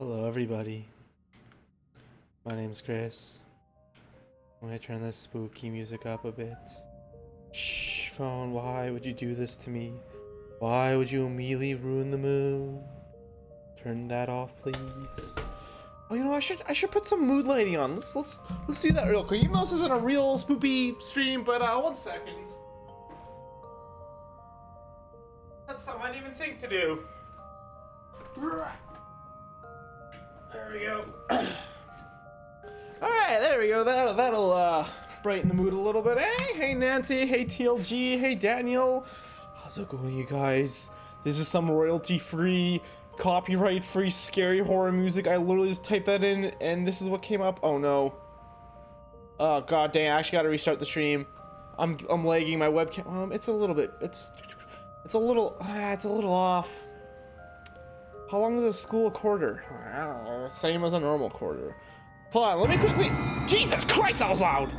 Hello everybody, my name's Chris. I'm gonna turn this spooky music up a bit. Shh, phone, why would you do this to me? Why would you immediately ruin the mood? Turn that off, please. Oh, you know, I should put some mood lighting on. Let's do that real quick. Even though this isn't a real spoopy stream, but 1 second. That's something I didn't even think to do. There we go. Alright, there we go. That'll brighten the mood a little bit. Hey Nancy, hey TLG, hey Daniel. How's it going, you guys? This is some royalty-free, copyright-free, scary horror music. I literally just typed that in, and this is what came up. Oh no. Oh god dang, I actually gotta restart the stream. I'm lagging my webcam. It's a little bit. It's a little off. How long is a school quarter? I don't know, same as a normal quarter. Hold on, let me quickly. Jesus Christ, that was loud.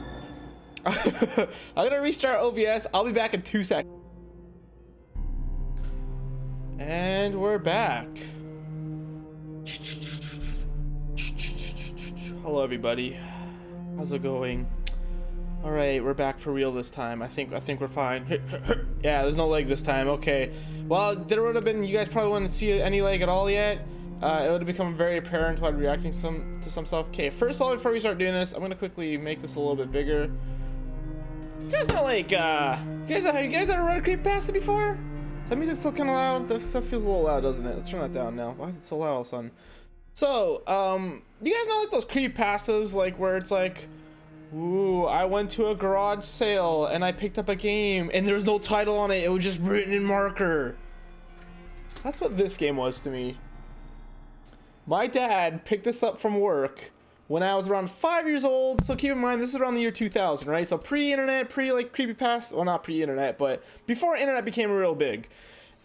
I'm gonna restart OBS. I'll be back in 2 seconds. And we're back. Hello, everybody. How's it going? All right, we're back for real this time. I think we're fine. Yeah, there's no leg this time. Okay. Well, there would have been. You guys probably wouldn't see any leg at all yet. It would have become very apparent while reacting to some stuff. Okay, first of all, before we start doing this, I'm gonna quickly make this a little bit bigger. You guys know, like, you guys ever run a creepypasta before? That music's still kind of loud. That stuff feels a little loud, doesn't it? Let's turn that down now. Why is it so loud all of a sudden? So, you guys know like those creepypastas, like where it's like, ooh, I went to a garage sale and I picked up a game and there was no title on it. It was just written in marker. That's what this game was to me. My dad picked this up from work when I was around 5 years old. So keep in mind, this is around the year 2000, right? So pre-internet, like creepypasta. Well, not pre-internet, but before internet became real big.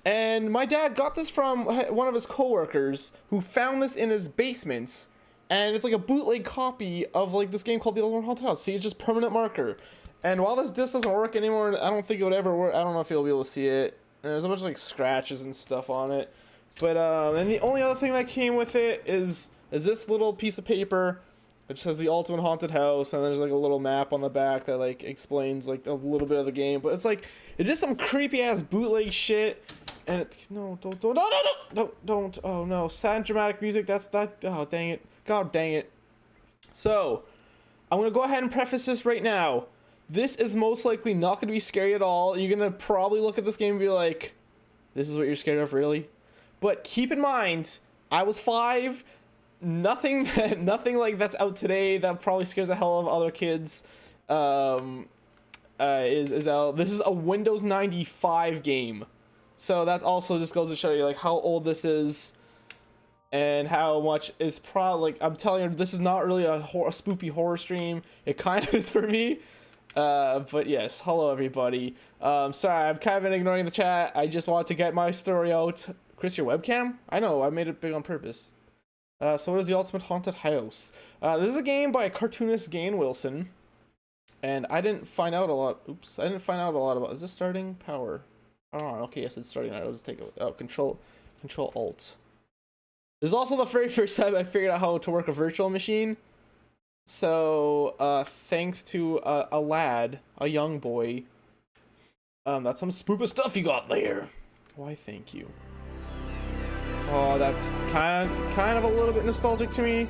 And my dad got this from one of his coworkers who found this in his basement. And it's like a bootleg copy of like this game called The Ultimate Haunted House. See, it's just permanent marker. And while this doesn't work anymore, I don't think it would ever work. I don't know if you'll be able to see it. And there's a bunch of like scratches and stuff on it. But and the only other thing that came with it is this little piece of paper, which says The Ultimate Haunted House, and there's like a little map on the back that like explains like a little bit of the game. But it's like it's just some creepy ass bootleg shit. And it, no, don't. Oh no, sad and dramatic music. That's that. Oh dang it. God dang it. So, I'm going to go ahead and preface this right now. This is most likely not going to be scary at all. You're going to probably look at this game and be like, this is what you're scared of, really? But keep in mind, I was 5. Nothing like that's out today that probably scares the hell of other kids is out. This is a Windows 95 game. So that also just goes to show you like how old this is. And how much is probably, like, I'm telling you, this is not really a spoopy horror stream. It kind of is for me. But yes, hello everybody. Sorry, I'm kind of ignoring the chat. I just want to get my story out. Chris, your webcam? I know, I made it big on purpose. So what is The Ultimate Haunted House? This is a game by cartoonist Gain Wilson. And I didn't find out a lot. Oops, I didn't find out a lot about. Is this starting? Power. I don't know. Okay, yes, it's starting. I'll just take it. Oh, Control Alt. This is also the very first time I figured out how to work a virtual machine. So, thanks to a lad, a young boy. That's some spoopy stuff you got there. Why, thank you. Oh, that's kind of a little bit nostalgic to me.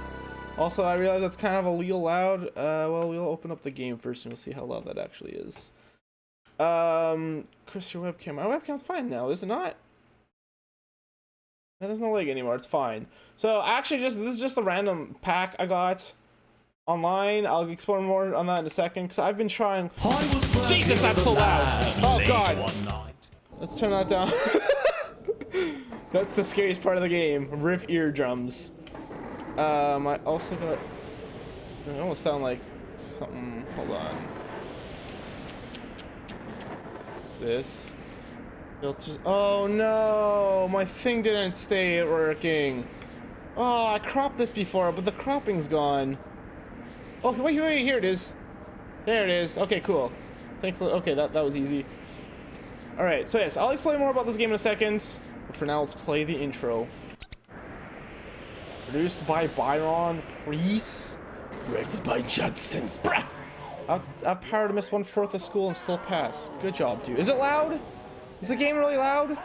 Also, I realize that's kind of a little loud. Well, we'll open up the game first and we'll see how loud that actually is. Chris, your webcam. My webcam's fine now, is it not? No, there's no leg anymore. It's fine. So actually, this is just a random pack I got online. I'll explore more on that in a second because I've been trying. Jesus, that's so loud! Oh god! Let's turn that down. That's the scariest part of the game. Rip eardrums. I also got. It almost sound like something. Hold on. What's this? Just, oh no, my thing didn't stay working. Oh, I cropped this before, but the cropping's gone. Oh, wait, here it is. There it is. Okay, cool. Thankfully, okay, that was easy. All right, so yes, I'll explain more about this game in a second. But for now, let's play the intro. Produced by Byron Priest. Directed by Judson's. Bruh! I've power to miss 1/4 of school and still pass. Good job, dude. Is it loud? Is the game really loud?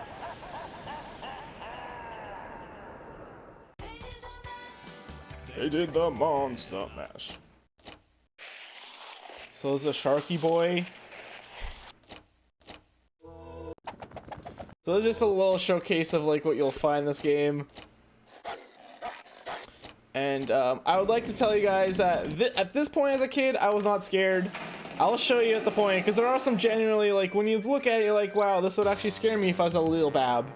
They did the monster mash. So there's a Sharky boy. So it's just a little showcase of like what you'll find in this game. And I would like to tell you guys that at this point as a kid, I was not scared. I'll show you at the point, because there are some genuinely, like, when you look at it, you're like, wow, this would actually scare me if I was a little bab.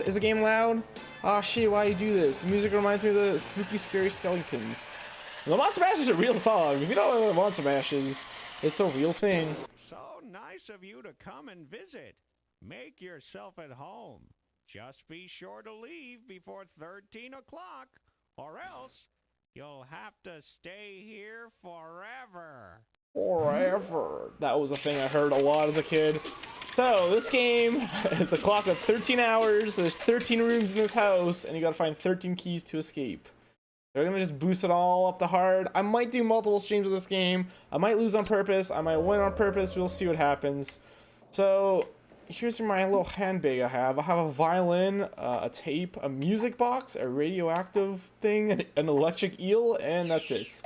Is the game loud? Ah, shit, why you do this? The music reminds me of the spooky, scary skeletons. The Monster Mash is a real song. If you don't know what the Monster Mash is, it's a real thing. So nice of you to come and visit. Make yourself at home. Just be sure to leave before 13 o'clock, or else you'll have to stay here forever. Forever. That was a thing I heard a lot as a kid. So this game is a clock of 13 hours. There's 13 rooms in this house, and you gotta find 13 keys to escape. They're gonna just boost it all up to hard. I might do multiple streams of this game. I might lose on purpose. I might win on purpose. We'll see what happens. So here's my little handbag I have. I have a violin, a tape, a music box, a radioactive thing, an electric eel, and that's it.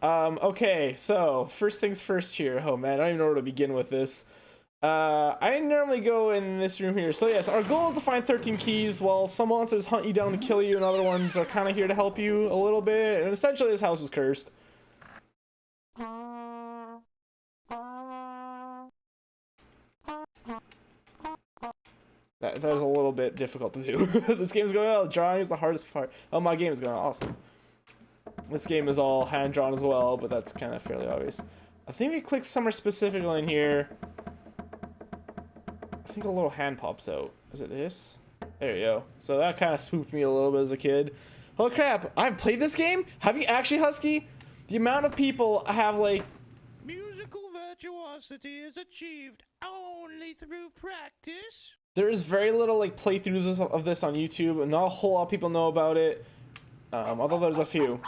Okay, so first things first here. Oh man, I don't even know where to begin with this. I normally go in this room here. So yes, our goal is to find 13 keys while some monsters hunt you down to kill you and other ones are kind of here to help you a little bit. And essentially this house is cursed. That was a little bit difficult to do. This game's going well. Drawing is the hardest part. Oh, my game is going awesome. This game is all hand drawn as well, but that's kind of fairly obvious. I think we click somewhere specifically in here. I think a little hand pops out. Is it this? There you go. So that kind of spooked me a little bit as a kid. Holy crap, I've played this game? Have you actually, Husky? The amount of people have like... Musical virtuosity is achieved only through practice. There is very little like playthroughs of this on YouTube, and not a whole lot of people know about it. Although there's a few.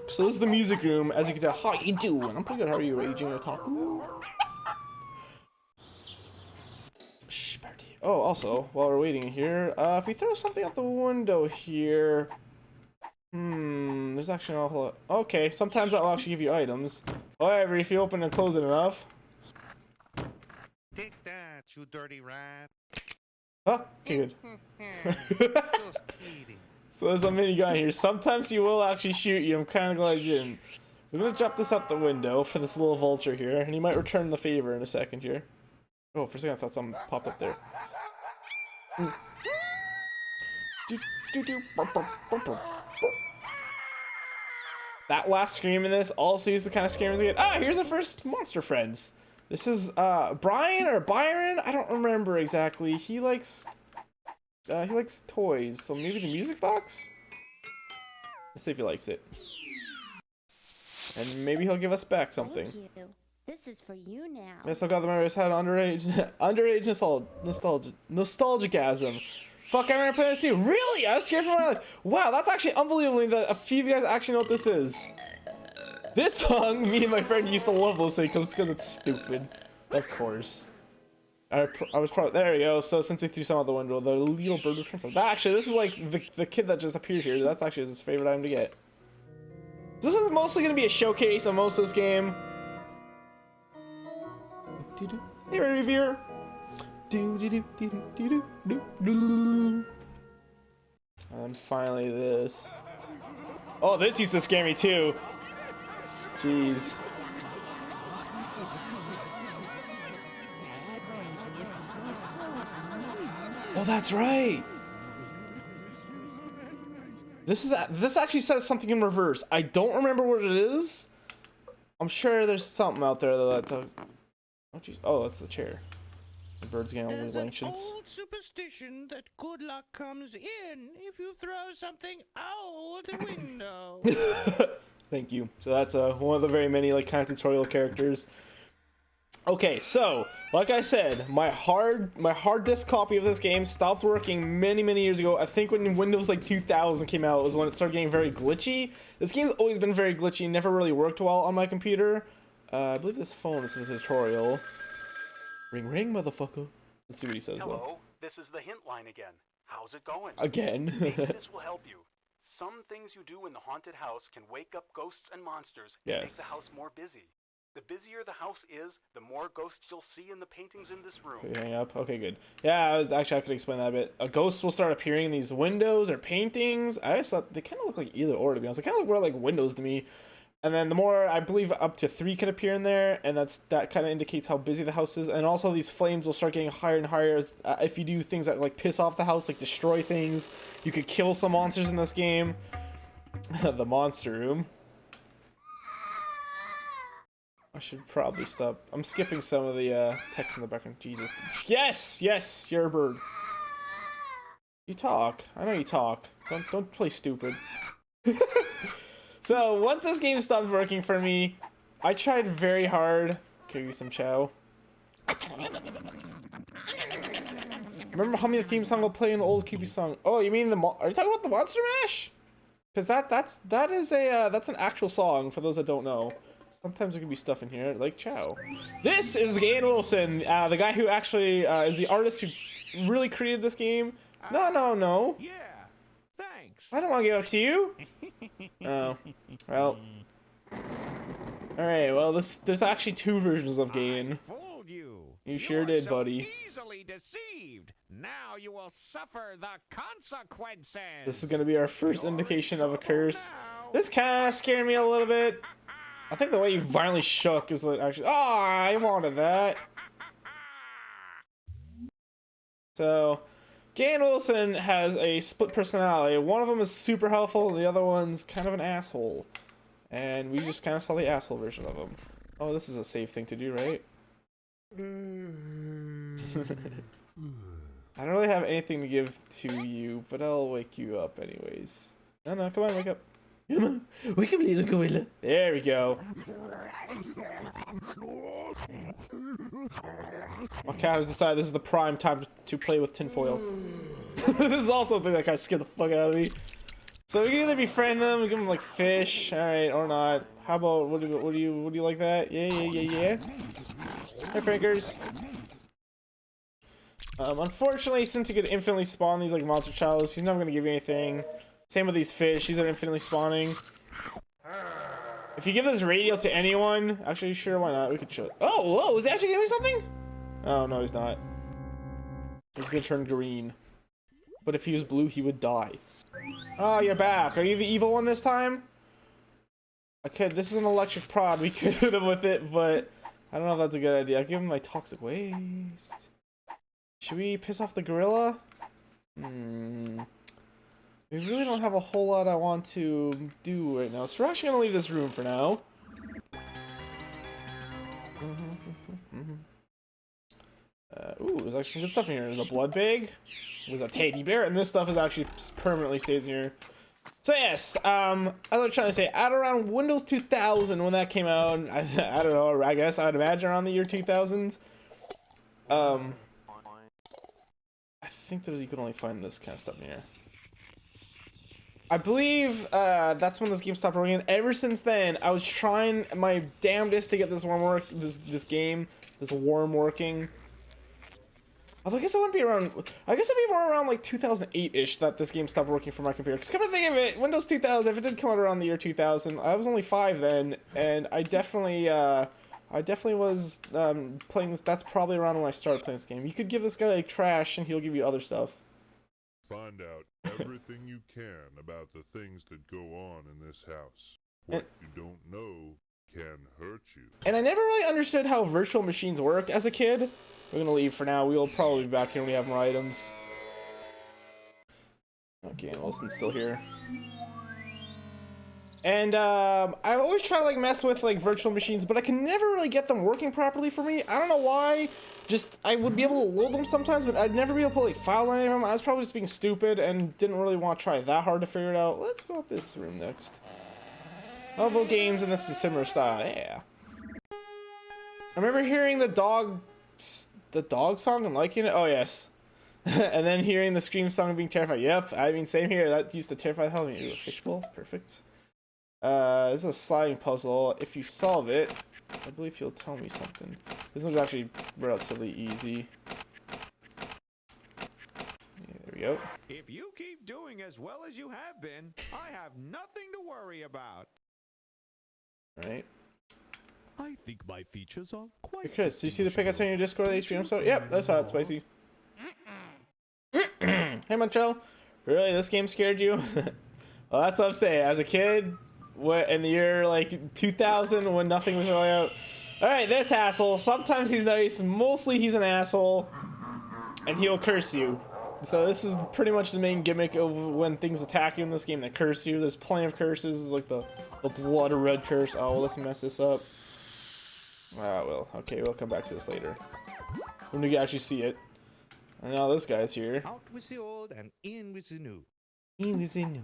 So this is the music room. As you can tell, how you doing? I'm pretty good. How are you, Raging Otaku? Shh, Birdie. Oh, also, while we're waiting here, if we throw something out the window here, there's actually not a whole lot. Okay, sometimes that will actually give you items. However, if you open and close it enough. Take that, you dirty rat. Oh, okay, good. So there's a minigun here. Sometimes he will actually shoot you. I'm kind of glad you didn't. We're gonna drop this out the window for this little vulture here, and he might return the favor in a second here. Oh, for a second I thought something popped up there. That last scream in this also used to kind of scare me as a kid. Ah, here's our first monster friends. This is Brian or Byron. I don't remember exactly. He likes toys. So maybe the music box. Let's see if he likes it. And maybe he'll give us back something. Thank you. This is for you now. Yes, I've got the memories had underage nostalgiasm. Fuck, I remember playing this too. Really? I was scared for my life. Wow, that's actually unbelievable that a few of you guys actually know what this is. This song, me and my friend used to love listening because it's stupid. Of course. I was probably, there we go. So since they threw some out the window, the little bird returns something. Actually, this is like the kid that just appeared here. That's actually his favorite item to get. This is mostly going to be a showcase of most of this game. Hey, reviewer. And finally this. Oh, this used to scare me too. Jeez. Oh, that's right. This actually says something in reverse. I don't remember what it is. I'm sure there's something out there that does. Oh, jeez. Oh, that's the chair. The bird's getting a little anxious. There's an old superstition that good luck comes in if you throw something out the window. Thank you. So that's one of the very many like kind of tutorial characters. Okay, so like I said, my hard disk copy of this game stopped working many years ago. I think when Windows like 2000 came out was when it started getting very glitchy. This game's always been very glitchy, never really worked well on my computer. I believe this phone is a tutorial. Ring ring, motherfucker. Let's see what he says. Hello, this is the hint line again. How's it going? Again. Maybe this will help you. Some things you do in the haunted house can wake up ghosts and monsters and make the house more busy. The busier the house is, the more ghosts you'll see in the paintings in this room. Hang up. Okay, good. Yeah, actually, I could explain that a bit. A ghost will start appearing in these windows or paintings. I just thought they kind of look like either or, to be honest. They kind of look more like windows to me. And then the more, I believe up to 3 can appear in there, and that kind of indicates how busy the house is. And also these flames will start getting higher and higher as, if you do things that like piss off the house, like destroy things. You could kill some monsters in this game. The monster room. I should probably stop. I'm skipping some of the text in the background. Jesus. Yes, yes, you're a bird. You talk. I know you talk. Don't play stupid. So once this game stopped working for me, I tried very hard. Give you some chow. Remember how many theme song will play an old creepy song? Oh, you mean are you talking about the Monster Mash? Because that's an actual song for those that don't know. Sometimes there can be stuff in here like chow. This is Gain Wilson, the guy who actually is the artist who really created this game. No. Yeah, thanks. I don't want to give it to you. Oh, well. Alright, well, there's actually 2 versions of Gain. Fooled you. You sure did, so buddy. Easily deceived. Now you will suffer the consequences. This is going to be our first indication of a curse. This kind of scared me a little bit. I think the way you violently shook is what actually... Oh, I wanted that. So, Gain Wilson has a split personality. One of them is super helpful, and the other one's kind of an asshole. And we just kind of saw the asshole version of him. Oh, this is a safe thing to do, right? I don't really have anything to give to you, but I'll wake you up anyways. No, come on, wake up. Come on, wake up, little gorilla. There we go. My cat has decided this is the prime time to play with tinfoil. This is also something that kind of scared the fuck out of me. So we can either befriend them, we give them like fish, alright, or not. How about what do you like that? Yeah. Hi, Frankers. Unfortunately, since you could infinitely spawn these like monster chows, he's never gonna give you anything. Same with these fish, these are infinitely spawning. If you give this radio to anyone, actually, sure, why not? We could show it. Oh, whoa, is he actually giving me something? Oh, no, he's not. He's gonna turn green. But if he was blue, he would die. Oh, you're back. Are you the evil one this time? Okay, this is an electric prod. We could hit him with it, but I don't know if that's a good idea. I'll give him my toxic waste. Should we piss off the gorilla? We really don't have a whole lot I want to do right now, so we're actually gonna leave this room for now. Ooh, there's actually some good stuff in here. There's a blood bag, there's a teddy bear, and this stuff is actually permanently stays in here. So yes, as I was trying to say, at around Windows 2000 when that came out, I don't know, I guess I'd imagine around the year 2000. I think that you can only find this kind of stuff in here. I believe that's when this game stopped working. Ever since then, I was trying my damnedest to get this worm working. Although I guess it wouldn't be around. I guess it'd be more around like 2008-ish that this game stopped working for my computer. Because come to think of it, Windows 2000, if it did come out around the year 2000, I was only 5 then, and I definitely was playing this. That's probably around when I started playing this game. You could give this guy like trash, and he'll give you other stuff. Find out everything you can about the things that go on in this house. What you don't know can hurt you. And I never really understood how virtual machines worked as a kid. We're gonna leave for now. We'll probably be back here when we have more items. Okay, Wilson's still here. And I always try to like mess with like virtual machines, but I can never really get them working properly for me. I don't know why. Just I would be able to load them sometimes, but I'd never be able to like file any of them. I was probably just being stupid and didn't really want to try that hard to figure it out. Let's go up this room next. Level games, and this is similar style. Yeah. remember hearing the dog song and liking it. Oh yes. And then hearing the scream song and being terrified. Yep, I mean same here. That used to terrify the hell out of me. Ooh, a fishbowl, perfect. This is a sliding puzzle. If you solve it, I believe you'll tell me something. This one's actually relatively easy. Yeah, there we go. If you keep doing as well as you have been, I have nothing to worry about. All right. I think my features are quite. Hey Chris, do you see the pic I sent you in your Discord of the HBM store? Yep, I saw it, Spicy. Hey Montreal, really, this game scared you? Well, that's what I'm saying. As a kid, in the year like 2000, when nothing was really out. All right, this asshole. Sometimes he's nice. Mostly he's an asshole, and he'll curse you. So this is pretty much the main gimmick of when things attack you in this game. They curse you. There's plenty of curses, like the blood red curse. Oh, well, let's mess this up. Ah, well, okay, we'll come back to this later when we actually see it. And now this guy's here. Out with the old and in with the new. In with the new.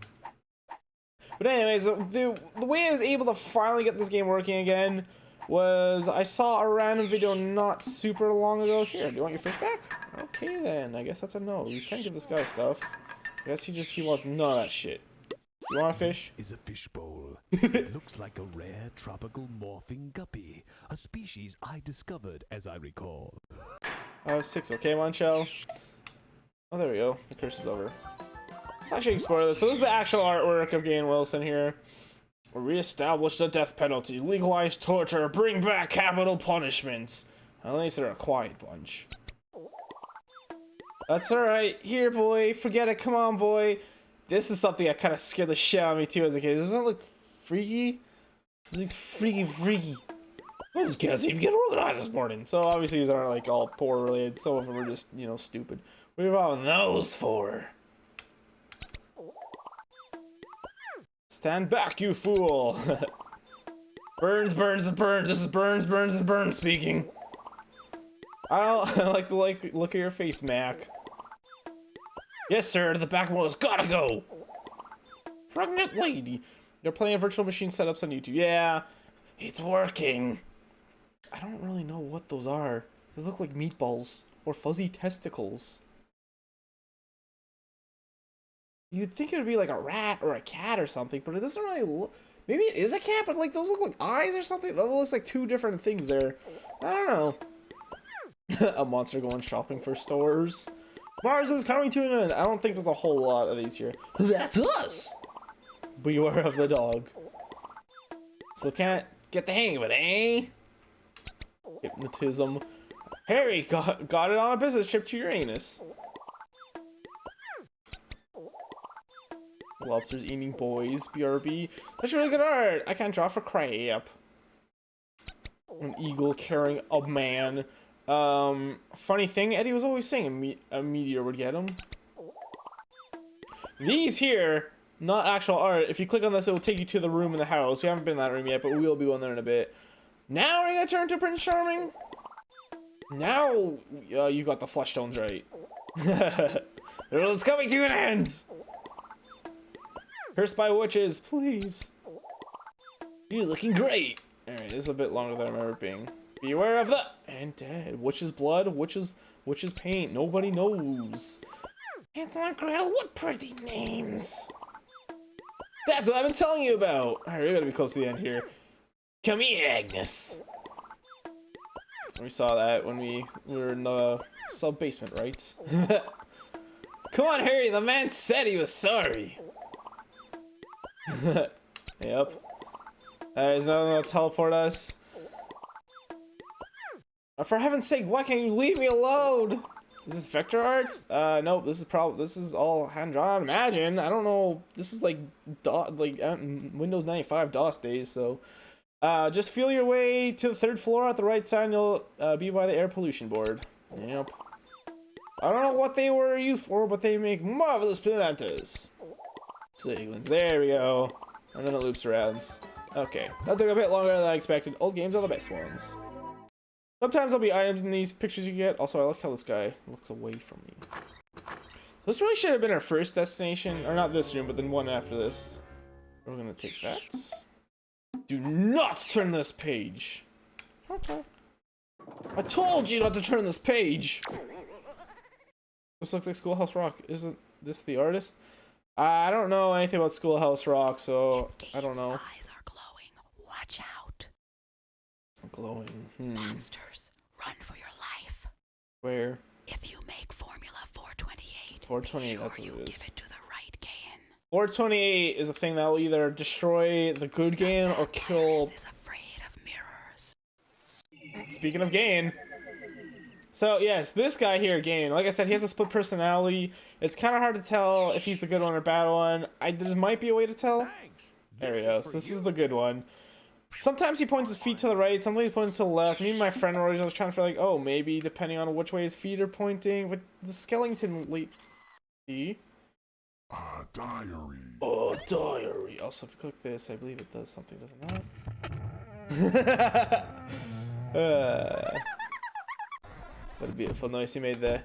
But anyways, the way I was able to finally get this game working again was I saw a random video not super long ago. Here, do you want your fish back? Okay then, I guess that's a no. You can't give this guy stuff. I guess he wants none of that shit. You want a fish? Is a fishbowl. It looks like a rare tropical morphing guppy, a species I discovered as I recall. 6, okay, Monchel. Oh, there we go. The curse is over. Let's actually explore this. So this is the actual artwork of Gain Wilson here. Reestablish the death penalty, legalize torture, bring back capital punishments. At least they're a quiet bunch. That's alright. Here, boy. Forget it. Come on, boy. This is something that kind of scared the shit out of me, too, as a kid. Doesn't that look freaky? It looks freaky. I just can't seem to get organized this morning. So, obviously, these aren't, like, all poor related. Some of them are just, you know, stupid. What are you all those for? Stand back, you fool! Burns, burns, and burns. This is Burns, Burns, and Burns speaking. I like the look at your face, Mac. Yes, sir. The back wall has gotta go. Pregnant lady. You're playing virtual machine setups on YouTube. Yeah, it's working. I don't really know what those are. They look like meatballs or fuzzy testicles. You'd think it would be like a rat or a cat or something, but it doesn't really look. Maybe it is a cat, but like those look like eyes or something. That looks like two different things there. I don't know. A monster going shopping for stores. Mars is coming to an end. I don't think there's a whole lot of these here. That's us! Beware of the dog. So can't get the hang of it, eh? Hypnotism. Harry got it on a business trip to Uranus. Lobsters eating boys. BRB. That's really good art. I can't draw for crap. An eagle carrying a man. Funny thing, Eddie was always saying a meteor would get him. These here, not actual art. If you click on this, it will take you to the room in the house. We haven't been in that room yet, but we will be going there in a bit. Now we're gonna turn to Prince Charming. Now, you got the flesh tones right. The world is coming to an end. Cursed by witches, please. You're looking great. Alright, this is a bit longer than I remember it being. Beware of the and dead. Witch's blood, witch's paint. Nobody knows. Hansel and Gretel, what pretty names. That's what I've been telling you about. Alright, we gotta be close to the end here. Come here, Agnes. We saw that when we were in the sub-basement, right? Come on, Harry, the man said he was sorry. Yep. Is no one gonna teleport us? For heaven's sake, why can't you leave me alone? Is this vector arts? Nope. This is all hand drawn. Imagine. I don't know. This is like Windows 95 DOS days. So, just feel your way to the 3rd floor at the right side. And you'll be by the air pollution board. Yep. I don't know what they were used for, but they make marvelous planters. Siglins. There we go. And then it loops around. Okay, that took a bit longer than I expected. Old games are the best ones. Sometimes there'll be items in these pictures you get. Also, I like how this guy looks away from me. This really should have been our first destination. Or not this room, but then one after this. We're gonna take that. Do not turn this page. Okay. I told you not to turn this page. This looks like Schoolhouse Rock. Isn't this the artist? I don't know anything about Schoolhouse Rock, so I don't know. Eyes are glowing. Watch out. Glowing. Monsters, run for your life. Where? If you make Formula 428, 428, sure that's what you it is. give it to the right Gain. 428 is a thing that will either destroy the good Gain or kill. Is afraid of mirrors. Speaking of Gain. So yes, this guy here, Gain, like I said, he has a split personality. It's kind of hard to tell if he's the good one or bad one. There might be a way to tell. Thanks. There he goes. This is the good one. Sometimes he points his feet to the right, sometimes he points to the left. Me and my friend were always trying to feel like, oh, maybe depending on which way his feet are pointing. But the skeleton diary. Oh, diary. Also, if you click this, I believe it does something, does it not? What a beautiful noise he made there.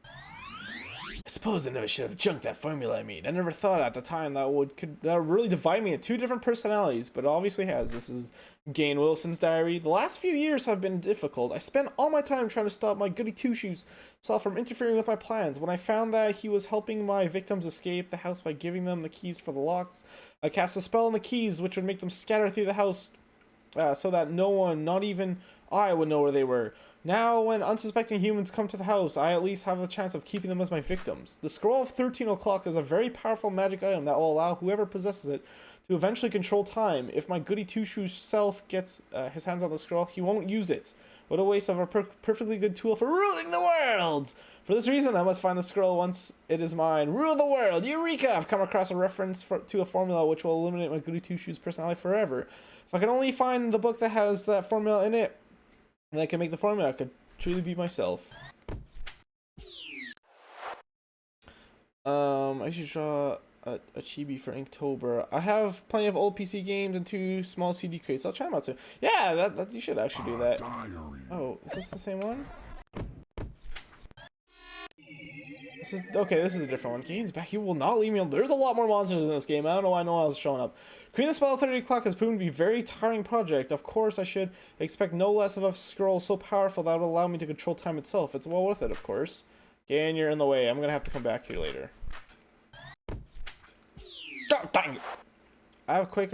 I suppose I never should have junked that formula I made. I never thought at the time that would really divide me into two different personalities, but it obviously has. This is Gain Wilson's diary. The last few years have been difficult. I spent all my time trying to stop my goody two-shoes self from interfering with my plans. When I found that he was helping my victims escape the house by giving them the keys for the locks, I cast a spell on the keys which would make them scatter through the house so that no one, not even I, would know where they were. Now, when unsuspecting humans come to the house, I at least have a chance of keeping them as my victims. The Scroll of 13 O'Clock is a very powerful magic item that will allow whoever possesses it to eventually control time. If my goody two-shoes self gets his hands on the scroll, he won't use it. What a waste of a perfectly good tool for ruling the world! For this reason, I must find the scroll once it is mine. Rule the world! Eureka! I've come across a reference to a formula which will eliminate my goody two-shoes personality forever. If I can only find the book that has that formula in it, and I can make the formula, I could truly be myself. I should draw a chibi for Inktober. I have plenty of old PC games and 2 small CD crates. I'll try them out soon. Yeah, that you should actually do that. Oh, is this the same one? This is a different one. Gain's back. He will not leave me alone. There's a lot more monsters in this game. I don't know why no one else is showing up. Creating the spell at 30 o'clock has proven to be a very tiring project. Of course, I should expect no less of a scroll so powerful that would allow me to control time itself. It's well worth it, of course. Gain, you're in the way. I'm gonna have to come back here later. Oh, dang it! I have Quake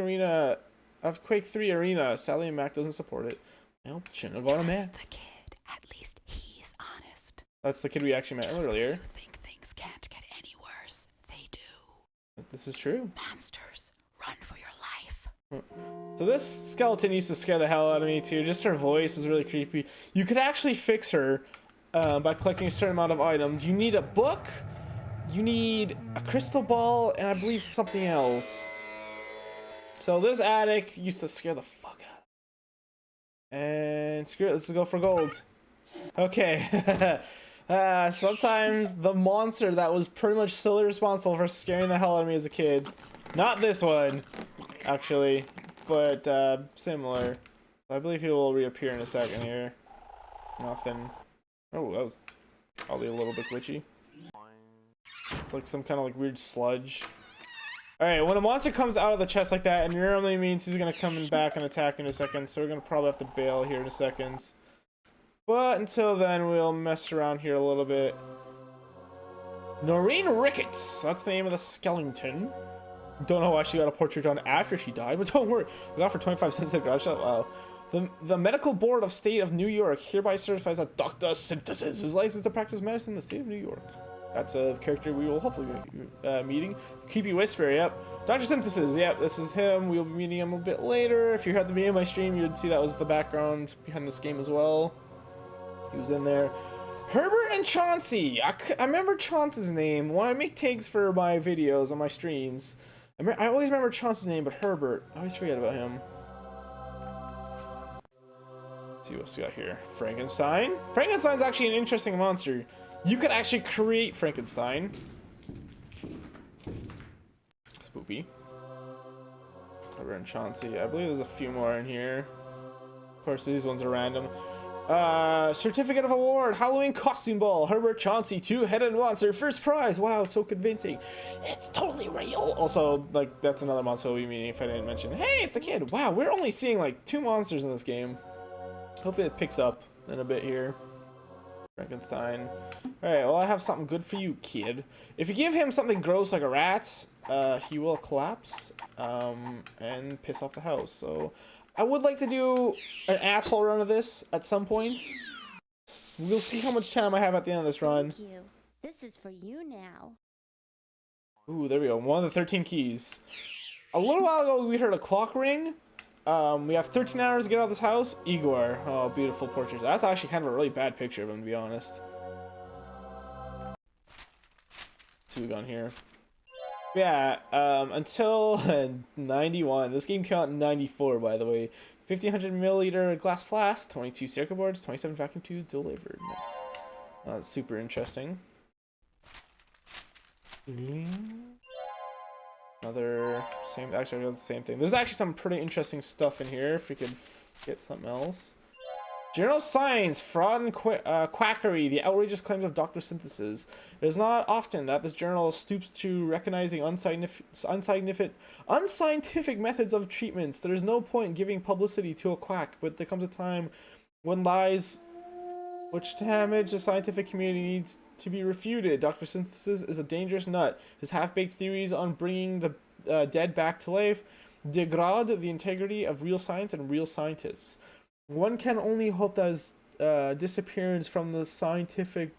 3 Arena. Sally and Mac doesn't support it. Well, shouldn't have gone to Mac. The kid. At least he's honest. That's the kid we actually met earlier. You think things can't get any worse? They do. This is true. Monsters, run for your life. So this skeleton used to scare the hell out of me too. Just her voice was really creepy. You could actually fix her by collecting a certain amount of items. You need a book, you need a crystal ball, and I believe something else. So this attic used to scare the fuck out. And screw it, let's go for gold. Okay. Sometimes the monster that was pretty much solely responsible for scaring the hell out of me as a kid. Not this one, actually, but similar. I believe he will reappear in a second here. Nothing. Oh, that was probably a little bit glitchy. It's like some kind of like weird sludge. Alright, when a monster comes out of the chest like that, it normally means he's gonna come back and attack in a second, so we're gonna probably have to bail here in a second. But until then, we'll mess around here a little bit. Noreen Ricketts, that's the name of the skeleton. Don't know why she got a portrait done after she died, but don't worry, I got for 25 cents at garage shop. Wow. The Medical Board of State of New York hereby certifies that Dr. Synthesis is licensed to practice medicine in the state of New York. That's a character we will hopefully be meeting. Creepy Whisper, yep. Dr. Synthesis, yep, this is him. We'll be meeting him a bit later. If you had the beginning of my stream, you would see that was the background behind this game as well. He was in there. Herbert and Chauncey. I remember Chauncey's name. When I make tags for my videos on my streams, I always remember Chauncey's name, but Herbert, I always forget about him. Let's see what's got here. Frankenstein. Frankenstein's actually an interesting monster. You could actually create Frankenstein. Spoopy. Herbert and Chauncey. I believe there's a few more in here. Of course, these ones are random. Certificate of Award, Halloween Costume Ball, Herbert Chauncey, 2-headed monster, first prize. Wow, so convincing. It's totally real. Also, like, that's another monster we'll be meeting if I didn't mention. Hey, it's a kid. Wow, we're only seeing like 2 monsters in this game. Hopefully it picks up in a bit here. Frankenstein. Alright, well I have something good for you, kid. If you give him something gross like a rat, he will collapse and piss off the house. So I would like to do an asshole run of this at some points. We'll see how much time I have at the end of this run. Thank you. This is for you now. Ooh, there we go. One of the 13 keys. A little while ago, we heard a clock ring. We have 13 hours to get out of this house. Igor. Oh, beautiful portrait. That's actually kind of a really bad picture of him, to be honest. Let's see what we got here. Yeah, until 91. This game came out in 94, by the way. 1500 milliliter glass flask, 22 circuit boards, 27 vacuum tubes delivered. That's super interesting. Another same. Actually, I got the same thing. There's actually some pretty interesting stuff in here. If we could get something else. General Science, Fraud and Quackery, the outrageous claims of Dr. Synthesis. It is not often that this journal stoops to recognizing unscientific methods of treatments. There is no point in giving publicity to a quack, but there comes a time when lies which damage the scientific community needs to be refuted. Dr. Synthesis is a dangerous nut. His half-baked theories on bringing the dead back to life degrade the integrity of real science and real scientists. One can only hope that his disappearance from the scientific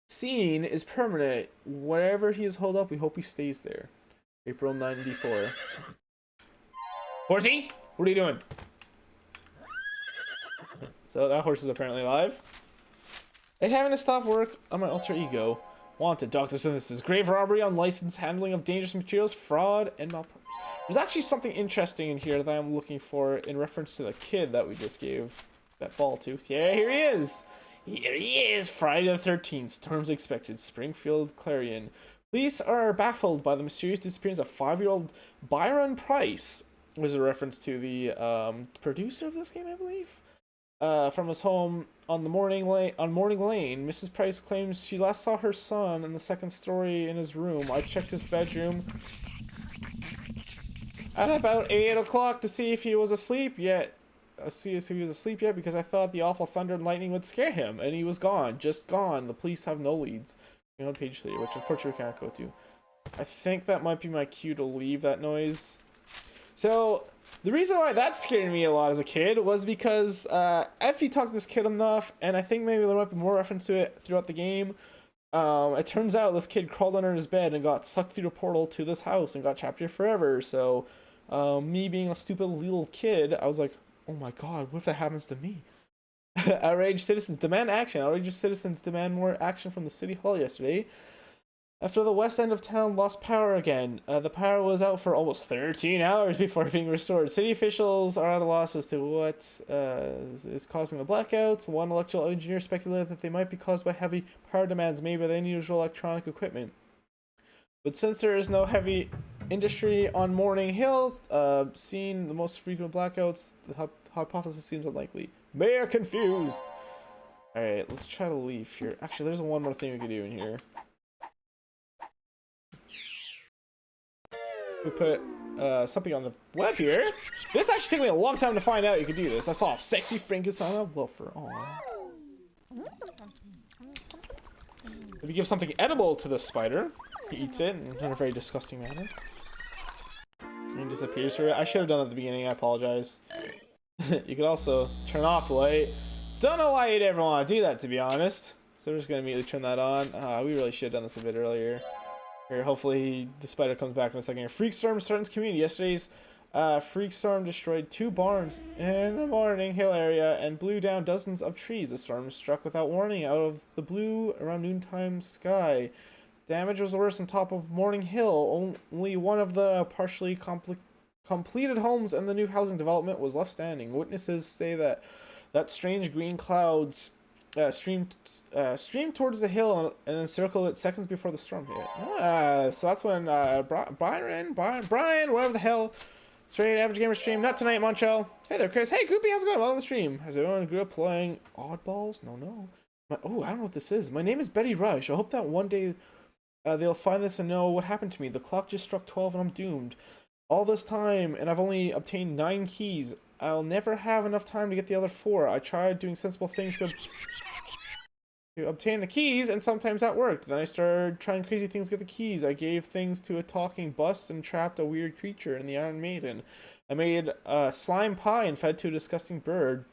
scene is permanent. Wherever he is holed up, we hope he stays there. April 94. Horsey, what are you doing? So that horse is apparently alive. And having to stop work on my alter ego. Wanted, Dr. Synthesis. Grave robbery, unlicensed handling of dangerous materials, fraud, and malpractice. There's actually something interesting in here that I'm looking for in reference to the kid that we just gave that ball to. Yeah, here he is! Here he is! Friday the 13th. Storms expected. Springfield Clarion. Police are baffled by the mysterious disappearance of 5-year-old Byron Price. Was a reference to the producer of this game, I believe. From his home on Morning Lane. Mrs. Price claims she last saw her son in the second story in his room. I checked his bedroom at about 8 o'clock to see if he was asleep yet. Because I thought the awful thunder and lightning would scare him, and he was gone, just gone. The police have no leads. You know, page 3, which unfortunately we can't go to. I think that might be my cue to leave that noise. So the reason why that scared me a lot as a kid was because if you talk to this kid enough, and I think maybe there might be more reference to it throughout the game. It turns out this kid crawled under his bed and got sucked through a portal to this house and got trapped here forever. So me being a stupid little kid, I was like, oh my god, what if that happens to me? Outraged citizens demand action. Outraged citizens demand more action from the city hall yesterday. After the west end of town lost power again, the power was out for almost 13 hours before being restored. City officials are at a loss as to what is causing the blackouts. One electrical engineer speculated that they might be caused by heavy power demands made by the unusual electronic equipment. But since there is no heavy industry on Morning Hill, seeing the most frequent blackouts, the hypothesis seems unlikely. Mayor confused! Alright, let's try to leave here. Actually, there's one more thing we could do in here. We put something on the web here. This actually took me a long time to find out you could do this. I saw a sexy Frankenstein woofer. Aww. If you give something edible to the spider, he eats it in a very disgusting manner. And disappears for it. I should have done that at the beginning. I apologize. You could also turn off the light. Don't know why you'd ever want to do that, to be honest. So we're just gonna immediately turn that on. We really should have done this a bit earlier. Here, hopefully the spider comes back in a second. Here. Freak storm threatens community. Yesterday's freak storm destroyed 2 barns in the Morning Hill area and blew down dozens of trees. The storm struck without warning out of the blue around noontime sky. Damage was worse on top of Morning Hill. Only one of the partially completed homes in the new housing development was left standing. Witnesses say that strange green clouds streamed towards the hill and encircled it seconds before the storm hit. So that's when Brian, whatever the hell, straight average gamer stream. Not tonight, Monchel. Hey there, Chris. Hey, Goopy, how's it going? Welcome to the stream. Has everyone grew up playing oddballs? No. Oh, I don't know what this is. My name is Betty Rush. I hope that one day they'll find this and know what happened to me. The clock just struck 12 and I'm doomed. All this time, and I've only obtained 9 keys. I'll never have enough time to get the other 4. I tried doing sensible things to obtain the keys, and sometimes that worked. Then I started trying crazy things to get the keys. I gave things to a talking bust and trapped a weird creature in the Iron Maiden. I made a slime pie and fed to a disgusting bird.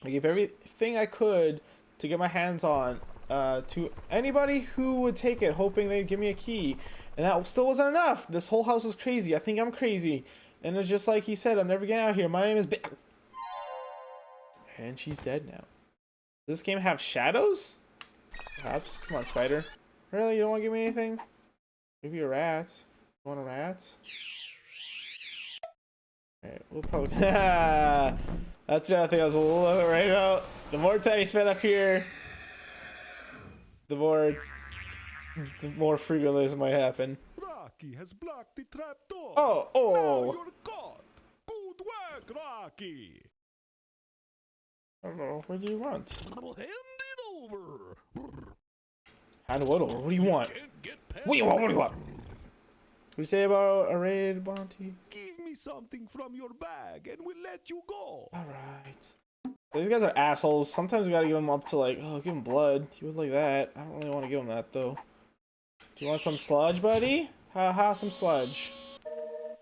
I gave everything I could to get my hands on to anybody who would take it, hoping they'd give me a key. And that still wasn't enough. This whole house is crazy. I think I'm crazy. And it's just like he said, I'm never getting out of here. My name is and she's dead now. Does this game have shadows? Perhaps. Come on, spider. Really? You don't want to give me anything? Maybe a rat. You want a rat? Alright, we'll probably... That's the other thing I was a little bit right about. The more time you spend up here, the more frequently this might happen. Rocky has blocked the trap door. Oh! Now you're caught. Good work, Rocky. I don't know. What do you want? I'll hand it over. Hand what over? What do you want? What do you want? What do you want? What do you say about a raid bounty? Give me something from your bag and we'll let you go. Alright. These guys are assholes. Sometimes we gotta give them up to like, oh, give him blood. He would like that. I don't really want to give him that though. Do you want some sludge, buddy? Ha, some sludge.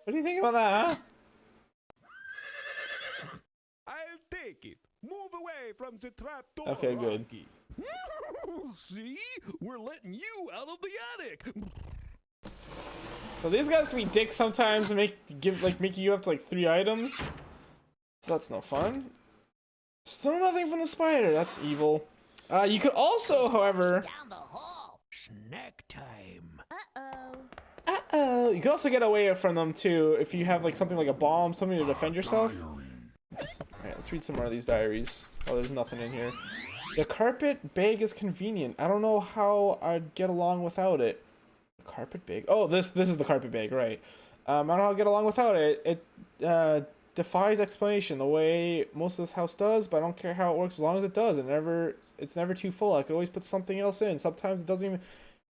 What do you think about that, huh? I'll take it. Move away from the trap door. Okay, good. See? We're letting you out of the attic. So these guys can be dicks sometimes and make you up to like 3 items. So that's no fun. Still nothing from the spider. That's evil. You could also, however, Down the hall. Snack time. you could also get away from them too if you have like something like a bomb, something to defend yourself. Oops. Alright, let's read some more of these diaries. Oh, there's nothing in here. The carpet bag is convenient. I don't know how I'd get along without it. The carpet bag? Oh, this is the carpet bag, right. I don't know how I'd get along without it. It defies explanation the way most of this house does, but I don't care how it works as long as it does. It's never too full. I could always put something else in. Sometimes it doesn't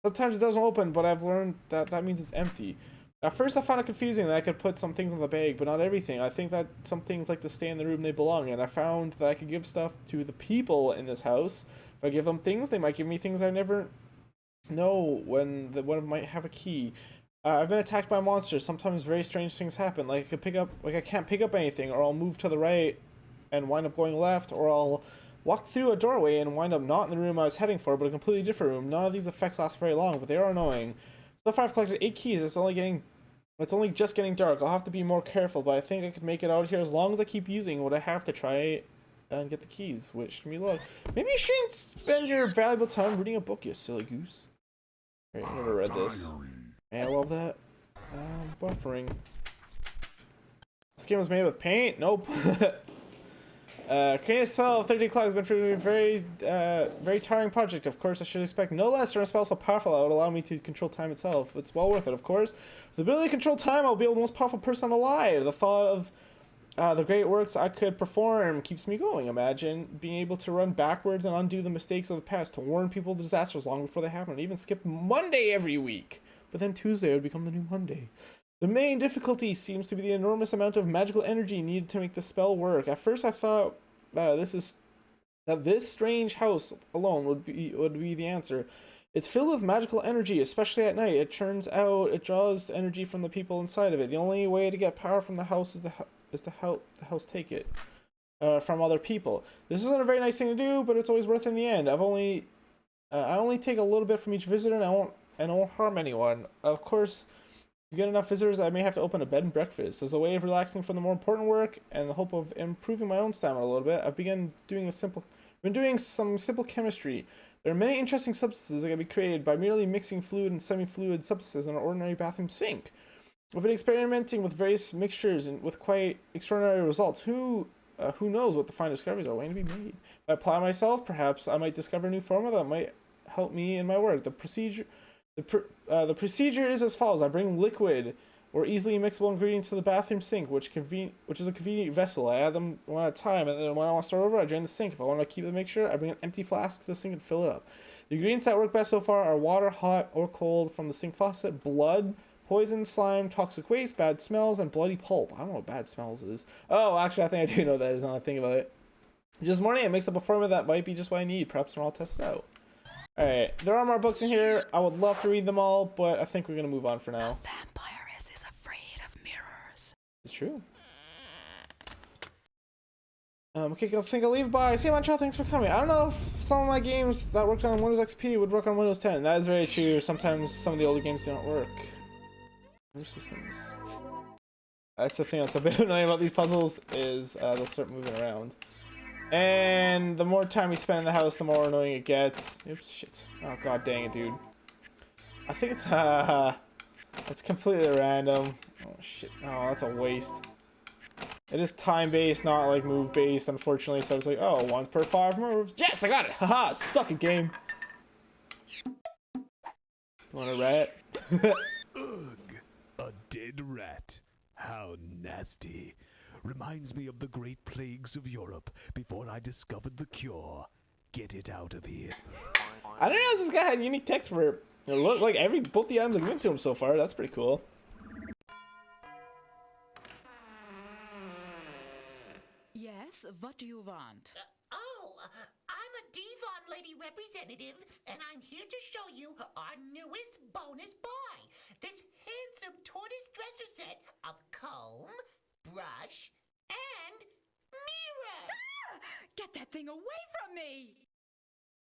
open, but I've learned that means it's empty. At first I found it confusing that I could put some things in the bag, but not everything. I think that some things like to stay in the room they belong in. I found that I could give stuff to the people in this house. If I give them things, they might give me things I never know when might have a key. I've been attacked by monsters. Sometimes very strange things happen. Like I can't pick up anything, or I'll move to the right and wind up going left, or I'll walk through a doorway and wind up not in the room I was heading for, but a completely different room. None of these effects last very long, but they are annoying. So far I've collected 8 keys. It's only just getting dark. I'll have to be more careful, but I think I could make it out here as long as I keep using what I have to try and get the keys, which can be low. Maybe you shouldn't spend your valuable time reading a book, you silly goose. Alright, I never read this. Man, I love that. Buffering. This game was made with paint? Nope. Creating a spell of 30 o'clock has been proving a very tiring project. Of course, I should expect no less from a spell so powerful that would allow me to control time itself. It's well worth it, of course. With the ability to control time, I'll be the most powerful person alive. The thought of the great works I could perform keeps me going. Imagine being able to run backwards and undo the mistakes of the past, to warn people of disasters long before they happen, and even skip Monday every week. But then Tuesday would become the new Monday. The main difficulty seems to be the enormous amount of magical energy needed to make the spell work. At first I thought this strange house alone would be the answer. It's filled with magical energy, especially at night. It turns out it draws energy from the people inside of it. The only way to get power from the house is to help the house take it from other people. This isn't a very nice thing to do, but it's always worth it in the end. I only take a little bit from each visitor, and I won't harm anyone. Of course, if you get enough visitors, I may have to open a bed and breakfast. As a way of relaxing from the more important work and the hope of improving my own stamina a little bit, I've been doing some simple chemistry. There are many interesting substances that can be created by merely mixing fluid and semi-fluid substances in an ordinary bathroom sink. I've been experimenting with various mixtures and with quite extraordinary results. Who knows what the fine discoveries are waiting to be made? If I apply myself, perhaps I might discover a new formula that might help me in my work. The procedure is as follows. I bring liquid or easily mixable ingredients to the bathroom sink, which is a convenient vessel. I add them one at a time, and then when I want to start over, I drain the sink. If I want to keep the mixture, I bring an empty flask to the sink and fill it up. The ingredients that work best so far are water, hot or cold from the sink faucet, blood, Poison, slime, toxic waste, bad smells, and bloody pulp. I don't know what bad smells is. Oh, actually, I think I do know that is now I think about it. Just morning, I mixed up a formula that might be just what I need. Perhaps when I'll test it out. Alright, there are more books in here. I would love to read them all, but I think we're going to move on for now. A vampire is afraid of mirrors. It's true. Okay, I think I'll leave. Bye. See you, Montreal. Thanks for coming. I don't know if some of my games that worked on Windows XP would work on Windows 10. That is very true. Sometimes some of the older games don't work. Other systems. That's the thing that's a bit annoying about these puzzles is they'll start moving around. And the more time you spend in the house, the more annoying it gets. Oops, shit. Oh, god dang it, dude. I think it's completely random. Oh, shit. Oh, that's a waste. It is time-based, not like move-based, unfortunately, so I was like, oh, 1 per 5 moves. Yes, I got it! Haha, suck it, game. You want a rat? Ugh, a dead rat. How nasty. Reminds me of the great plagues of Europe before I discovered the cure. Get it out of here. I didn't realize this guy had unique text for it. It looked like both the items I've given to him so far. That's pretty cool. Yes, what do you want? I'm a Devon Lady representative, and I'm here to show you our newest bonus buy. This handsome tortoise dresser set of comb, brush, and mirror. Get that thing away from me!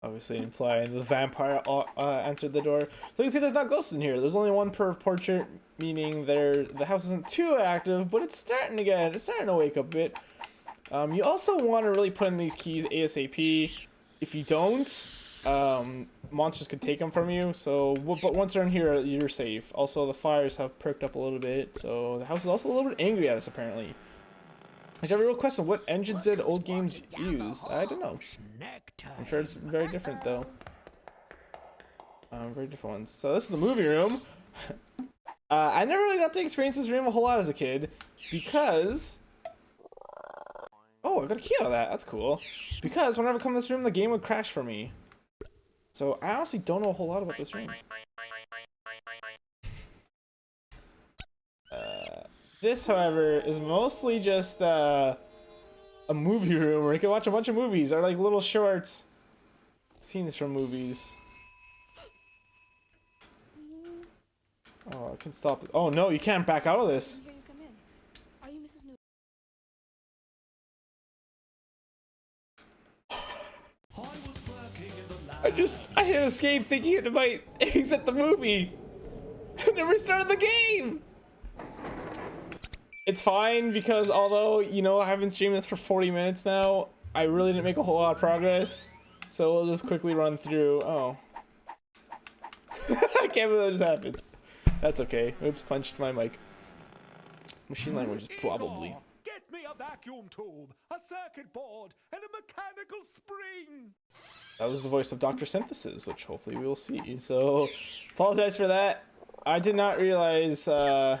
Obviously implying the vampire answered the door. So you can see there's not ghosts in here. There's only 1 per portrait, meaning the house isn't too active, but it's starting to wake up a bit. You also want to really put in these keys ASAP. If you don't, monsters could take them from you. So, but once they're in here, you're safe. Also, the fires have perked up a little bit, so the house is also a little bit angry at us apparently. I have a real question: what engines did old games use? I don't know. I'm sure it's very different though. Very different ones. So this is the movie room. I never really got to experience this room a whole lot as a kid because. Oh, I got a key out of that. That's cool. Because whenever I come to this room, the game would crash for me. So I honestly don't know a whole lot about this room. This, however, is mostly just a movie room where you can watch a bunch of movies or like little shorts, scenes from movies. Oh, I can stop it. Oh no, you can't back out of this. Here you come in. Are you Mrs. New? I hit escape thinking it might exit the movie. I never started the game. It's fine because although, you know, I haven't streamed this for 40 minutes now, I really didn't make a whole lot of progress. So we'll just quickly run through. Oh. I can't believe that just happened. That's okay. Oops, punched my mic. Machine language is probably. Get me a vacuum tube, a circuit board, and a mechanical spring. That was the voice of Dr. Synthesis, which hopefully we will see. So, apologize for that. I did not realize hitting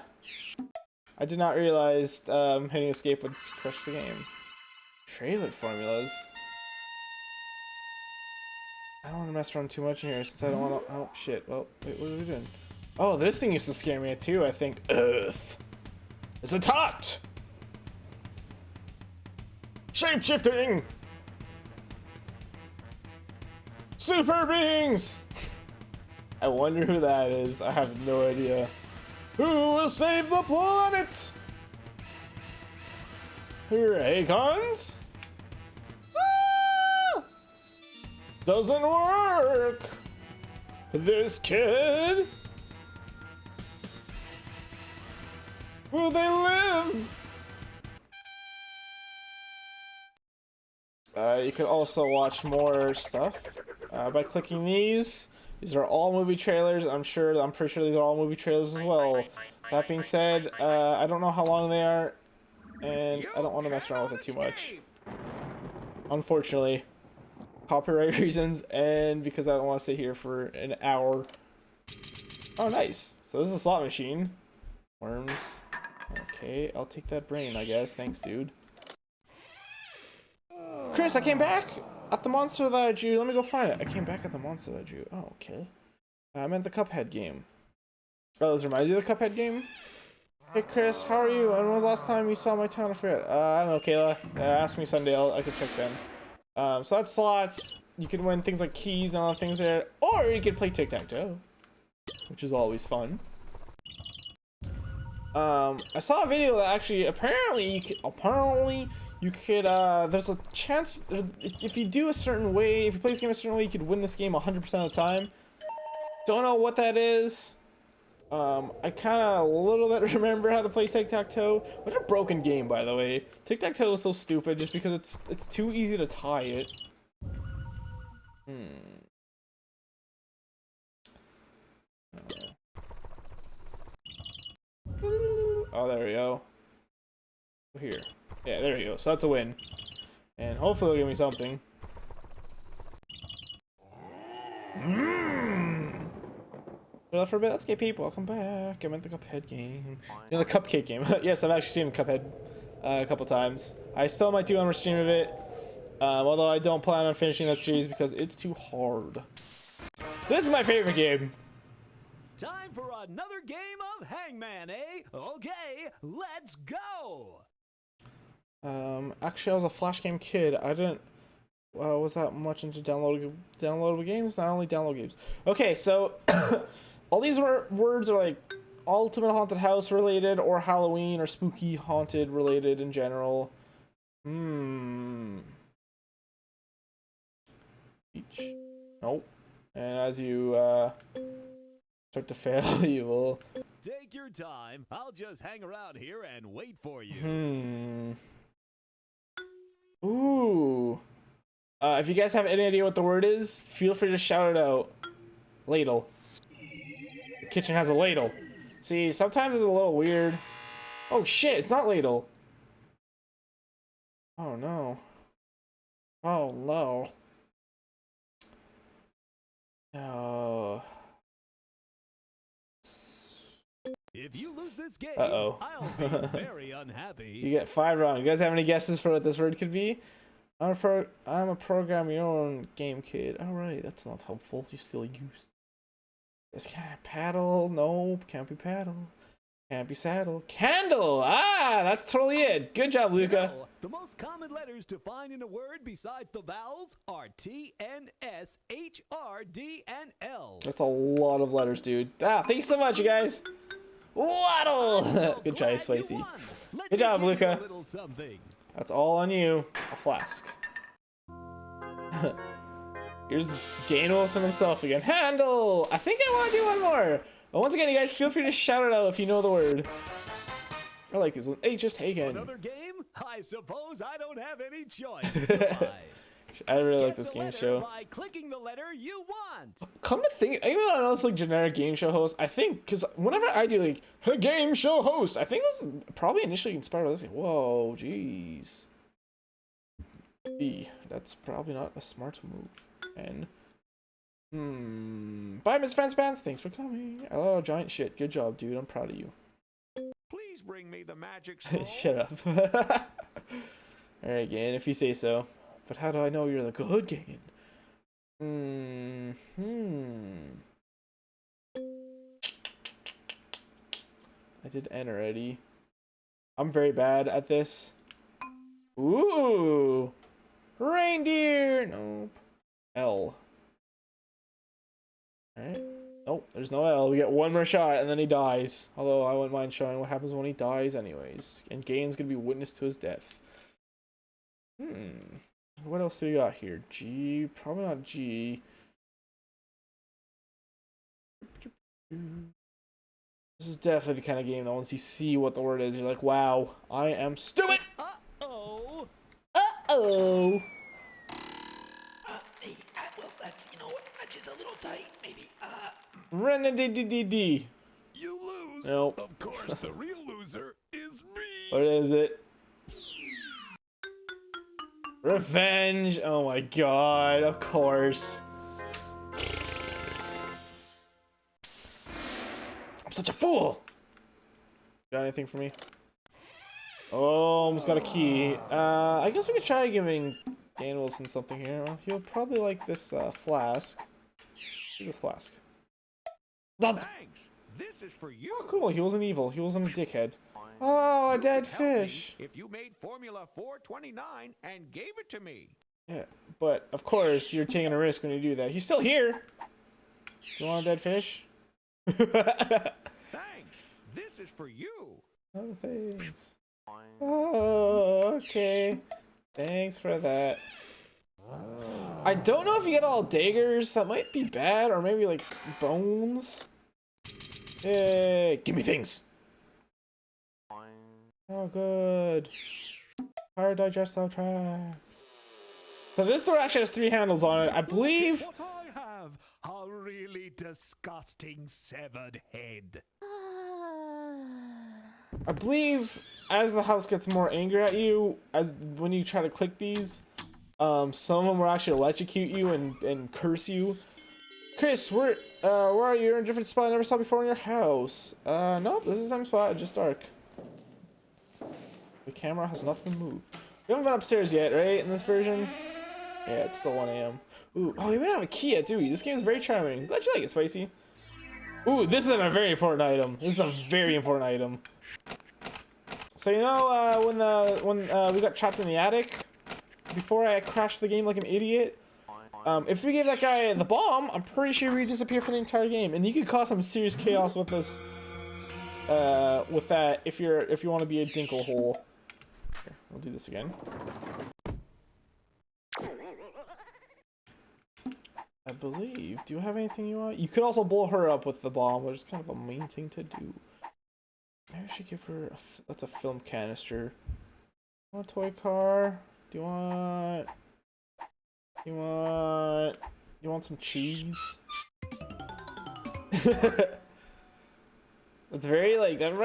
escape would crush the game. Trailer formulas. I don't want to mess around too much in here since I don't want to. Oh shit! Well, wait, what are we doing? Oh, this thing used to scare me too. I think Earth is attacked. Shape-shifting. Super beings. I wonder who that is. I have no idea. Who will save the planet? Raycons? Ah! Doesn't work. This kid? Will they live? You can also watch more stuff by clicking these. These are all movie trailers. I'm pretty sure these are all movie trailers as well. That being said, I don't know how long they are, and I don't want to mess around with it too much. Unfortunately, copyright reasons, and because I don't want to sit here for an hour. Oh, nice. So this is a slot machine. Worms. Okay, I'll take that brain, I guess. Thanks, dude. Chris, I came back at the monster that I drew. Let me go find it. I came back at the monster that I drew. Oh, okay. I meant the Cuphead game. Oh, this reminds you of the Cuphead game? Hey Chris, how are you? When was the last time you saw my town? I forget. I don't know, Kayla. Ask me Sunday. I could check then. So that's slots. You can win things like keys and all the things there, or you could play tic-tac-toe, which is always fun. I saw a video that actually apparently you could there's a chance if you do a certain way, if you play this game a certain way, you could win this game 100% of the time. Don't know what that is. I kind of a little bit remember how to play tic-tac-toe. What a broken game, by the way. Tic-tac-toe is so stupid just because it's too easy to tie it. Oh, there we go. Here. Yeah, there we go. So that's a win. And hopefully it'll give me something. For a bit. That's okay, people. Welcome back. I'm at the Cuphead game. You know, the Cupcake game. Yes, I've actually seen Cuphead a couple times. I still might do one more stream of it. Although I don't plan on finishing that series because it's too hard. This is my favorite game. Time for another game of Hangman, eh? Okay, let's go! Actually, I was a Flash game kid. I didn't was that much into downloadable games. Not only download games. Okay, so all these words are like Ultimate Haunted House related, or Halloween or spooky haunted related in general. Each. Nope. And as you start to fail, you will. Take your time. I'll just hang around here and wait for you. Ooh. If you guys have any idea what the word is, feel free to shout it out. Ladle. The kitchen has a ladle. See, sometimes it's a little weird. Oh shit, it's not ladle. Oh no. Oh no. No. If you lose this game, I'll be very unhappy. You get 5 wrong. You guys have any guesses for what this word could be? I'm a program your own game kid. Alright, that's not helpful. You still use. This can't paddle. Nope, can't be paddle. Can't be saddle. Candle! Ah, that's totally it. Good job, Luca. You know, the most common letters to find in a word besides the vowels are T, N, S, H, R, D, and L. That's a lot of letters, dude. Ah, thank you so much, you guys. Waddle! Good try, Swayze. Good job, Luca. That's all on you. A flask. Here's Gain Wilson himself again. Handle! I think I want to do one more. But once again, you guys feel free to shout it out if you know the word. I like this one. Hey, just taken. Another game? I suppose I don't have any choice. I really like this game show. By clicking the letter you want. Come to think, even though I know it's like generic game show host, I think because whenever I do like a game show host, I think this is probably initially inspired by this. Whoa, jeez. That's probably not a smart move. And bye, Miss Fanspants. Thanks for coming. A lot of giant shit. Good job, dude. I'm proud of you. Please bring me the magic scroll. Shut up. All right, Gain, if you say so. But how do I know you're the good Gain? I did N already. I'm very bad at this. Ooh. Reindeer. Nope. L. Alright. Nope, there's no L. We get one more shot and then he dies. Although I wouldn't mind showing what happens when he dies anyways. And Gain's gonna be witness to his death. What else do we got here? G. Probably not G. This is definitely the kind of game that once you see what the word is, you're like, wow, I am stupid! Uh-oh! Uh-oh! Hey, well, that's, you know what, that's just a little tight, maybe, Ren-a-dee-dee-dee-dee. You lose! Nope. Of course, the real loser is me! What is it? Revenge! Oh my god, of course. I'm such a fool! Got anything for me? Oh, almost got a key. I guess we could try giving Dan Wilson something here. He'll probably like this flask. This flask. Thanks. this is for you. Oh, cool. He wasn't evil. He wasn't a dickhead. Oh, a dead fish. If you made Formula 429 and gave it to me. Yeah, but of course you're taking a risk when you do that. He's still here. Do you want a dead fish? Thanks. This is for you. Oh, thanks. Oh, okay. Thanks for that. I don't know if you get all daggers. That might be bad, or maybe like bones. Hey, give me things. Oh, good. Higher digestive tract. So this door actually has 3 handles on it. I believe. What I have, a really disgusting severed head. I believe as the house gets more angry at you, as when you try to click these, some of them will actually electrocute you and curse you. Chris, where are you? You're in a different spot I never saw before in your house. Nope, this is the same spot, just dark. The camera has not been moved. We haven't been upstairs yet, right? In this version? Yeah, it's still 1 a.m. Ooh, oh, you may have a key yet, do we? This game is very charming. Glad you like it, Spicy. Ooh, this is a very important item. This is a very important item. So you know when we got trapped in the attic before I crashed the game like an idiot? If we gave that guy the bomb, I'm pretty sure he'd disappear for the entire game, and you could cause some serious chaos with this. With that, if you want to be a dinkle hole. Here, we'll do this again. I believe. Do you have anything you want? You could also blow her up with the bomb, which is kind of a mean thing to do. Maybe I should give her that's a film canister. Want a toy car? Do you want? You want some cheese? It's very like that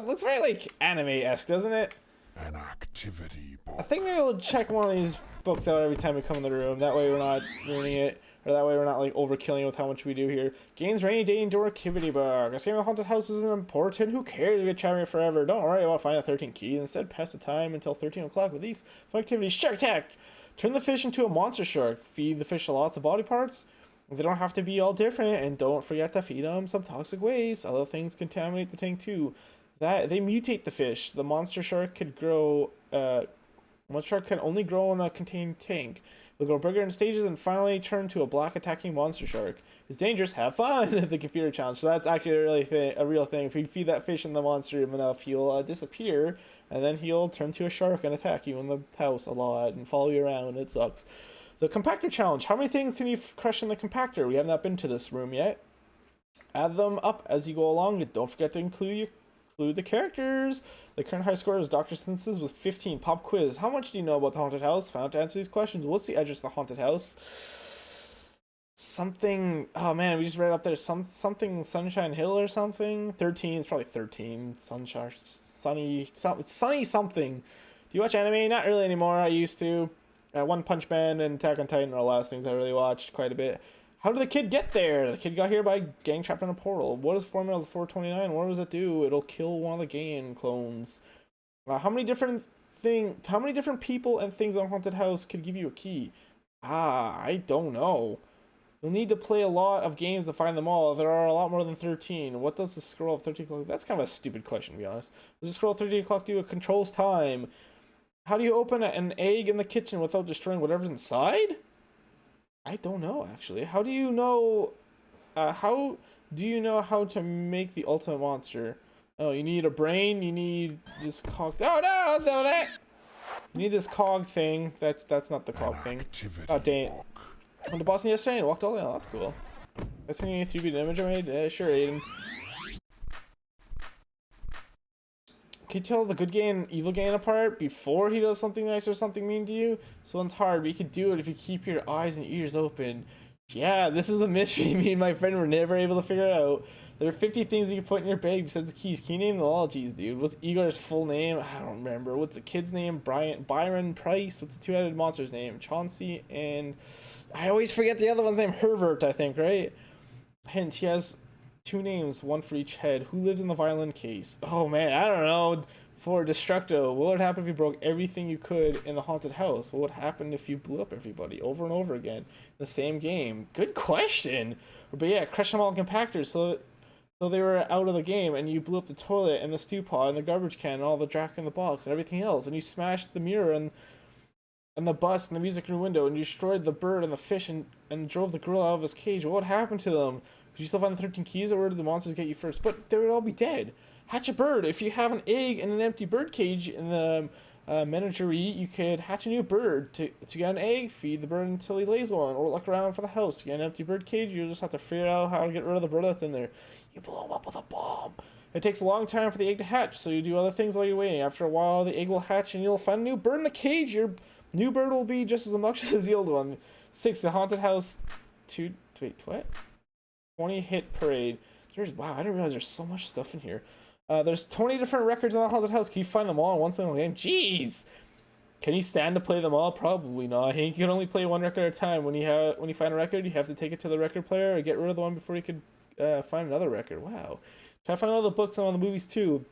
looks very like anime-esque, doesn't it? An activity book. I think maybe we'll check one of these books out every time we come in the room. That way we're not ruining it. Or that way we're not like overkilling it with how much we do here. Games rainy day indoor activity book. This game of haunted house isn't important. Who cares if you get chatting it forever? Don't worry about finding the 13 keys. Instead, pass the time until 13 o'clock with these fun activities. Shark Attack! Turn the fish into a monster shark. Feed the fish lots of body parts. They don't have to be all different, and don't forget to feed them some toxic waste. Other things contaminate the tank too. That they mutate the fish. The monster shark could grow. One shark can only grow in a contained tank. It'll grow bigger in stages and finally turn to a black attacking monster shark. It's dangerous. Have fun. The computer challenge. So that's actually a real thing. If you feed that fish in the monster enough, he'll disappear, and then he'll turn to a shark and attack you in the house a lot and follow you around. It sucks. The compactor challenge. How many things can you crush in the compactor? We have not been to this room yet. Add them up as you go along, and don't forget to include the characters. The current high score is Dr. Senses with 15. Pop quiz. How much do you know about the haunted house? Found out to answer these questions. What's the address of the haunted house? Something. Oh man, we just read up there. Something Sunshine Hill or something. 13. It's probably 13. Sunshine. Sunny something. Do you watch anime? Not really anymore. I used to. One Punch Man and Attack on Titan are the last things I really watched quite a bit. How did the kid get there? The kid got here by getting trapped in a portal. What is Formula 429? What does it do? It'll kill one of the game clones. How many different people and things on Haunted House could give you a key? I don't know. You'll need to play a lot of games to find them all. There are a lot more than 13. What does the scroll of 13 o'clock? That's kind of a stupid question, to be honest. Does the scroll of 13 o'clock do? It controls time. How do you open an egg in the kitchen without destroying whatever's inside? I don't know, actually. How do you know how to make the ultimate monster? Oh, you need a brain. You need this cog. Oh no, let's know that. You need this cog thing. That's not the cog thing. Oh dang it. I went to Boston yesterday and walked all down. That's cool. I sent you a 3D image I made. Sure, Aiden. Can you tell the good guy and evil guy apart before he does something nice or something mean to you? This one's hard, but you can do it if you keep your eyes and ears open. Yeah, this is the mystery me and my friend were never able to figure out. There are 50 things you can put in your bag besides the keys. Can you name them all? Jeez, dude. What's Igor's full name? I don't remember. What's the kid's name? Byron Price. What's the two-headed monster's name? Chauncey and... I always forget the other one's name. Herbert, I think, right? Hint, he has 2 names, one for each head. Who lives in the violin case? Oh man, I don't know. For Destructo, what would happen if you broke everything you could in the haunted house? What would happen if you blew up everybody over and over again in the same game? Good question. But yeah, crush them all in compactors so So they were out of the game, and you blew up the toilet and the stew pot and the garbage can and all the Jack in the Box and everything else, and you smashed the mirror and the bus and the music room window, and you destroyed the bird and the fish and drove the gorilla out of his cage. What happened to them? Could you still find the 13 keys, or did the monsters get you first? But they would all be dead. Hatch a bird. If you have an egg in an empty bird cage in the menagerie, you could hatch a new bird. To get an egg, feed the bird until he lays one, or look around for the house. To get an empty bird cage, you just have to figure out how to get rid of the bird that's in there. You blow him up with a bomb. It takes a long time for the egg to hatch, so you do other things while you're waiting. After a while, the egg will hatch, and you'll find a new bird in the cage. Your new bird will be just as obnoxious as the old one. 6. The haunted house. 2. Wait, what? 20 hit parade. Wow, I didn't realize there's so much stuff in here. There's 20 different records in the haunted house. Can you find them all in one single game? Jeez! Can you stand to play them all? Probably not. I think you can only play one record at a time. When you find a record, you have to take it to the record player or get rid of the one before you could find another record. Wow. Try to find all the books and all the movies too.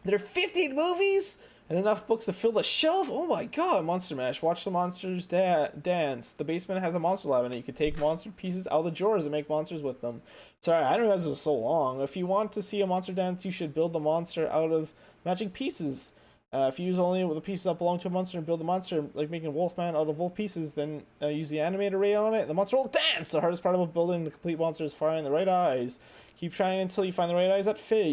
There are 15 movies and enough books to fill the shelf. Oh my god, Monster Mash. Watch the monsters dance. The basement has a monster lab in it. You can take monster pieces out of the drawers and make monsters with them. Sorry, I didn't realize it was so long. If you want to see a monster dance, you should build the monster out of magic pieces. If you use only the pieces that belong to a monster and build the monster, like making Wolfman out of wolf pieces, then use the animate array on it, the monster will dance! The hardest part about building the complete monster is finding the right eyes. Keep trying until you find the right eyes that fit.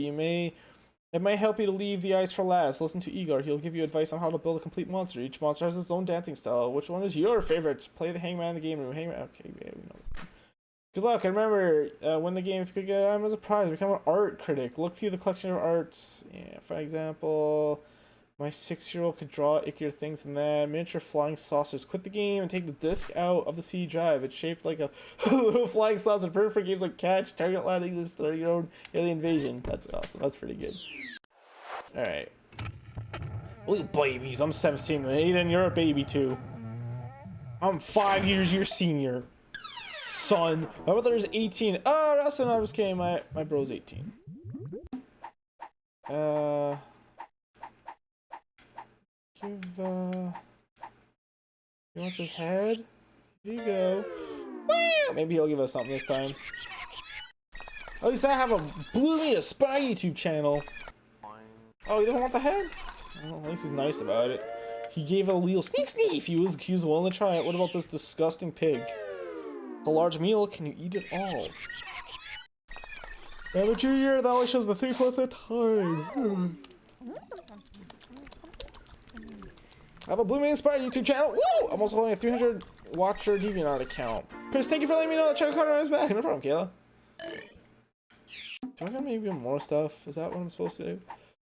It might help you to leave the eyes for last. Listen to Igor. He'll give you advice on how to build a complete monster. Each monster has its own dancing style. Which one is your favorite? Play the Hangman in the game room. Hangman. Okay, yeah, we know this. Good luck. And remember, win the game if you could get as a prize. Become an art critic. Look through the collection of art. Yeah, for example, my 6-year-old could draw ickier things than that. Miniature flying saucers. Quit the game and take the disc out of the CD drive. It's shaped like a little flying saucer. Perfect for games like Catch, Target Landing, this 30-year-old Alien Invasion. That's awesome. That's pretty good. Alright. Little babies. I'm 17. Aiden, you're a baby too. I'm 5 years your senior. Son. My brother's 18. Oh, Russell, I was kidding. My bro's 18. You want this head? Here you go. Wow! Maybe he'll give us something this time. At least I have a Blue Me a Spy YouTube channel. Oh, he doesn't want the head? Well, at least he's nice about it. He gave it a little sneef sneef. He was willing to try it. What about this disgusting pig? It's a large meal. Can you eat it all? Amateur year, that only shows the 3/4 of time. I have a Blue Man Inspired YouTube channel. Woo! I'm also holding a 300 watcher DeviantArt account. Chris, thank you for letting me know that Chuck Connor is back. No problem, Kayla. Do I got maybe more stuff? Is that what I'm supposed to do?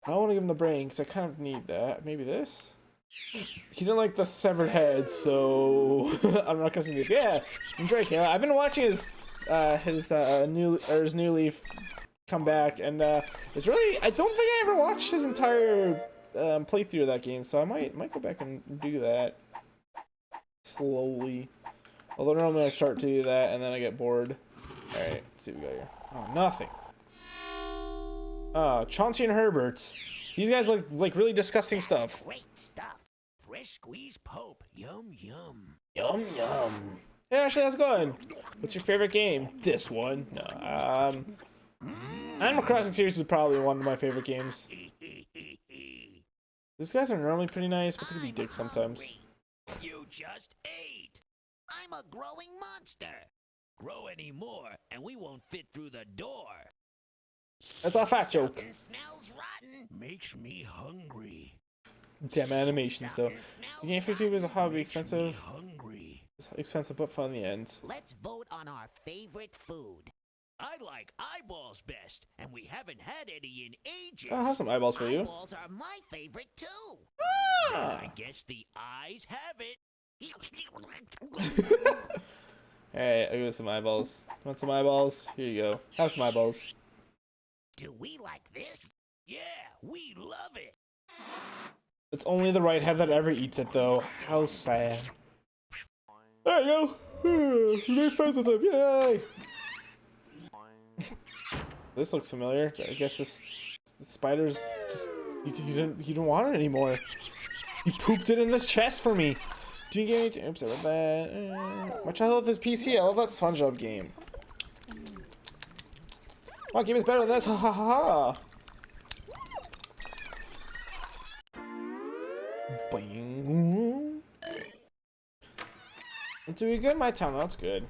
I don't want to give him the brain because I kind of need that. Maybe this? He didn't like the severed head, so I'm not gonna say this. Yeah, enjoy, Kayla. I've been watching his new leaf come back, and it's really, I don't think I ever watched his entire playthrough of that game, so I might go back and do that slowly. Although normally I start to do that and then I get bored. All right, let's see what we got here. Oh, nothing. Chauncey and Herbert's. These guys look like really disgusting stuff. Great stuff. Fresh squeezed pulp. Yum yum. Yum yum. Hey Ashley, how's it going? What's your favorite game? This one. No. Animal Crossing series is probably one of my favorite games. These guys are normally pretty nice, but they can be dicks sometimes. You just ate. I'm a growing monster. Grow any more, and we won't fit through the door. That's a fat joke. Smells rotten. Makes me hungry. Damn animations, though. The game for YouTube is a hobby, expensive. It's expensive, but fun in the end. Let's vote on our favorite food. I like eyeballs best, and we haven't had any in ages. I'll have some eyeballs for you. Eyeballs are my favorite too. Ah. I guess the eyes have it. Alright, I'll give you some eyeballs. Want some eyeballs? Here you go. Have some eyeballs. Do we like this? Yeah, we love it. It's only the right head that ever eats it, though. How sad. There you go. You made friends with him. Yay! This looks familiar. I guess just the spiders just he didn't want it anymore. He pooped it in this chest for me. Do you get any? Oops, I read that. My childhood with this PC. I love that SpongeBob game. Oh, game is better than this. Ha ha ha ha. Bing. I'm doing good in my town. That's good.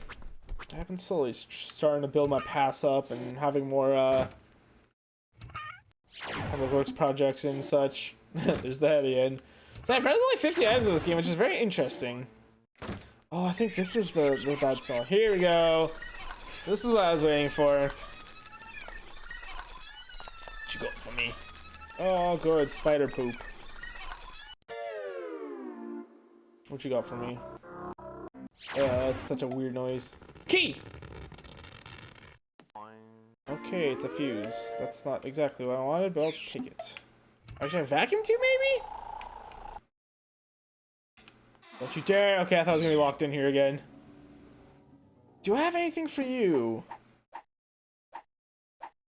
I've been slowly starting to build my pass up and having more public works projects and such. There's that again. So apparently there's only 50 items in this game, which is very interesting. Oh, I think this is the bad smell. Here we go. This is what I was waiting for. What you got for me? Oh, good. Spider poop. What you got for me? That's such a weird noise. Key! Okay, it's a fuse. That's not exactly what I wanted, but I'll take it. Actually, a vacuum tube, maybe? Don't you dare! Okay, I thought I was gonna be locked in here again. Do I have anything for you?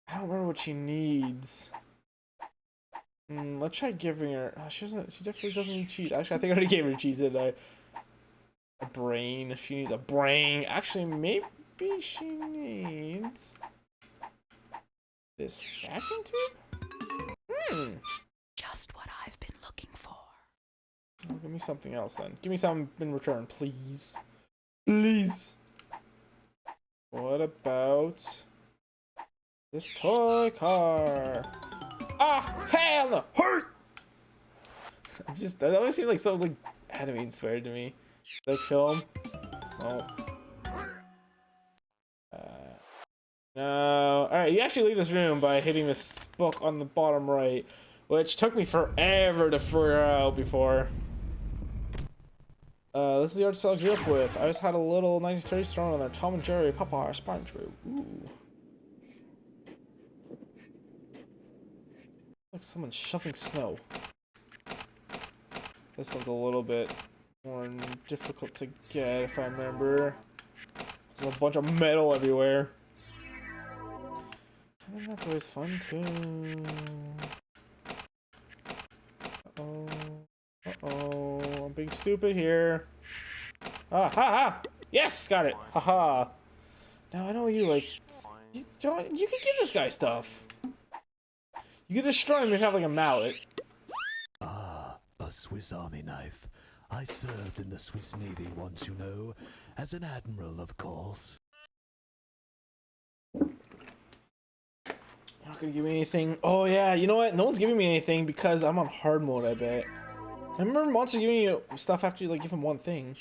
I don't remember what she needs. Let's try giving her. Oh, she definitely doesn't need cheese. Actually, I think I already gave her cheese, didn't I? A brain. She needs a brain. Actually, maybe she needs this vacuum tube? Just what I've been looking for. Oh, give me something else then. Give me something in return, please. Please. What about this toy car? Ah, hell no! Hurt! That always seemed like something like anime inspired to me. Like film. Oh. No. Alright, you actually leave this room by hitting this book on the bottom right, which took me forever to figure out before. This is the art style I grew up with. I just had a little 1930s thrown on there. Tom and Jerry, Papa, SpongeBob. Ooh. Like someone shoving snow. This one's a little bit more difficult to get, if I remember. There's a bunch of metal everywhere. And then that's always fun too. Uh-oh. Uh-oh. I'm being stupid here. Ah, ha, ha! Yes! Got it! Haha! Now I know you like... You can give this guy stuff. You can destroy him if you have like a mallet. Ah, a Swiss Army knife. I served in the Swiss Navy once, you know, as an admiral, of course. You're not gonna give me anything. Oh yeah, you know what? No one's giving me anything because I'm on hard mode, I bet. I remember Monster giving you stuff after you like give him one thing.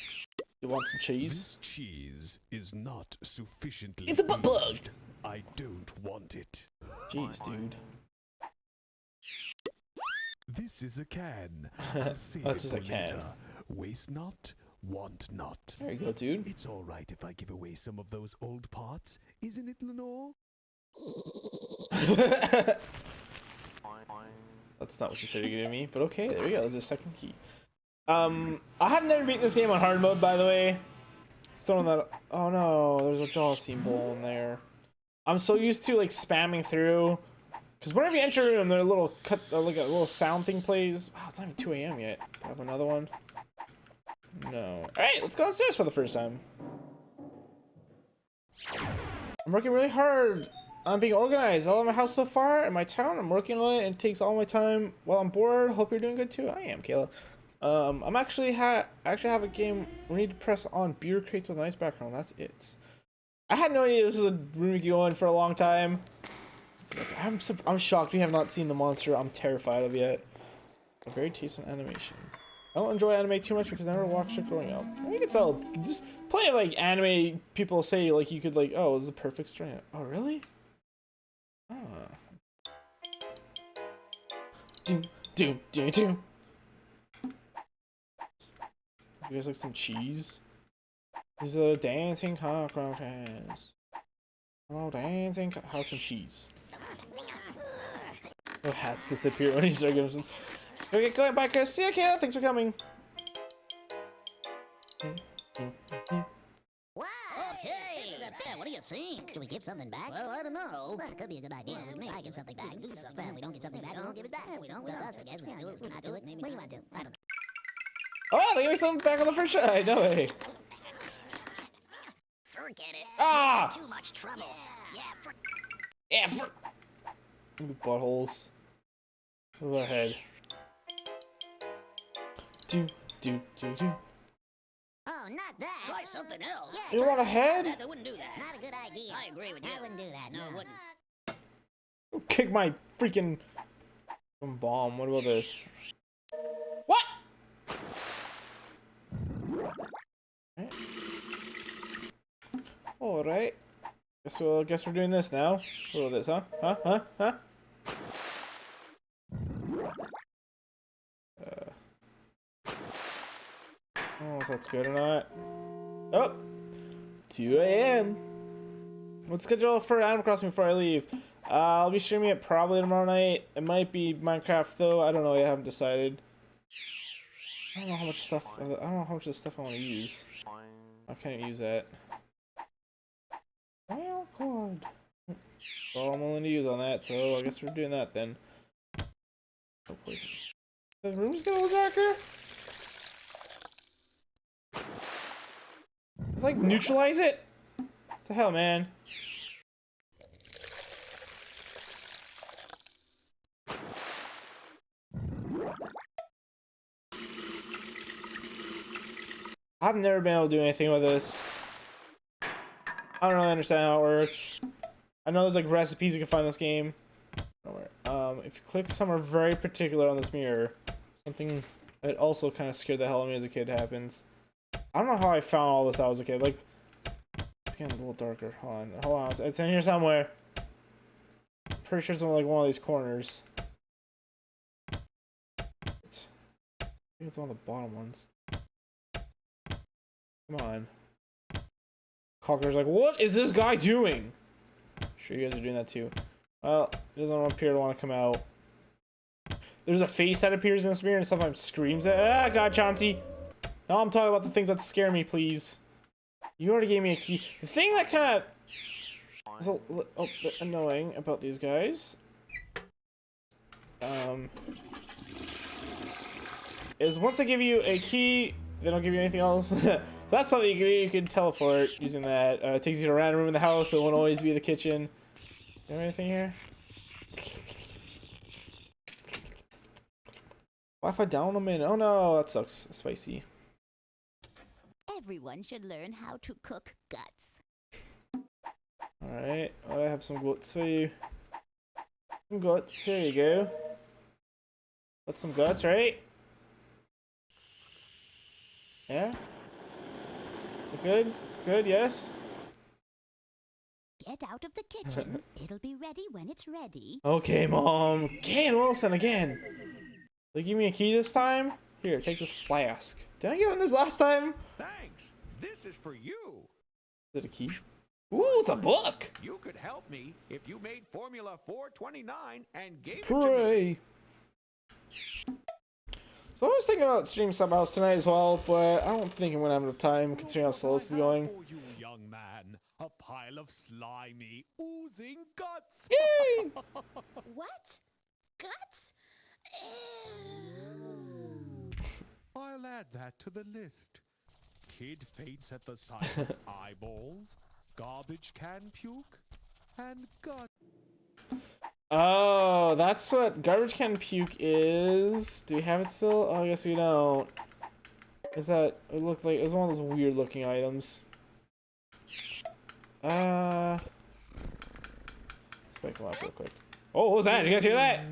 You want some cheese? This cheese is not sufficiently. It's a butt plug! I don't want it. Jeez, dude. This is a can. I'll save it for later. Waste not, want not. There you go, dude. It's all right if I give away some of those old parts, isn't it, Lenore? That's not what you said you're giving me, but okay, there we go. There's a second key. I have never beaten this game on hard mode, by the way. Throwing that. Oh no, there's a Jaws theme bowl in there. I'm so used to like spamming through, because whenever you enter a room, there a little like a little sound thing plays. Wow, it's not even 2 AM yet. Do I have another one? No. All right, let's go downstairs for the first time. I'm working really hard. I'm being organized all in my house so far, in my town. I'm working on it, and it takes all my time while I'm bored. Hope you're doing good too. I am, Kayla. I'm actually have a game. We need to press on beer crates with a nice background. That's it. I had no idea this was a room we could go in for a long time. I'm shocked we have not seen the monster I'm terrified of yet. A very tasty animation. I don't enjoy anime too much because I never watched it growing up. I think it's all just plenty of like anime people say like you could like, oh, this is a perfect strain. Oh really? Ah. Doom doom doom doom. You guys like some cheese? These are the dancing cockroaches. Hello, dancing how's some cheese? Oh, hats disappear when you start giving some. Okay, go back here. See you, Kayla. Thanks for coming. Wow! Hey! This is a bit. What do you think? Should we give something back? Well, I don't know. Well, it could be a good idea. I give something back. Do something. Well, we don't give something back. We don't give it back. We don't. Well, I guess we do it. We not do it. Maybe. What do you want to do? I don't. Oh, they gave me something back on the first try. No way. Forget it. Ah! Too much trouble. Yeah. Ever. Buttholes. Go ahead. Do. Oh, not that. Try something else. Yeah, You want a head? I wouldn't do that. Not a good idea. I agree with you. I wouldn't do that. No, I wouldn't. Kick my freaking bomb. What about this? What? All right. Guess we're doing this now. What about this, huh? Huh? I don't know if that's good or not. Oh, 2 a.m. Let's schedule for Animal Crossing before I leave. I'll be streaming it probably tomorrow night. It might be Minecraft though. I don't know yet. I haven't decided. I don't know how much stuff. I don't know how much of the stuff I want to use. I can't use that. Well, God. All I'm willing to use on that, so I guess we're doing that then. Oh, poison. The room's getting a little darker. Like neutralize it? What the hell, man? I've never been able to do anything with this. I don't really understand how it works. I know there's like recipes you can find in this game. If you click somewhere very particular on this mirror, something that also kind of scared the hell out of me as a kid happens. I don't know how I found all this out as a kid. Like, it's getting a little darker. Hold on. It's in here somewhere. I'm pretty sure it's in like one of these corners. I think it's one of the bottom ones. Come on. Conker's like, what is this guy doing? Sure, you guys are doing that too. Well, it doesn't appear to want to come out. There's a face that appears in this mirror and sometimes screams at. Ah, God, Chauncey. Now I'm talking about the things that scare me, please. You already gave me a key. The thing that kind of is a little bit annoying about these guys, is once they give you a key, they don't give you anything else. So that's something you can do. You can teleport using that. It takes you to a random room in the house. It won't always be the kitchen. Do you have anything here? Wi-Fi down a minute. Oh no, that sucks. Spicy. Everyone should learn how to cook guts. Alright, I have some guts for you. Some guts, here you go. That's some guts, right? Yeah? Good? Good, yes? Get out of the kitchen. It'll be ready when it's ready. Okay, Mom. Again, Wilson, again. They give me a key this time? Here, take this flask. Did I give him this last time? Thanks. This is for you. Is it a key? Ooh, it's a book. You could help me if you made Formula 429 and gave it Pray. to me. So I was thinking about streaming something else tonight as well, but I don't think I'm gonna have enough time considering how slow this is going. For you, young man, a pile of slimy, oozing guts. Yay! What? Guts? I'll add that to the list. Kid faints at the sight of eyeballs, garbage can puke, and gut. Oh, that's what garbage can puke is. Do we have it still? Oh, I guess we don't. Is that? It looked like it was one of those weird looking items. Let's wake him up real quick. Oh, what was that? Did you guys hear that?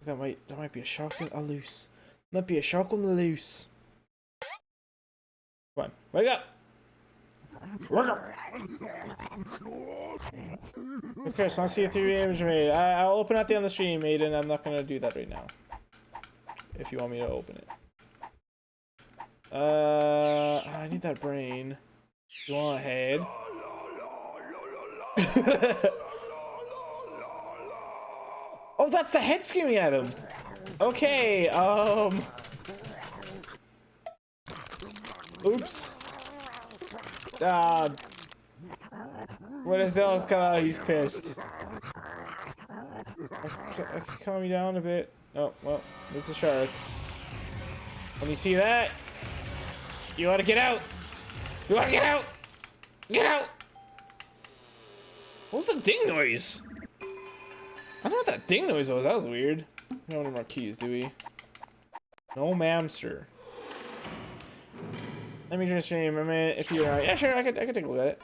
That might be a shark on a loose. Might be a shark on the loose. Come on, wake up! Wake up! Okay, so I see a 3 image made. I'll open at the end of the stream, Aiden. I'm not gonna do that right now. If you want me to open it. I need that brain. You want a head? Oh, that's the head screaming at him. Okay, oops. When his nails come out, he's pissed. I can calm you down a bit. Oh, well, there's a shark. When you see that, you want to get out. You want to get out. Get out. What was the ding noise? I don't know what that ding noise was. That was weird. We don't have any more keys, do we? No, ma'am, sir. Let me just stream a minute. If you're yeah, sure, I could take a look at it.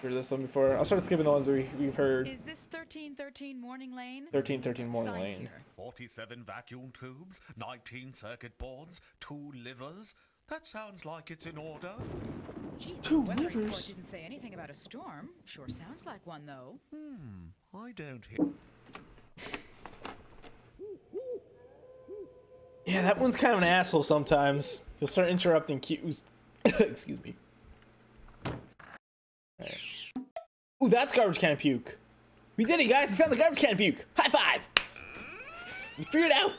Heard this one before. I'll start skipping the ones we've heard. Is this 1313 Morning Lane? 1313 Morning Lane. 47 vacuum tubes, 19 circuit boards, 2 livers. That sounds like it's in order. Gee, Two the weather report livers. didn't say anything about a storm. Sure sounds like one, though. I don't hear. Yeah, that one's kind of an asshole sometimes. He'll start interrupting cues. Excuse me. Right. Ooh, that's garbage can puke. We did it, guys. We found the garbage can puke. High five. We figured it out.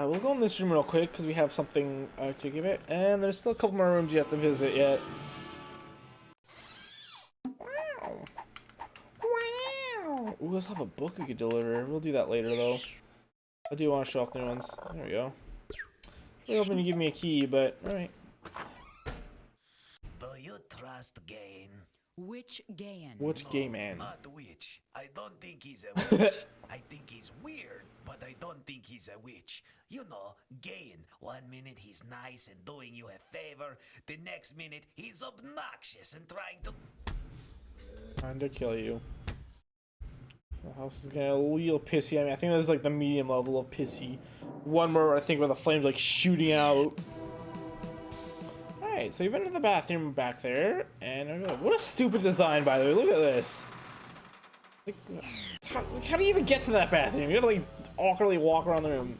We'll go in this room real quick because we have something to give it. And there's still a couple more rooms you have to visit yet. Ooh, let's have a book we could deliver. We'll do that later, though. I do want to show off the new ones. There we go. Really hoping you give me a key, but alright. Do you trust Gain? Which Gayan? Which gay man? Not witch. I don't think he's a witch. I think he's weird, but I don't think he's a witch. You know, Gain. 1 minute he's nice and doing you a favor. The next minute he's obnoxious and trying to kill you. So the house is getting a little pissy. I mean, I think that's like the medium level of pissy. One more, I think, where the flames like shooting out. Alright, so you've been to the bathroom back there, and what a stupid design, by the way. Look at this. Like, how do you even get to that bathroom? You gotta like awkwardly walk around the room.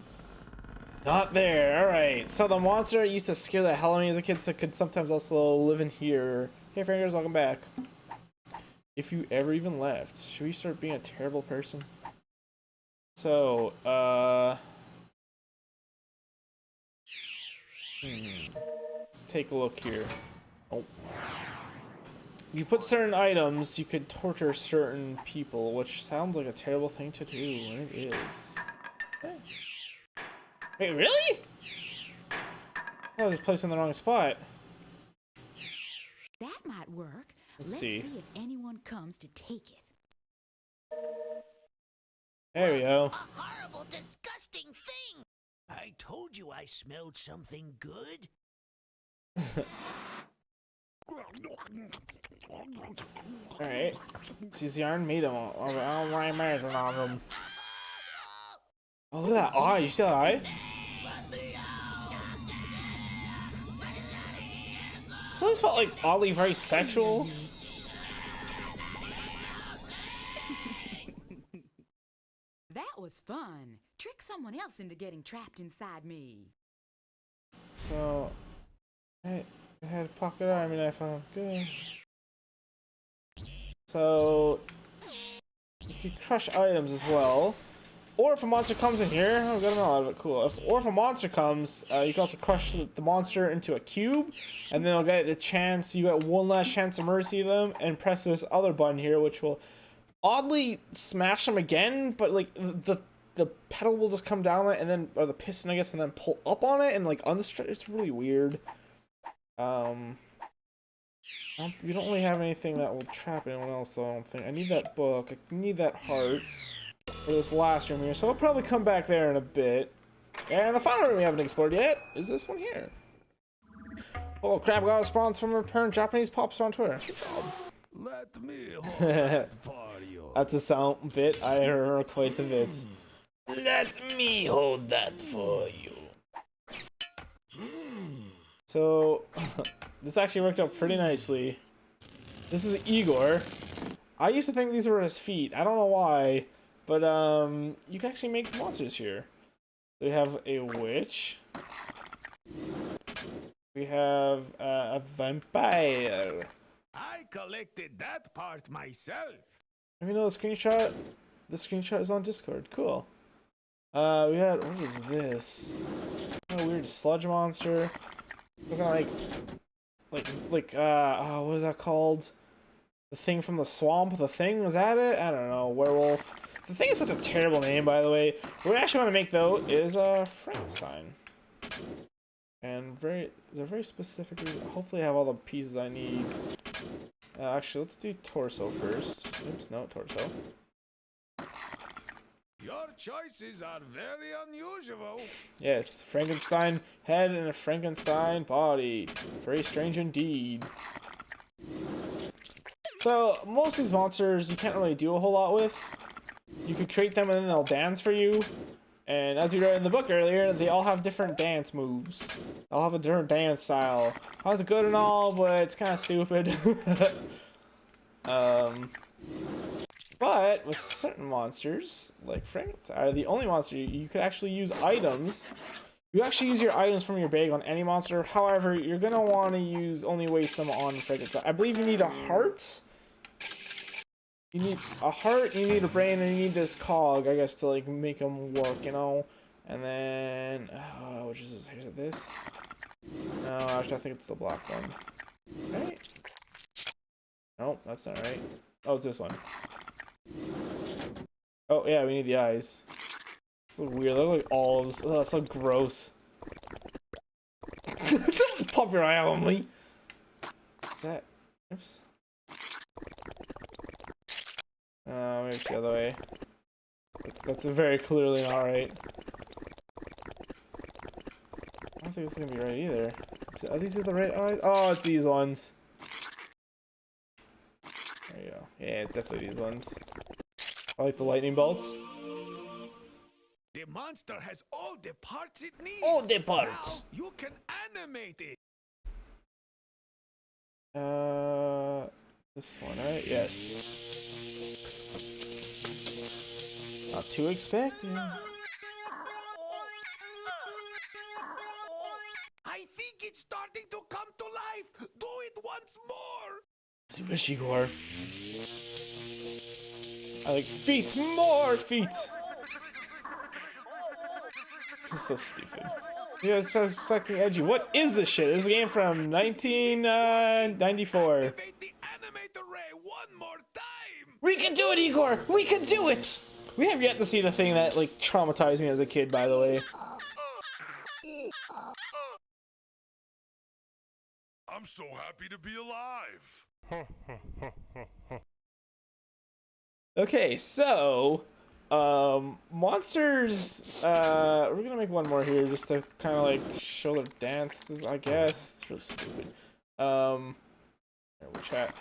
Not there. Alright, so the monster used to scare the hell out of me as a kid, so it could sometimes also live in here. Hey, Frankers, welcome back. If you ever even left, should we start being a terrible person? So, let's take a look here. Oh. If you put certain items, you could torture certain people, which sounds like a terrible thing to do, and it is. Okay. Wait, really? I was placed in the wrong spot. That might work. Let's Let's see. see if anyone comes to take it. There we go. A horrible, disgusting thing! I told you I smelled something good. Alright. Let's use the Iron Maiden on them. Oh, look at that eye. You see that eye? This always felt like oddly very sexual. That was fun. Trick someone else into getting trapped inside me. So, I had a pocket army knife on. Good. So, you can crush items as well. Or if a monster comes in here, oh, got a lot of it. Cool. Or if a monster comes, you can also crush the monster into a cube, and then they'll get the chance. You get one last chance to mercy them, and press this other button here, which will oddly smash them again. But like the pedal will just come down it, and then or the piston, I guess, and then pull up on it and like unstretch. It's really weird. You don't really have anything that will trap anyone else, though. I don't think. I need that book. I need that heart. For this last room here, so I'll probably come back there in a bit. And the final room we haven't explored yet is this one here. Oh, crap, got a response from a parent Japanese pop star on Twitter. Good job. Let me hold that for you. That's a sound bit. I heard quite the bit. Let me hold that for you. So, this actually worked out pretty nicely. This is Igor. I used to think these were his feet. I don't know why. But, you can actually make monsters here. We have a witch. We have a vampire. I collected that part myself. Let me know the screenshot. The screenshot is on Discord. Cool. We had, what is this? A weird sludge monster. Looking like, oh, what is that called? The thing from the swamp? The thing? Was that it? I don't know. Werewolf. The thing is such a terrible name, by the way. What we actually want to make, though, is Frankenstein. And they're very specifically. Hopefully, I have all the pieces I need. Actually, let's do torso first. Oops, no torso. Your choices are very unusual. Yes, Frankenstein head and a Frankenstein body. Very strange indeed. So, most of these monsters you can't really do a whole lot with. You could create them and then they'll dance for you. And as you read in the book earlier, they all have different dance moves. They'll have a different dance style. That's good and all, but it's kind of stupid. But with certain monsters, like Frankenstein, are the only monster you could actually use items. You actually use your items from your bag on any monster. However, you're gonna want to only waste them on Frankenstein. I believe you need a heart. You need a heart, you need a brain, and you need this cog, I guess, to like make them work, you know. And then, which is this? Is it this? No, actually, I think it's the black one. Right? Nope, that's not right. Oh, it's this one. Oh yeah, we need the eyes. It's so weird. They look like olives. Oh, that's so gross. Don't pop your eye out on me. What's that? Oops. Maybe it's the other way. That's very clearly not right. I don't think it's gonna be right either. Are these the right eyes? Oh, it's these ones. There you go. Yeah, it's definitely these ones. I like the lightning bolts. The monster has all the parts it needs. All the parts. Now you can animate it. This one, right? Yes. Not too expected. I think it's starting to come to life. Do it once more. Super Igor. I like feet, more feet. This is so stupid. Yeah, it's so fucking edgy. What is this shit? This is a game from 1994. Activate the animator ray one more time. We can do it, Igor. We can do it. We have yet to see the thing that like traumatized me as a kid, by the way. I'm so happy to be alive. Okay, so monsters, we're gonna make one more here just to kind of like show their dances, I guess. It's really stupid. Here, we'll chat.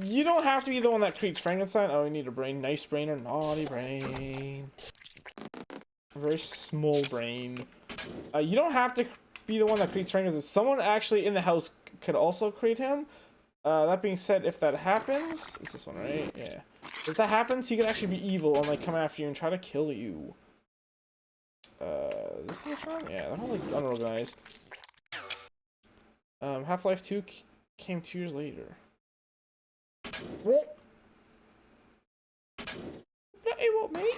You don't have to be the one that creates Frankenstein. Oh, we need a brain. Nice brain or naughty brain. A very small brain. You don't have to be the one that creates Frankenstein. Someone actually in the house could also create him. That being said, if that happens, it's this one, right? Yeah. If that happens, he can actually be evil and like come after you and try to kill you. This is wrong? Yeah, they're all like unorganized. Half-Life 2 came 2 years later. What? Hey, what, mate?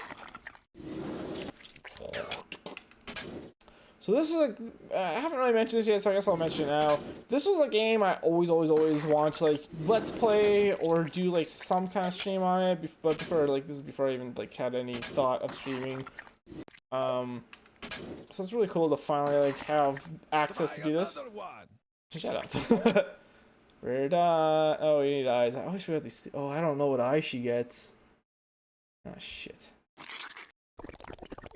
So this is like, I haven't really mentioned this yet, so I guess I'll mention it now. This was a game I always want to like let's play or do like some kind of stream on it. But before like this is before I even like had any thought of streaming. So it's really cool to finally like have access to do this. Shut up. We're done. Oh, you need eyes. I always forget these. Oh, I don't know what eye she gets. Oh shit.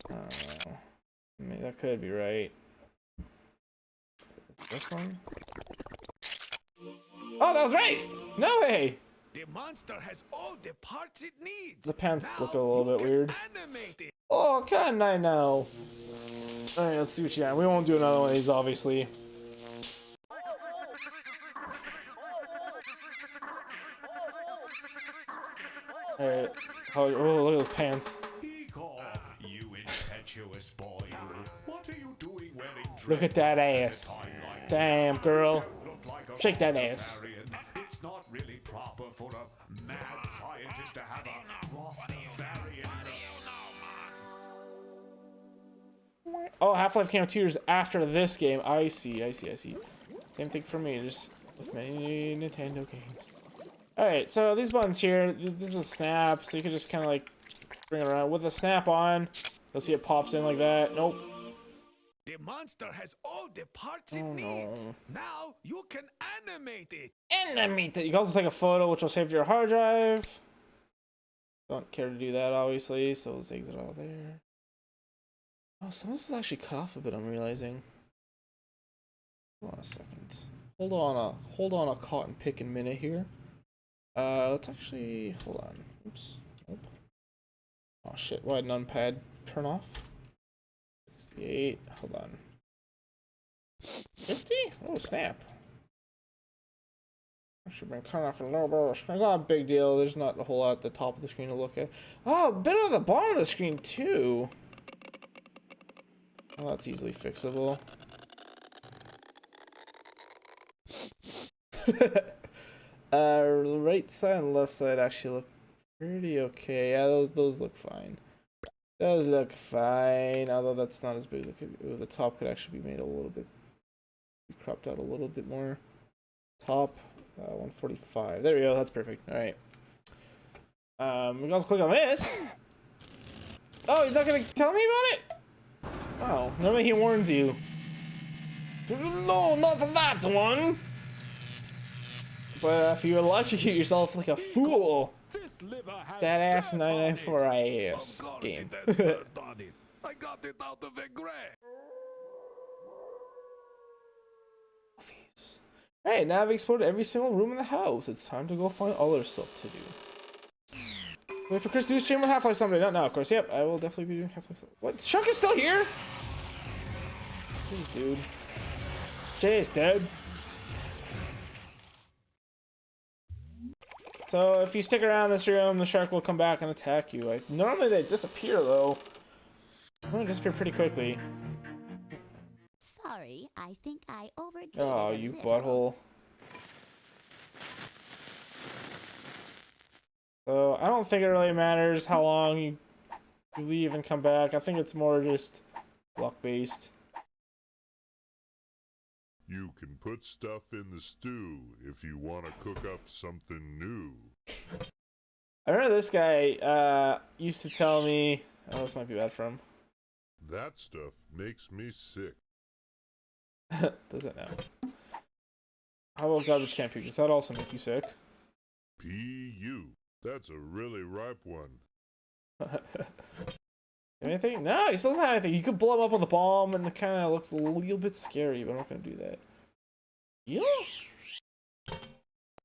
I mean, that could be right. This one? Oh, that was right! No way! The monster has all the parts it needs. The pants now look a little bit weird. Oh, can I know? Alright, let's see what you got. We won't do another one of these, obviously. Alright. Oh, look at those pants. You impetuous boy. What are you doing wearing Look at that ass. Damn, girl. Shake that ass. It's not really proper for a mad scientist to have a Rastafarian. Oh, Half-Life came out 2 years after this game. I see. Same thing for me, just with many Nintendo games. Alright, so these buttons here, this is a snap, so you can just kind of like bring it around. With the snap on, you'll see it pops in like that. Nope. monster has all the parts it needs. Now you can animate it. Animate it. You can also take a photo, which will save to your hard drive. Don't care to do that, obviously, so let's exit out there. Oh, some of this is actually cut off a bit, I'm realizing. Hold on a second. Hold on a cotton picking minute here. Let's actually hold on. Oops. Nope. Oh shit, why didn't unpad turn off? 68. Hold on. 50? Oh snap. I should been cut off a little bit of the screen. It's not a big deal. There's not a whole lot at the top of the screen to look at. Oh, a bit of the bottom of the screen too. Oh, that's easily fixable. Right side and left side actually look pretty okay. Yeah, those look fine. Those look fine. Although that's not as big as it could. Ooh, the top could actually be made a little bit, be cropped out a little bit more. Top 145. There we go. That's perfect. All right. We can also click on this. Oh, he's not gonna tell me about it. Oh, normally he warns you. No, not that one. But if you electrocute yourself like a fool, that ass 994 IAS game. I got it out of a grave. Hey, now I've explored every single room in the house. It's time to go find other stuff to do. Wait for Chris to do a stream on Half-Life someday. Not now, of course. Yep, I will definitely be doing Half-Life. What? Shark is still here? Jeez, dude. Jeez, dude. So if you stick around this room, the shark will come back and attack you. Normally they disappear though. They disappear pretty quickly. Sorry, I think I overdid. Oh, you butthole. So I don't think it really matters how long you leave and come back. I think it's more just luck based. You can put stuff in the stew if you want to cook up something new. I remember this guy used to tell me, oh, this might be bad for him. That stuff makes me sick. Does it now? How about garbage can puke? Does that also make you sick? PU. That's a really ripe one. Anything? No, he still doesn't have anything. You could blow him up with a bomb and it kind of looks a little bit scary, but I'm not going to do that. Yeah.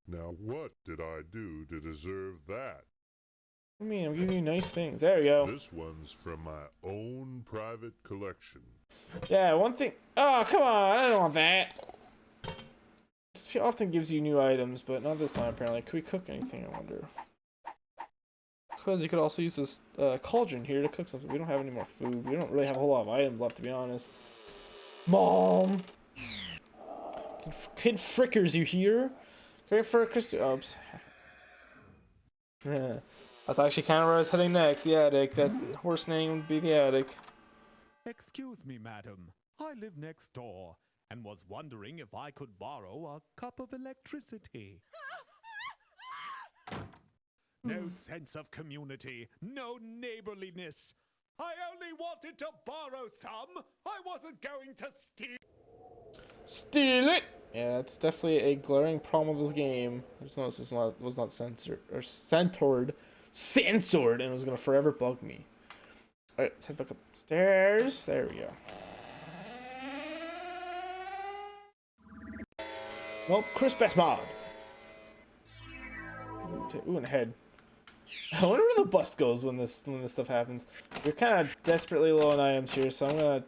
Now what did I do to deserve that? I mean, I'm giving you nice things. There we go. This one's from my own private collection. Yeah, one thing. Oh, come on. I don't want that. It often gives you new items, but not this time, apparently. Could we cook anything, I wonder? Because you could also use this cauldron here to cook something. We don't have any more food. We don't really have a whole lot of items left, to be honest. Mom! Kid Frickers, you hear? Great for Christy. Oops. That's actually kind of where I was heading next. The attic. That horse name would be the attic. Excuse me, madam. I live next door and was wondering if I could borrow a cup of electricity. No sense of community, no neighborliness. I only wanted to borrow some. I wasn't going to steal. Steal it! Yeah, it's definitely a glaring problem with this game. I just noticed this was not censored, and it was gonna forever bug me. Alright, let's head back upstairs. There we go. Nope, Chris Best Mod. Ooh, and head. I wonder where the bus goes when this stuff happens. We're kind of desperately low on items here, so I'm gonna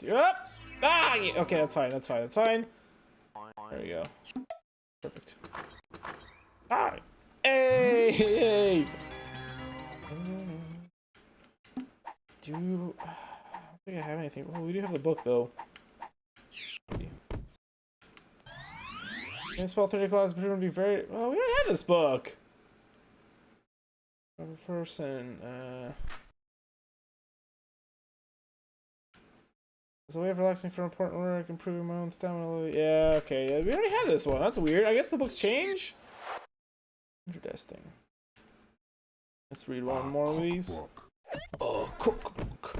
do up. Ah, yeah, okay, that's fine. That's fine. That's fine. There we go. Perfect. Ah, hey, hey. I don't think I have anything. Well, we do have the book though. Can spell 30 claws, but it would be very. Well, we already have this book. Person. It's a way of relaxing for important work, improving my own stamina. Yeah, okay. Yeah, we already have this one. That's weird. I guess the books change. Interesting. Let's read one more of these. Oh, cookbook.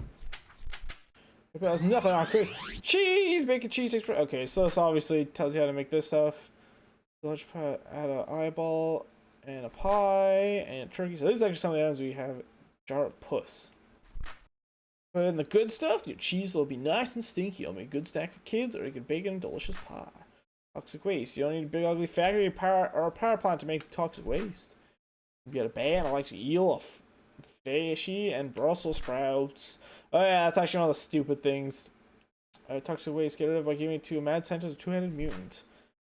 There's nothing on Chris. Cheese! Bacon cheese takes. Okay, so this obviously tells you how to make this stuff. Let's add an eyeball and a pie and a turkey. So these are actually some of the items we have. Jar of puss. Put in the good stuff. Your cheese will be nice and stinky. It'll make a good snack for kids, or you can bake it in a delicious pie. Toxic waste. You don't need a big ugly factory or a power plant to make toxic waste. You get a band, I like to eel, fishy, and Brussels sprouts. Oh yeah, that's actually one of the stupid things. Toxic waste, get rid of by giving it to a mad scientist or two-headed mutant.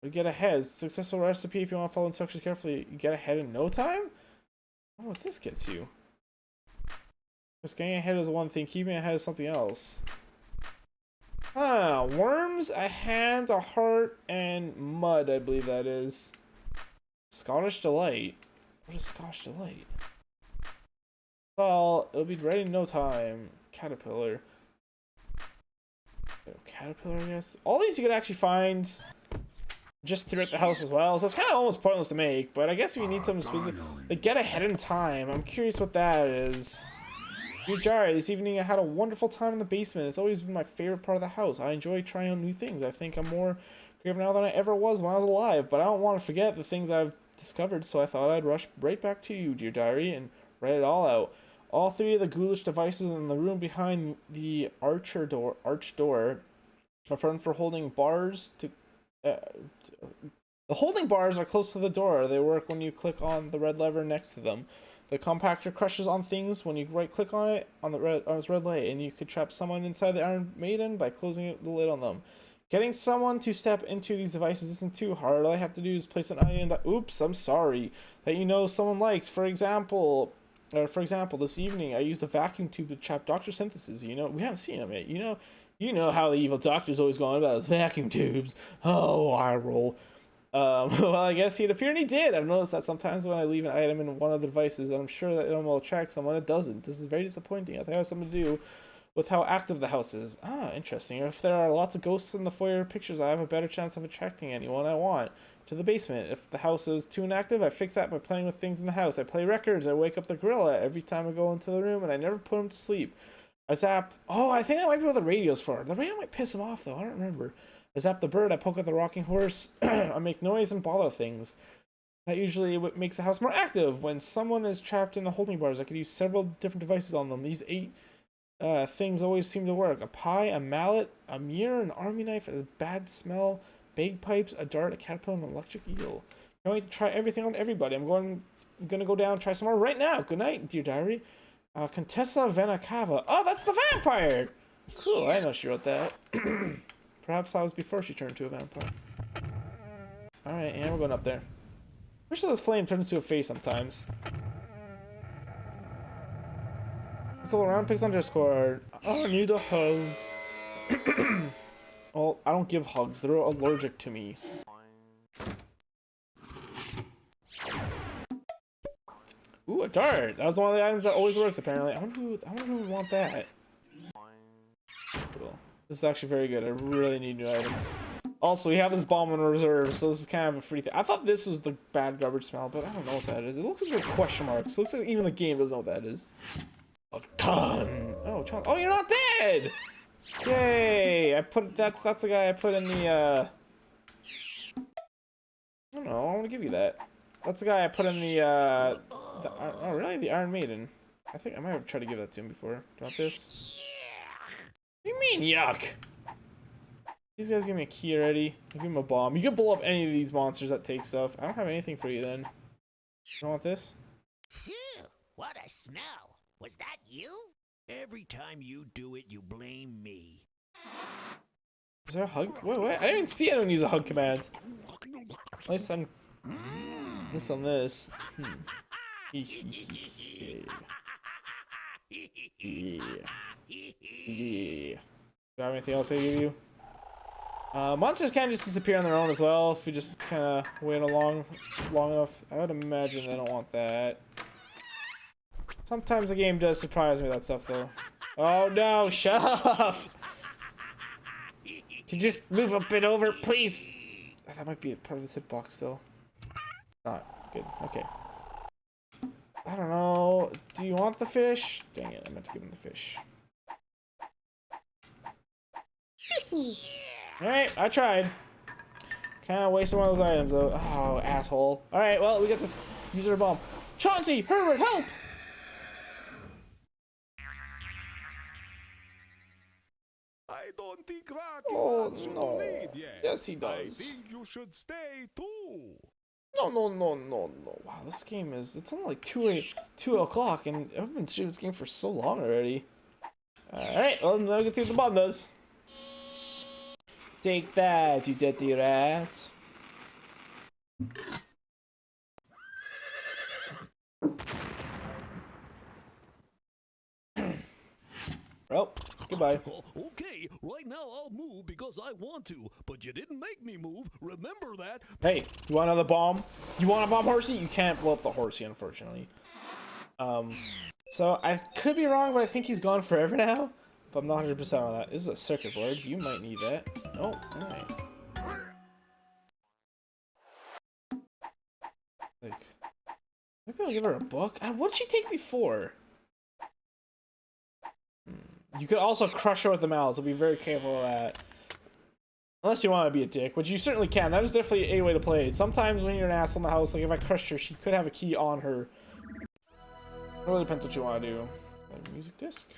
You get ahead. Successful recipe if you want to follow instructions carefully. You get ahead in no time? I wonder what this gets you. Just getting ahead is one thing, keeping ahead is something else. Ah, worms, a hand, a heart, and mud, I believe that is. Scottish Delight. What is Scottish Delight? Well, it'll be ready in no time. Caterpillar. Caterpillar, I guess. All these you could actually find just throughout the house as well, so it's kind of almost pointless to make, but I guess if you need something specific, like get ahead in time. I'm curious what that is. Dear Jari, this evening I had a wonderful time in the basement. It's always been my favorite part of the house. I enjoy trying out new things. I think I'm more creative now than I ever was when I was alive, but I don't want to forget the things I've discovered, so I thought I'd rush right back to you, dear diary, and write it all out. All three of the ghoulish devices in the room behind the arch door are front for holding bars to... the holding bars are close to the door. They work when you click on the red lever next to them. The compactor crushes on things when you right-click on it on its red light, and you could trap someone inside the Iron Maiden by closing the lid on them. Getting someone to step into these devices isn't too hard. All I have to do is place an item that, oops, I'm sorry, that you know someone likes. For example, this evening I used a vacuum tube to trap Dr. Synthesis. You know, we haven't seen him yet. You know how the evil doctor's always going about his vacuum tubes. Oh, I roll. Well, I guess he'd appear, and he did. I've noticed that sometimes when I leave an item in one of the devices, I'm sure that it will attract someone. It doesn't. This is very disappointing. I think it has something to do with how active the house is. Ah, interesting. If there are lots of ghosts in the foyer pictures, I have a better chance of attracting anyone I want to the basement. If the house is too inactive, I fix that by playing with things in the house. I play records. I wake up the gorilla every time I go into the room, and I never put him to sleep. I zap... Oh, I think that might be what the radio's for. The radio might piss him off, though. I don't remember. I zap the bird, I poke at the rocking horse, I make noise and bother things. That usually what makes the house more active. When someone is trapped in the holding bars, I could use several different devices on them. These 8 things always seem to work. A pie, a mallet, a mirror, an army knife, a bad smell, bagpipes, a dart, a caterpillar, and an electric eel. Can't wait to try everything on everybody. I'm gonna go down and try some more right now. Good night, dear diary. Contessa Venacava. Oh, that's the vampire! Cool, I know she wrote that. Perhaps that was before she turned into a vampire. Alright, and we're going up there. Wish this flame turns into a face sometimes. Go around, pics on Discord. I need a hug. Well, I don't give hugs. They're allergic to me. Ooh, a dart. That was one of the items that always works, apparently. I wonder who would want that. Cool. This is actually very good. I really need new items. Also, we have this bomb in reserve, so this is kind of a free thing. I thought this was the bad garbage smell, but I don't know what that is. It looks like a question mark, so it looks like even the game doesn't know what that is. A gun! Oh, John. Oh, you're not dead! Yay! That's the guy I put in the, I don't know, I want to give you that. That's the guy I put in the oh, really? The Iron Maiden. I think I might have tried to give that to him before. Do you want this? What do you mean, yuck? These guys give me a key already. I'll give him a bomb. You can blow up any of these monsters that take stuff. I don't have anything for you then. You don't want this? Phew, what a smell. Was that you? Every time you do it, you blame me. Is there a hug? Wait, I didn't even see anyone use a hug command. At least on this. Yeah. Do you have anything else I give you? Monsters can just disappear on their own as well if you just kind of wait long enough. I would imagine they don't want that. Sometimes the game does surprise me with that stuff though. Oh no, shut up! Can you just move a bit over, please? That might be a part of this hitbox still. Not good. Okay. I don't know. Do you want the fish? Dang it, I meant to give him the fish. Alright, I tried. Kind of wasted one of those items, though. Oh, asshole. Alright, well, we got the user bomb. Chauncey! Herbert, help! I don't think Rocky Oh, should no. leave yet. Yes, he I does. think you should stay too. No. Wow, this game is... It's only like 2 o'clock, and I've been streaming this game for so long already. Alright, well, now we can see what the bomb does. Take that, you dirty rat. Well, goodbye. Okay, right now I'll move because I want to, but you didn't make me move. Remember that. Hey, you want another bomb? You want a bomb, horsey? You can't blow up the horsey, unfortunately. So I could be wrong, but I think he's gone forever now. But I'm not 100% on that. This is a circuit board. You might need that. Oh, alright. Like, maybe I'll give her a book. What did she take me for? You could also crush her with the mouth, so be very careful of that. Unless you want to be a dick, which you certainly can. That is definitely a way to play it. Sometimes when you're an asshole in the house, like if I crushed her, she could have a key on her. It really depends what you want to do. Like music disc?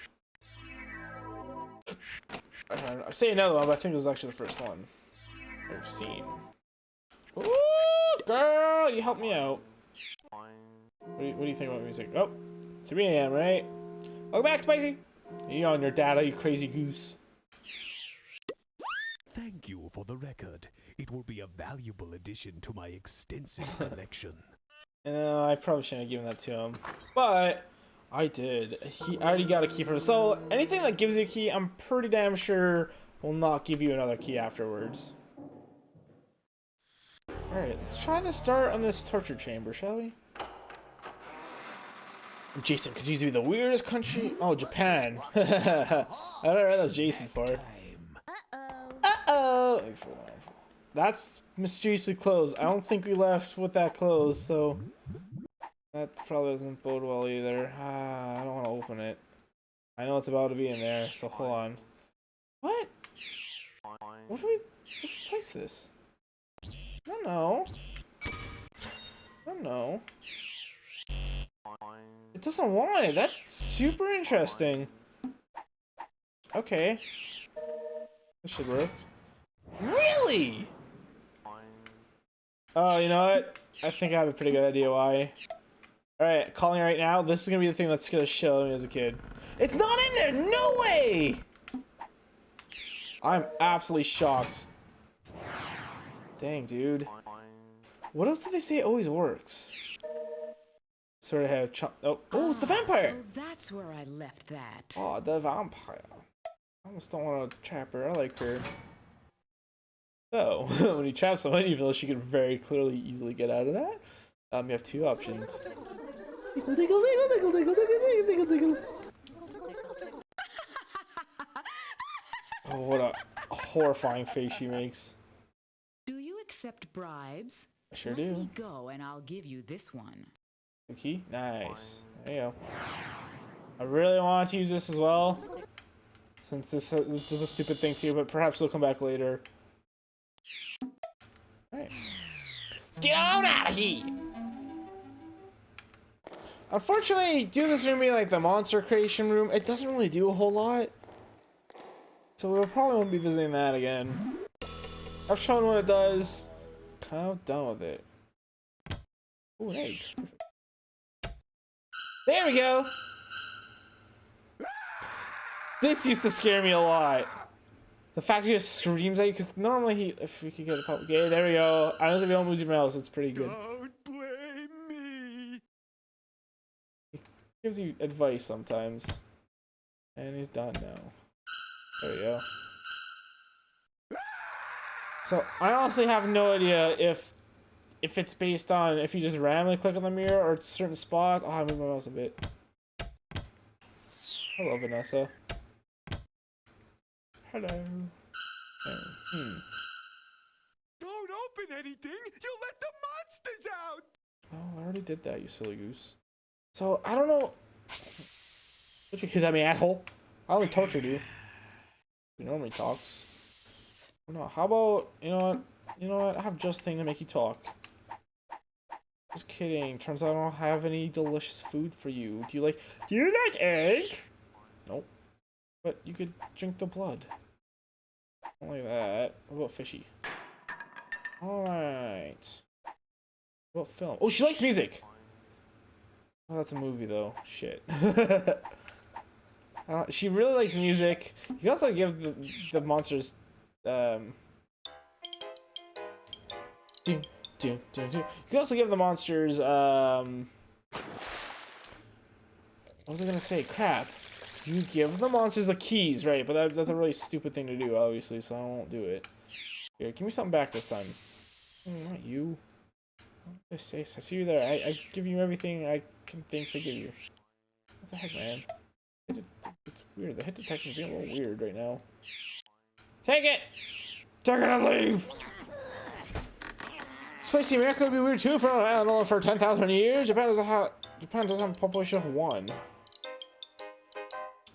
I say another one, but I think this is actually the first one I've seen. Ooh, girl, you helped me out. What do you think about music? Oh, 3 a.m., right? Welcome back, Spicy. You on your data, you crazy goose. Thank you for the record. It will be a valuable addition to my extensive collection. I probably shouldn't have given that to him, but I did. I already got a key for him. So anything that gives you a key, I'm pretty damn sure will not give you another key afterwards. Alright, let's try the start on this torture chamber, shall we? Jason could easily be the weirdest country. Oh, Japan. I don't know what that's Jason for. Uh-oh. That's mysteriously closed. I don't think we left with that closed, so that probably doesn't bode well either. I don't want to open it. I know it's about to be in there, so hold on. What? Where do we place this? I don't know. It doesn't want it. That's super interesting. Okay. This should work. Really? Oh, you know what? I think I have a pretty good idea why. Alright, calling it right now. This is gonna be the thing that scared the shit out of me as a kid. It's not in there! No way! I'm absolutely shocked. Dang, dude. What else did they say always works? Sort of have oh, it's the vampire! So that's where I left that. Oh, the vampire. I almost don't want to trap her. I like her. So, when you trap someone, even though she can very clearly easily get out of that, you have two options. Oh, what a horrifying face she makes. Do you accept bribes? I sure Let do. me go and I'll give you this one. The key? Nice. There you go. I really want to use this as well. Since this is a stupid thing too, but perhaps it'll come back later. Alright. Let's get on out of here! Unfortunately, due to this room being like the monster creation room, it doesn't really do a whole lot. So we probably won't be visiting that again. I've shown what it does. Kind of done with it. Ooh, an egg. There we go! This used to scare me a lot. The fact he just screams at you, because normally if we could get a public, yeah, there we go. I know if you don't lose your mouse, it's pretty good. Don't blame me. He gives you advice sometimes. And he's done now. There we go. So I honestly have no idea if it's based on if you just randomly click on the mirror or it's certain spots. Oh, I moved my mouse a bit. Hello, Vanessa. Hello. Don't open anything. You'll let the monsters out. Oh, I already did that, you silly goose. So I don't know. Don't you hiss at me, asshole? I only tortured you. He normally talks. No, how about, you know what? You know what? I have just a thing to make you talk. Just kidding. Turns out I don't have any delicious food for you. Do you like egg? Nope. But you could drink the blood. Don't like that. What about fishy? Alright. What about film? Oh, she likes music! Oh, that's a movie though. Shit. She really likes music. You can also give the monsters you can also give the monsters what was I gonna say? Crap. You give the monsters the keys, right? But that's a really stupid thing to do, obviously, so I won't do it. Here, give me something back this time. Not you. I see you there. I give you everything I can think to give you. What the heck, man? It's weird. The hit detection is being a little weird right now. Take it! Take it and leave! Spicy America would be weird too for, I don't know, for 10,000 years. Japan doesn't have a population of 1.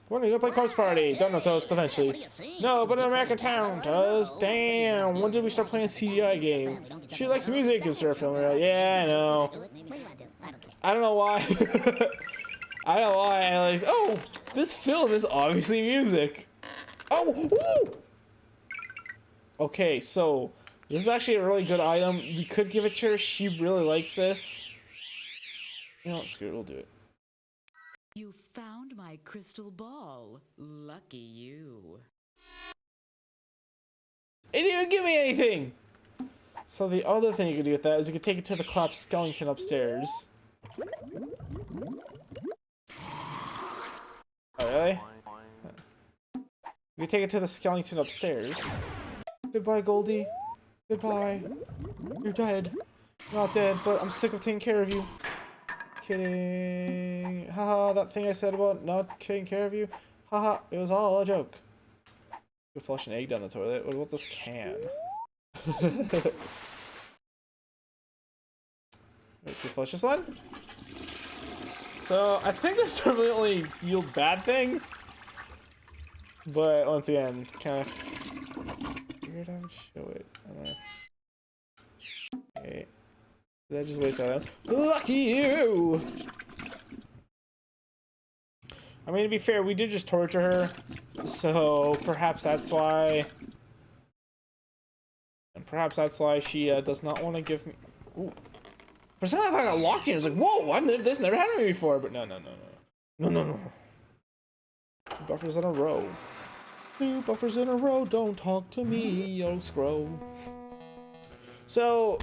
When are you gonna play Corpse Party? Don't know Toast eventually. No, but an American town does. Damn, when did we start playing a CDI game? She likes music instead of film. Yeah, I know. I don't know why. I don't know why I like. Oh, this film is obviously music. Oh, ooh! Okay, so this is actually a really good item. We could give it to her. She really likes this. You know what? Screw it. We'll do it. You found my crystal ball. Lucky you. It didn't even give me anything. So the other thing you could do with that is you could take it to the Klopp skeleton upstairs. Oh, really? You can take it to the skeleton upstairs. Goodbye, Goldie. Goodbye. You're dead. You're not dead, but I'm sick of taking care of you. Kidding. Haha, that thing I said about not taking care of you. Haha, it was all a joke. You flush an egg down the toilet. What about this can? Wait, can you flush this one? So, I think this really only yields bad things. But, once again, kind of figured I would show it. Okay. Did I just waste that? Lucky you! I mean, to be fair, we did just torture her. So, perhaps that's why... And perhaps that's why she does not want to give me... Ooh. For a second I thought I got locked in. I was like, whoa, this never happened to me before. But no. No. Buffers in a row. 2 buffers in a row. Don't talk to me, yo scroll. So,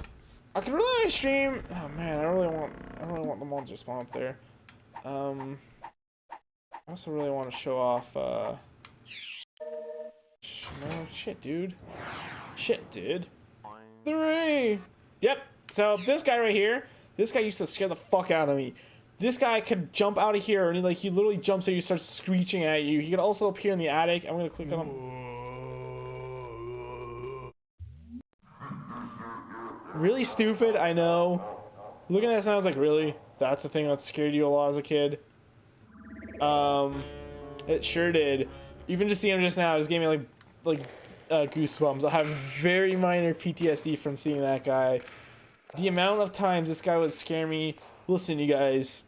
I could really stream... Oh man, I really want the monster to spawn up there. I also really want to show off, no, shit, dude. 3! Yep, so this guy right here, this guy used to scare the fuck out of me. This guy could jump out of here, and he literally jumps at you, starts screeching at you. He could also appear in the attic. I'm gonna click on him. Really stupid, I know. Looking at this, and I was like, really? That's the thing that scared you a lot as a kid? It sure did. Even just seeing him just now, it just gave me like goosebumps. I have very minor PTSD from seeing that guy. The amount of times this guy would scare me. Listen, you guys.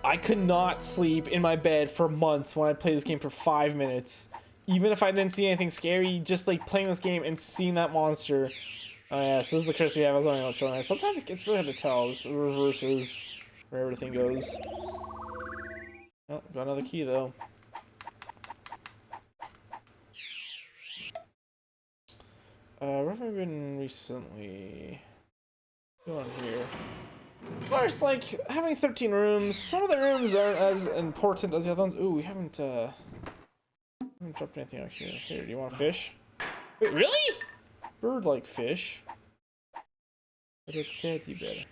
I could not sleep in my bed for months when I played this game for 5 minutes. Even if I didn't see anything scary, just like playing this game and seeing that monster. Oh yeah, so this is the curse we have. I was only not showing that. Sometimes it's really hard to tell. This reverses where everything goes. Oh, got another key though. Where have I been recently? Going here. Of course, like, having 13 rooms, some of the rooms aren't as important as the other ones. Ooh, we haven't dropped anything out here. Here, do you want a fish? Wait, really? Bird-like fish. What about the teddy bear?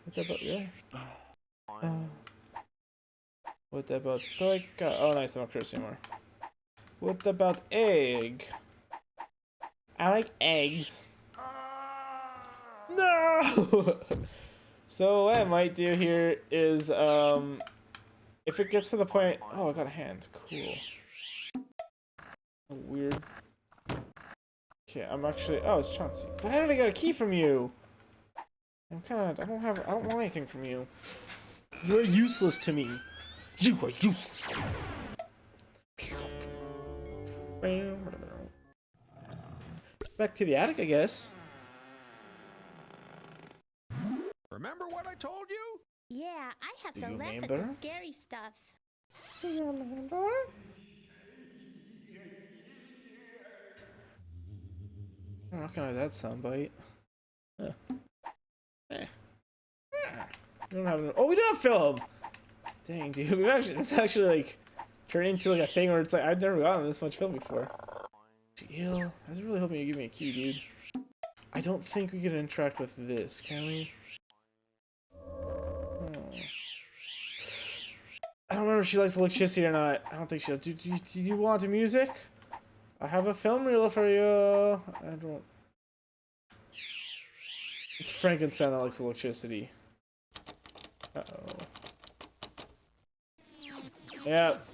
What about, really? What about, like, oh nice, no curse anymore. What about egg? I like eggs. No! So what I might do here is, if it gets to the point... Oh, I got a hand. Cool. Weird. Okay, I'm actually. Oh, it's Chauncey. But I already got a key from you. I'm kind of. I don't want anything from you. You're useless to me. You are useless. Back to the attic, I guess. Remember what I told you? Yeah, I have Do to you laugh name at better? the scary stuff. I recognize that soundbite. Huh. Eh. We don't have no. Oh, we do have film. Dang, dude, it's actually like turned into like a thing where it's like I've never gotten this much film before. Ew, I was really hoping you'd give me a key, dude. I don't think we can interact with this, can we? Oh. I don't remember if she likes electricity or not. I don't think she does. Do you want the music? I have a film reel for you. I don't. It's Frankenstein that likes electricity. Uh-oh. Yep.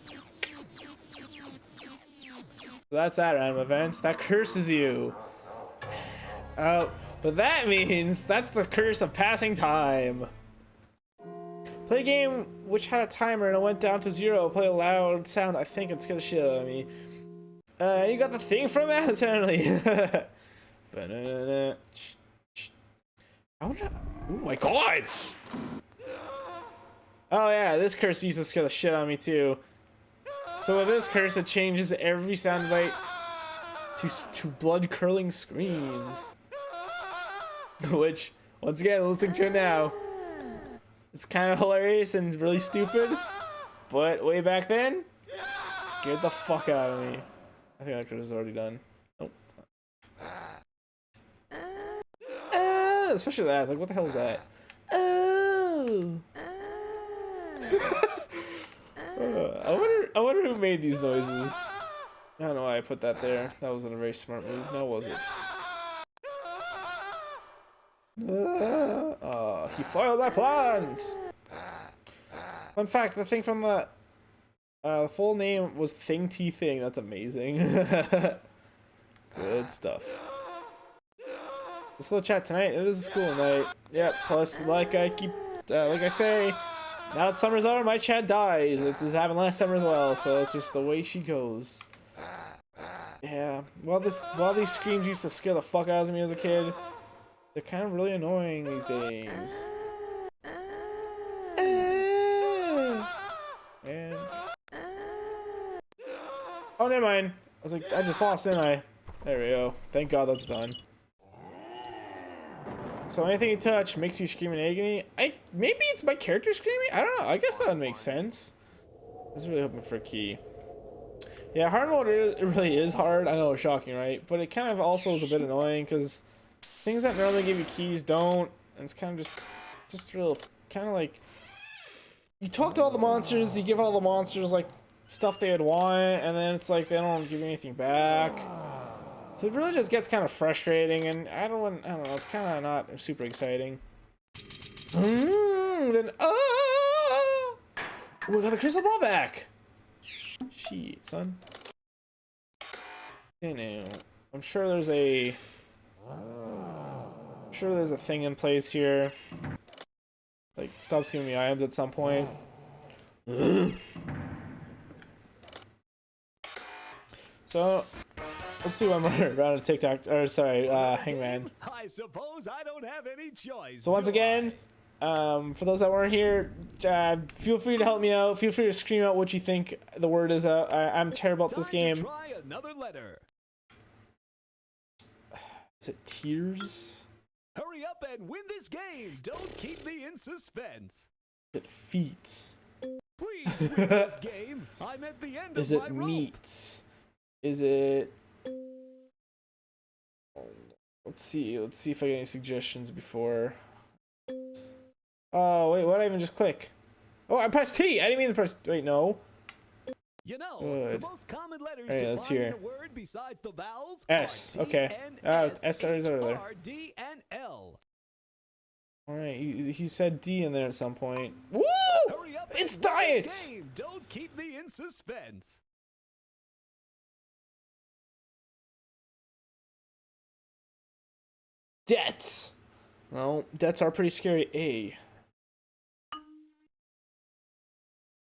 So that's that random events. That curses you. Oh, but that means that's the curse of passing time. Play a game which had a timer and it went down to 0. Play a loud sound. I think it scared the shit out of me. You got the thing from that, apparently. I wonder. Oh my god! Oh yeah, this curse used to scare the shit out of me too. So with this curse, it changes every soundbite to blood-curdling screams. Which, once again, listening to it now, it's kind of hilarious and really stupid. But way back then, scared the fuck out of me. I think that curse is already done. Nope, it's not. Especially that. It's like, what the hell is that? Oh. I wonder who made these noises. I don't know why I put that there. That wasn't a very smart move. No, was it? He foiled my plans. Fun fact: the thing from the full name was Thing T Thing. That's amazing. Good stuff. This little chat tonight. It is a school night. Yep. Plus, like I say, now that summer's over, my chat dies. It just happened last summer as well, so it's just the way she goes. Yeah. While these screams used to scare the fuck out of me as a kid, they're kind of really annoying these days. And oh, never mind. I was like, I just lost, didn't I? There we go. Thank God that's done. So anything you touch makes you scream in agony. Maybe it's my character screaming? I don't know. I guess that would make sense. I was really hoping for a key. Yeah, hard mode, it really is hard. I know it's shocking, right? But it kind of also is a bit annoying because things that normally give you keys don't. And it's kind of just real, kind of like, you talk to all the monsters, you give all the monsters like stuff they would want, and then it's like they don't give you anything back. So it really just gets kind of frustrating, and I don't know, it's kind of not super exciting. Then, oh, we got the crystal ball back. Shit, son. You know, I'm sure there's a thing in place here. Like, stops giving me items at some point. So, let's do one more round of TikTok, or sorry, Hangman. I suppose I don't have any choice. So once again, for those that weren't here, feel free to help me out. Feel free to scream out what you think the word is. I'm terrible at this game. Try another letter. Is it tears? Hurry up and win this game. Don't keep me in suspense. Is it feet? Please win this game. I'm at the end Is of it my rope. meat? Is it? Let's see if I get any suggestions before. Oh wait, what did I even just click? Oh, I pressed T. I didn't mean to press. Wait, no. You know, Good. the most common letters Alright, let's hear. defining a word besides the vowels S. are Okay. T, N, S is over there. R, D, and L. All right, you said D in there at some point. Woo! Hurry up It's and win diet. this game. Don't keep me in suspense. Debts. Well, debts are pretty scary.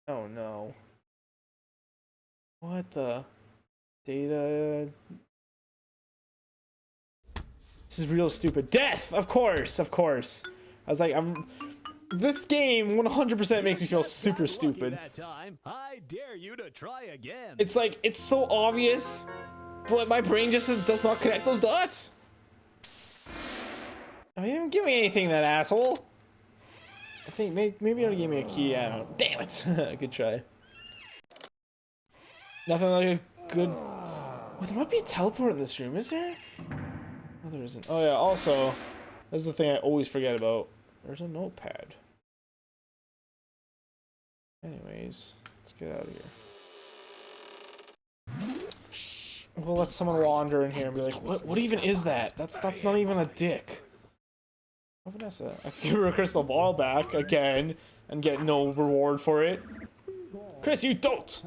Oh no. What the? Data. This is real stupid. Death! Of course, of course. I was like, this game 100% makes me feel super stupid. I dare you to try again. It's like, it's so obvious, but my brain just does not connect those dots. I didn't give me anything, that asshole. I think maybe it'll give me a key. I don't know. Damn it. Good try. Nothing like a good... Oh, there might be a teleport in this room, is there? Oh, there isn't. Oh yeah, also, this is the thing I always forget about. There's a notepad. Anyways, let's get out of here. We'll let someone wander in here and be like, what even is that? That's not even a dick. Oh, Vanessa, I can give her a crystal ball back again and get no reward for it. Chris, you don't!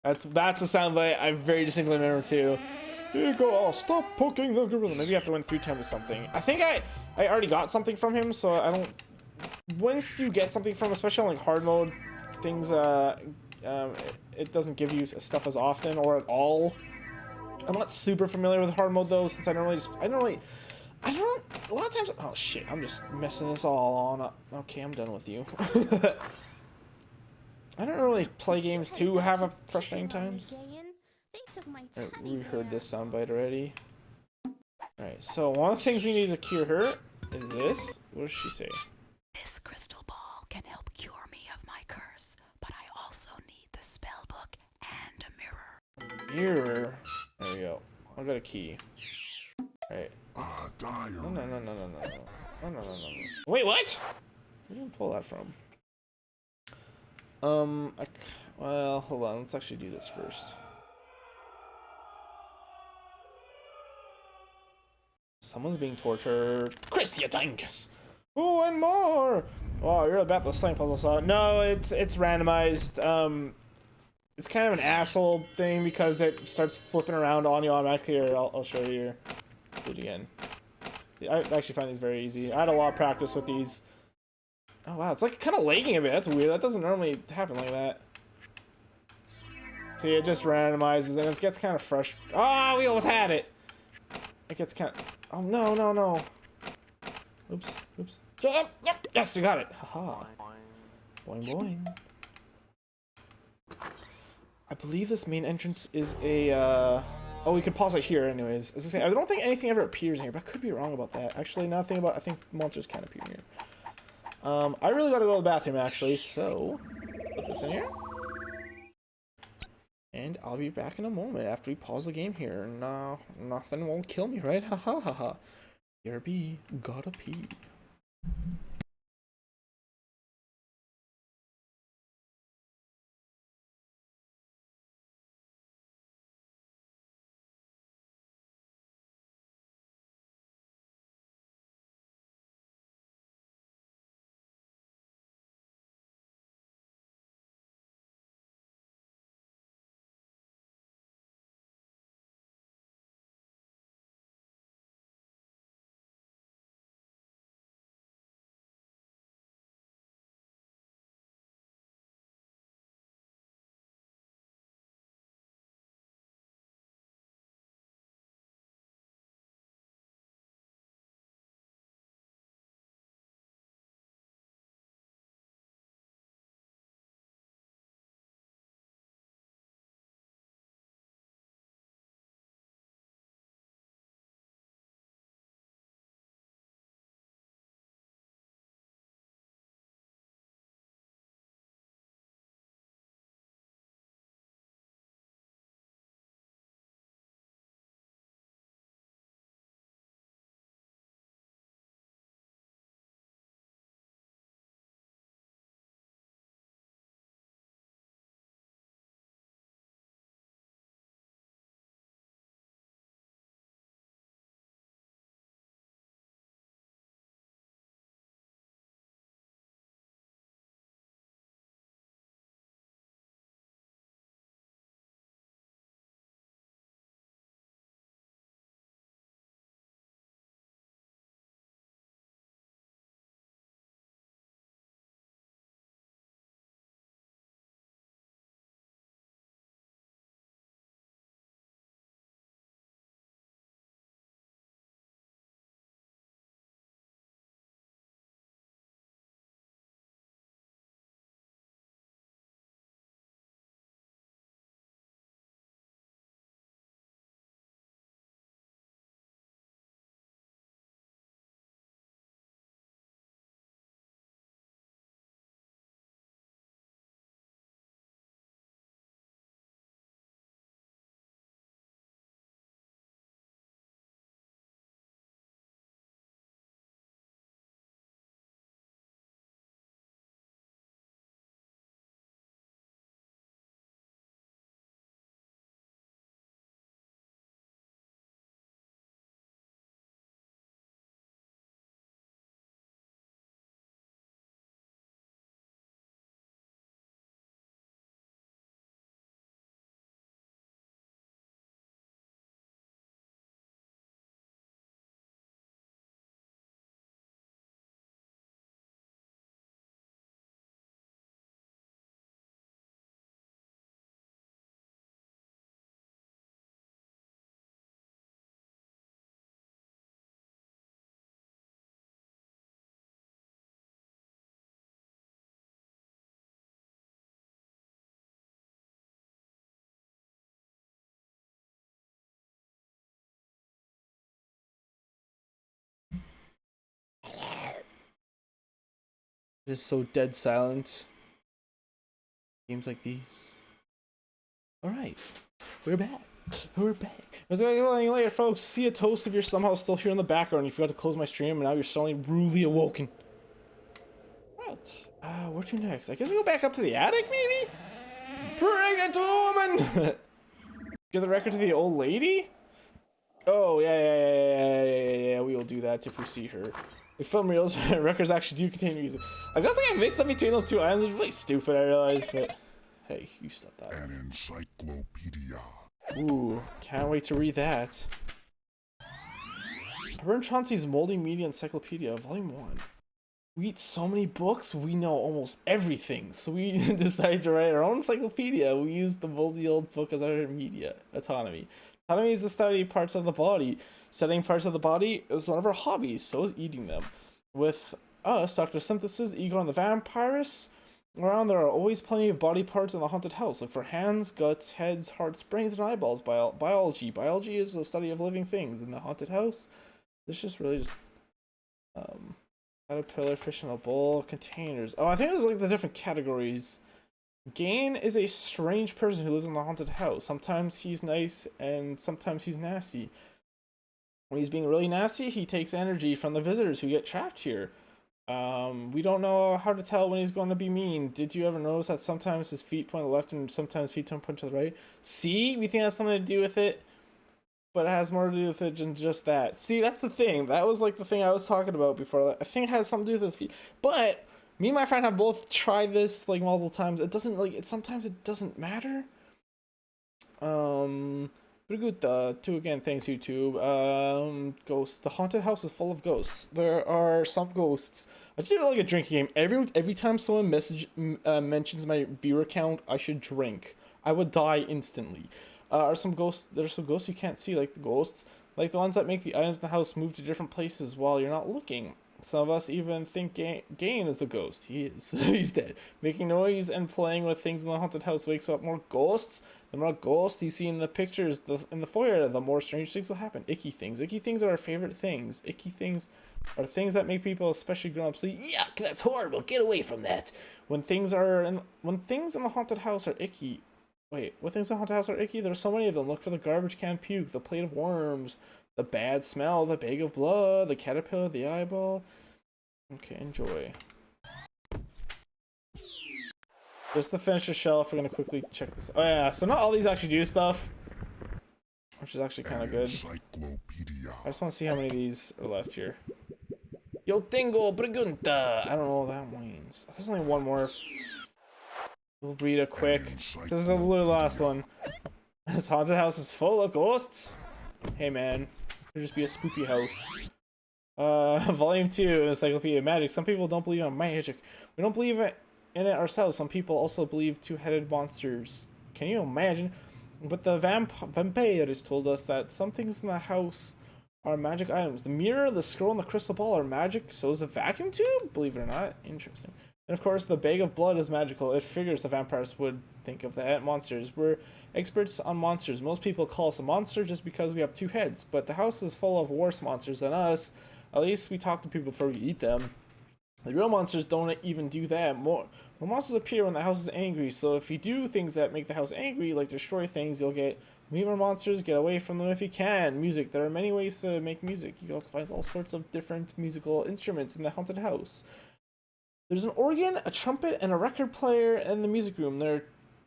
That's a soundbite I very distinctly remember too. Here you go, I'll stop poking the gorilla. Maybe you have to win 3 times or something. I think I already got something from him, so I don't... Once you get something from, especially on like hard mode, things, it doesn't give you stuff as often or at all. I'm not super familiar with hard mode though, since I don't, a lot of times, oh shit, I'm just messing this all on up. Okay, I'm done with you. I don't really play games to have a frustrating times. We heard this soundbite already. Alright, so one of the things we need to cure her is this. What does she say? This crystal ball can help cure me of my curse, but I also need the spell book and a mirror. Mirror? There we go. I got a key. Alright. No. Wait, what? Where did you pull that from? Well, hold on. Let's actually do this first. Someone's being tortured. Christia Dankus! Oh, and more! Oh, you're about to slang puzzle saw. No, it's randomized. It's kind of an asshole thing because it starts flipping around on you automatically. Here, I'll show you here. Do it again. I actually find these very easy. I had a lot of practice with these. Oh wow, it's like kind of lagging a bit. That's weird. That doesn't normally happen like that. See, it just randomizes and it gets kind of fresh. Oh, we almost had it. It gets kind of. Oh no. Oops. Yep. Yes, we got it. Haha. Boing. I believe this main entrance is a. Oh, we could pause it here, anyways. As I say, I don't think anything ever appears in here, but I could be wrong about that. Actually, now thinking about, I think monsters can appear here. I really gotta go to the bathroom, actually, so put this in here. And I'll be back in a moment after we pause the game here. No, nothing won't kill me, right? Ha ha ha ha. BRB, gotta pee. It is so dead silent. Games like these. Alright. We're back. We're back. It's gonna go later, folks. See a toast if you're somehow still here in the background. You forgot to close my stream and now you're suddenly rudely awoken. Right. Where to next? I guess I go back up to the attic, maybe? Pregnant woman! Give the record to the old lady? Oh, yeah. We will do that if we see her. We film reels, records actually do contain music. I guess I mixed up between those two items. It's really stupid, I realize, but hey, you said that. An encyclopedia. Ooh, can't wait to read that. Vern Chauncey's Moldy Media Encyclopedia, Volume 1. We eat so many books, we know almost everything. So we decided to write our own encyclopedia. We used the moldy old book as our media. Autonomy. Autonomy is the study of parts of the body. Studying parts of the body is one of our hobbies, so is eating them. With us, Dr. Synthesis, Igor, and the Vampirus, around there are always plenty of body parts in the haunted house. Look for hands, guts, heads, hearts, brains, and eyeballs. Biology. Biology is the study of living things. In the haunted house, this just really just... caterpillar, fish in a bowl, containers. Oh, I think there's like the different categories. Gain is a strange person who lives in the haunted house. Sometimes he's nice and sometimes he's nasty. When he's being really nasty, he takes energy from the visitors who get trapped here. We don't know how to tell when he's going to be mean. Did you ever notice that sometimes his feet point to the left and sometimes feet point to the right? See? We think it has something to do with it, but it has more to do with it than just that. See, that's the thing. That was like the thing I was talking about before. I think it has something to do with his feet. But me and my friend have both tried this like multiple times. It doesn't like it. Sometimes it doesn't matter. Pretty good. Too again. Thanks YouTube. Ghosts. The haunted house is full of ghosts. There are some ghosts. I should do like a drinking game. Every time someone mentions my viewer count, I should drink. I would die instantly. Are some ghosts? There's some ghosts you can't see, like the ghosts, like the ones that make the items in the house move to different places while you're not looking. Some of us even think Gain is a ghost. He is. He's dead. Making noise and playing with things in the haunted house wakes up more ghosts. The more ghosts you see in the pictures in the foyer, the more strange things will happen. Icky things. Icky things are our favorite things. Icky things are things that make people, especially grown-ups, say, "Yuck, that's horrible. Get away from that." When things in the haunted house are icky. Wait, what things in the haunted house are icky? There's so many of them. Look for the garbage can puke, the plate of worms, the bad smell, the bag of blood, the caterpillar, the eyeball. Okay, enjoy. Just to finish the shelf, we're gonna quickly check this. Oh yeah, so not all these actually do stuff, which is actually kind of good. I just want to see how many of these are left here. Yo tengo pregunta. I don't know what that means. There's only one more. We'll read it quick. This is the literally last one. This haunted house is full of ghosts. Hey man, could just be a spoopy house. Volume 2, Encyclopedia of Magic. Some people don't believe in magic. We don't believe in it ourselves. Some people also believe two-headed monsters. Can you imagine? But the vampires told us that some things in the house are magic items. The mirror, the scroll, and the crystal ball are magic. So is the vacuum tube? Believe it or not. Interesting. And of course, the bag of blood is magical. It figures the vampires would think of that. Monsters. We're experts on monsters. Most people call us a monster just because we have two heads. But the house is full of worse monsters than us. At least we talk to people before we eat them. The real monsters don't even do that. More monsters appear when the house is angry. So if you do things that make the house angry, like destroy things, you'll meet more monsters. Get away from them if you can. Music. There are many ways to make music. You can also find all sorts of different musical instruments in the haunted house. There's an organ, a trumpet, and a record player in the music room.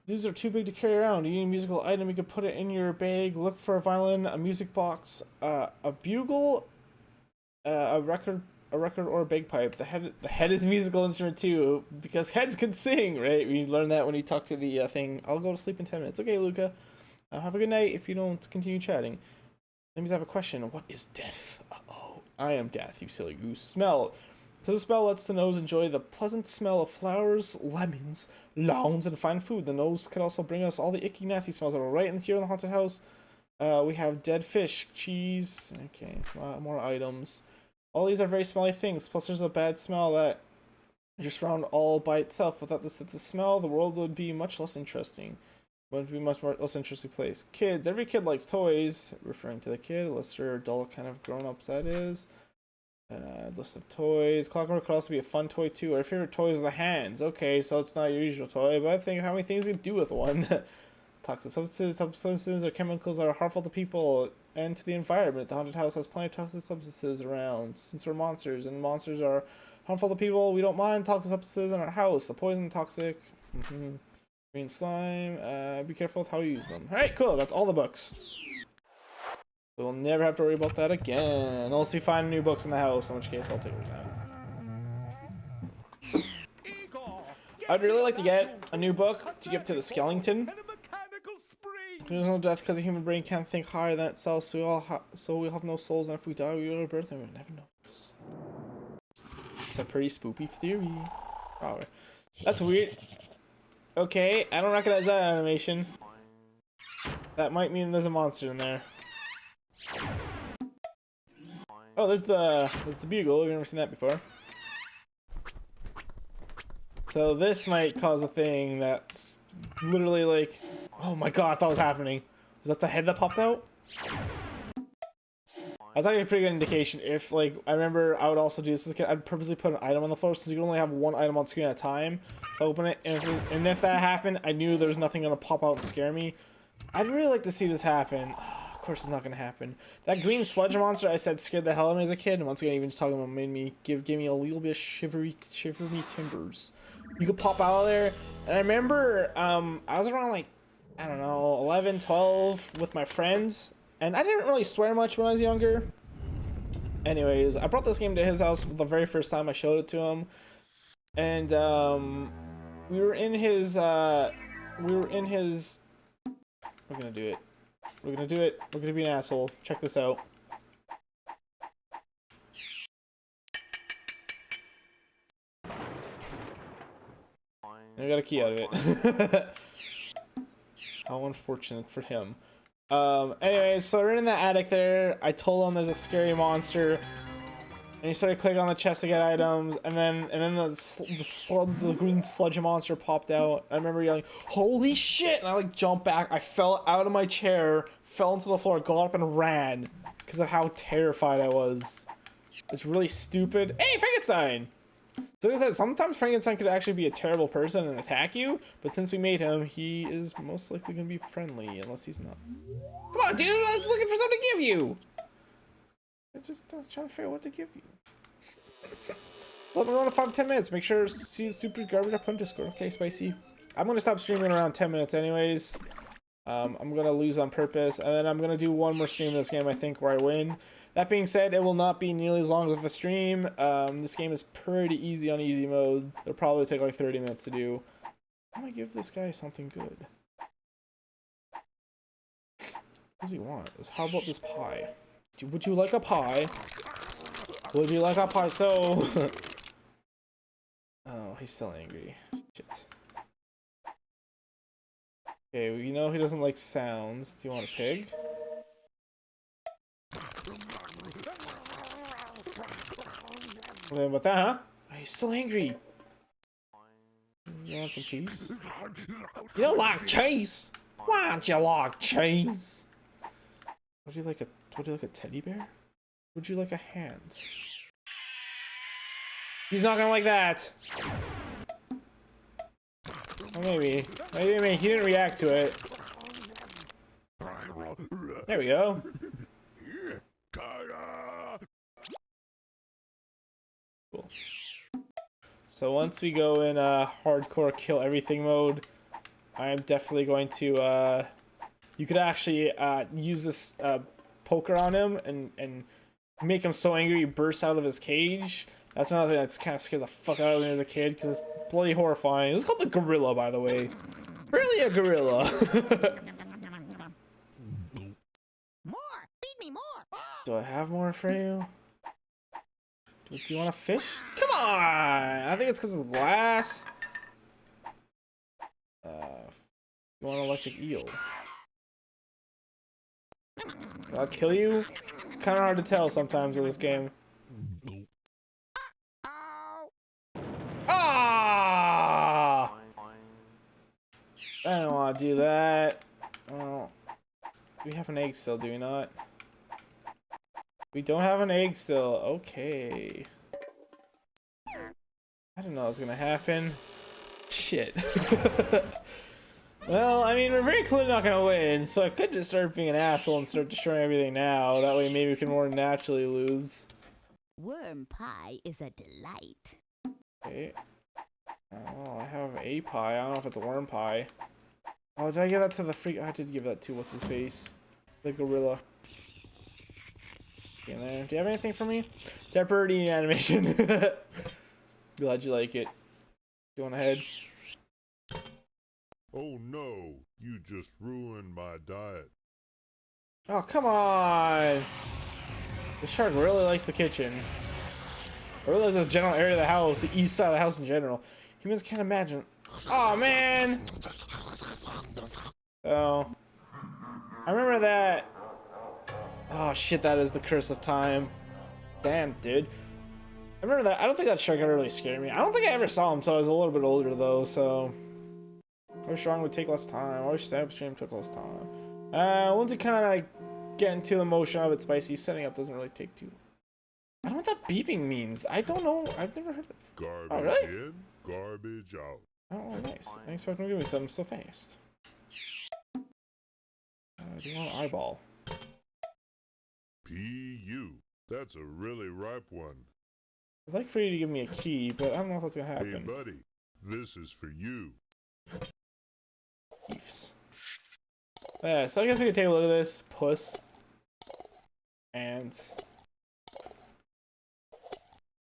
These are too big to carry around. You need a musical item, you can put it in your bag. Look for a violin, a music box, a bugle, a record or a bagpipe. The head is a musical instrument too, because heads can sing, right? We learned that when you talk to the thing. I'll go to sleep in 10 minutes. Okay, Luca. Have a good night if you don't continue chatting. Let me have a question. What is death? Uh-oh. I am death, you silly goose. Smell. Because the smell lets the nose enjoy the pleasant smell of flowers, lemons, lawns, and fine food. The nose could also bring us all the icky, nasty smells that are right in here in the haunted house. We have dead fish, cheese. Okay, more items. All these are very smelly things. Plus, there's a bad smell that just around all by itself. Without the sense of smell, the world would be much less interesting. Would be much more less interesting place. Kids. Every kid likes toys. Referring to the kid, unless they're adult kind of grown-ups, that is. List of toys. Clockwork could also be a fun toy too. Our favorite toy is the hands. Okay, so it's not your usual toy, but I think how many things you can do with one. Toxic substances or chemicals that are harmful to people and to the environment. The haunted house has plenty of toxic substances around. Since we're monsters and monsters are harmful to people, we don't mind toxic substances in our house. The poison toxic. Green slime. Be careful with how you use them. Alright, cool. That's all the books. So we'll never have to worry about that again. Unless we find new books in the house, in which case I'll take it down. I'd really like to get a new book to give to the skeleton. There's no death because the human brain can't think higher than itself, so we'll have no souls, and if we die, we will rebirth and we'll never notice. It's a pretty spoopy theory. Oh, that's weird. Okay, I don't recognize that animation. That might mean there's a monster in there. Oh, there's the bugle. We've never seen that before. So this might cause a thing that's literally like, oh my god, I thought it was happening. Was that the head that popped out? That's actually a pretty good indication. If, like, I remember I would also do this as a kid. I'd purposely put an item on the floor since you can only have one item on screen at a time. So I open it, and if that happened, I knew there was nothing going to pop out and scare me. I'd really like to see this happen. Oh, of course it's not going to happen. That green sludge monster I said scared the hell out of me as a kid. And once again, even just talking about gave me a little bit of shivery timbers. You could pop out of there. And I remember I was around, like, I don't know, 11, 12 with my friends. And I didn't really swear much when I was younger. Anyways, I brought this game to his house the very first time I showed it to him. And we were in his we're gonna do it. We're gonna be an asshole. Check this out. And I got a key out of it. How unfortunate for him. Anyways, so we're in the attic there. I told him there's a scary monster, and he started clicking on the chest to get items, and then the green sludge monster popped out. I remember yelling, "Holy shit!" And I like jumped back. I fell out of my chair, fell into the floor, got up and ran because of how terrified I was. It's really stupid. Hey, Frankenstein! So like I said, sometimes Frankenstein could actually be a terrible person and attack you, but since we made him, he is most likely going to be friendly, unless he's not. Come on, dude! I was looking for something to give you! I was trying to figure out what to give you. Let me go in 5-10 minutes. Make sure to see the super garbage up on Discord. Okay, Spicy. I'm going to stop streaming in around 10 minutes anyways. I'm going to lose on purpose, and then I'm going to do one more stream in this game, I think, where I win. That being said, it will not be nearly as long as a stream. This game is pretty easy on easy mode. It'll probably take like 30 minutes to do. I'm gonna give this guy something good. What does he want? How about this pie? Would you like a pie? Would you like a pie? So... Oh, he's still angry. Shit. Okay, well, you know he doesn't like sounds. Do you want a pig? What about that, huh? Oh, he's still angry. You want some cheese? You don't like cheese? Why don't you like cheese? Would you like a teddy bear? Would you like a hand? He's not gonna like that. Or maybe. Maybe he didn't react to it. There we go. Cool. So once we go in hardcore kill everything mode, I am definitely going to you could actually use this poker on him and make him so angry he bursts out of his cage. That's another thing that's kind of scared the fuck out of me as a kid because it's bloody horrifying. This is called the gorilla, by the way. Really a gorilla. More! Feed me more! Do I have more for you? Do you want a fish? Come on! I think it's because of the glass. You want an electric eel? I'll kill you? It's kind of hard to tell sometimes with this game. Ah! I don't want to do that. Oh. We have an egg still, do we not? We don't have an egg still. Okay. I didn't know that was gonna happen. Shit. Well, I mean, we're very clearly not gonna win, so I could just start being an asshole and start destroying everything now. That way maybe we can more naturally lose. Worm pie is a delight. Okay. Oh, I have a pie. I don't know if it's a worm pie. Oh, did I give that to the freak? I did give that to what's his face? The gorilla. In there. Do you have anything for me? Temporary eating animation. Glad you like it. Going ahead. Oh no, you just ruined my diet. Oh, come on! The shark really likes the kitchen. Or really likes the general area of the house, the east side of the house in general. Humans can't imagine. Oh man! Oh. I remember that. Oh shit, that is the curse of time. Damn, dude. I remember that. I don't think that shark ever really scared me. I don't think I ever saw him until I was a little bit older though, so. Push strong would take less time. I wish Snap Stream took less time. Once you kind of get into the motion of it, spicy setting up doesn't really take too long. I don't know what that beeping means. I don't know. I've never heard that. Garbage Oh, really? in, garbage out. Oh, nice. I expect him to give me something so fast. Do you want an eyeball? P.U. That's a really ripe one. I'd like for you to give me a key, but I don't know if that's gonna happen. Hey, buddy. This is for you. Beefs. Yeah, so I guess we can take a look at this. Puss. And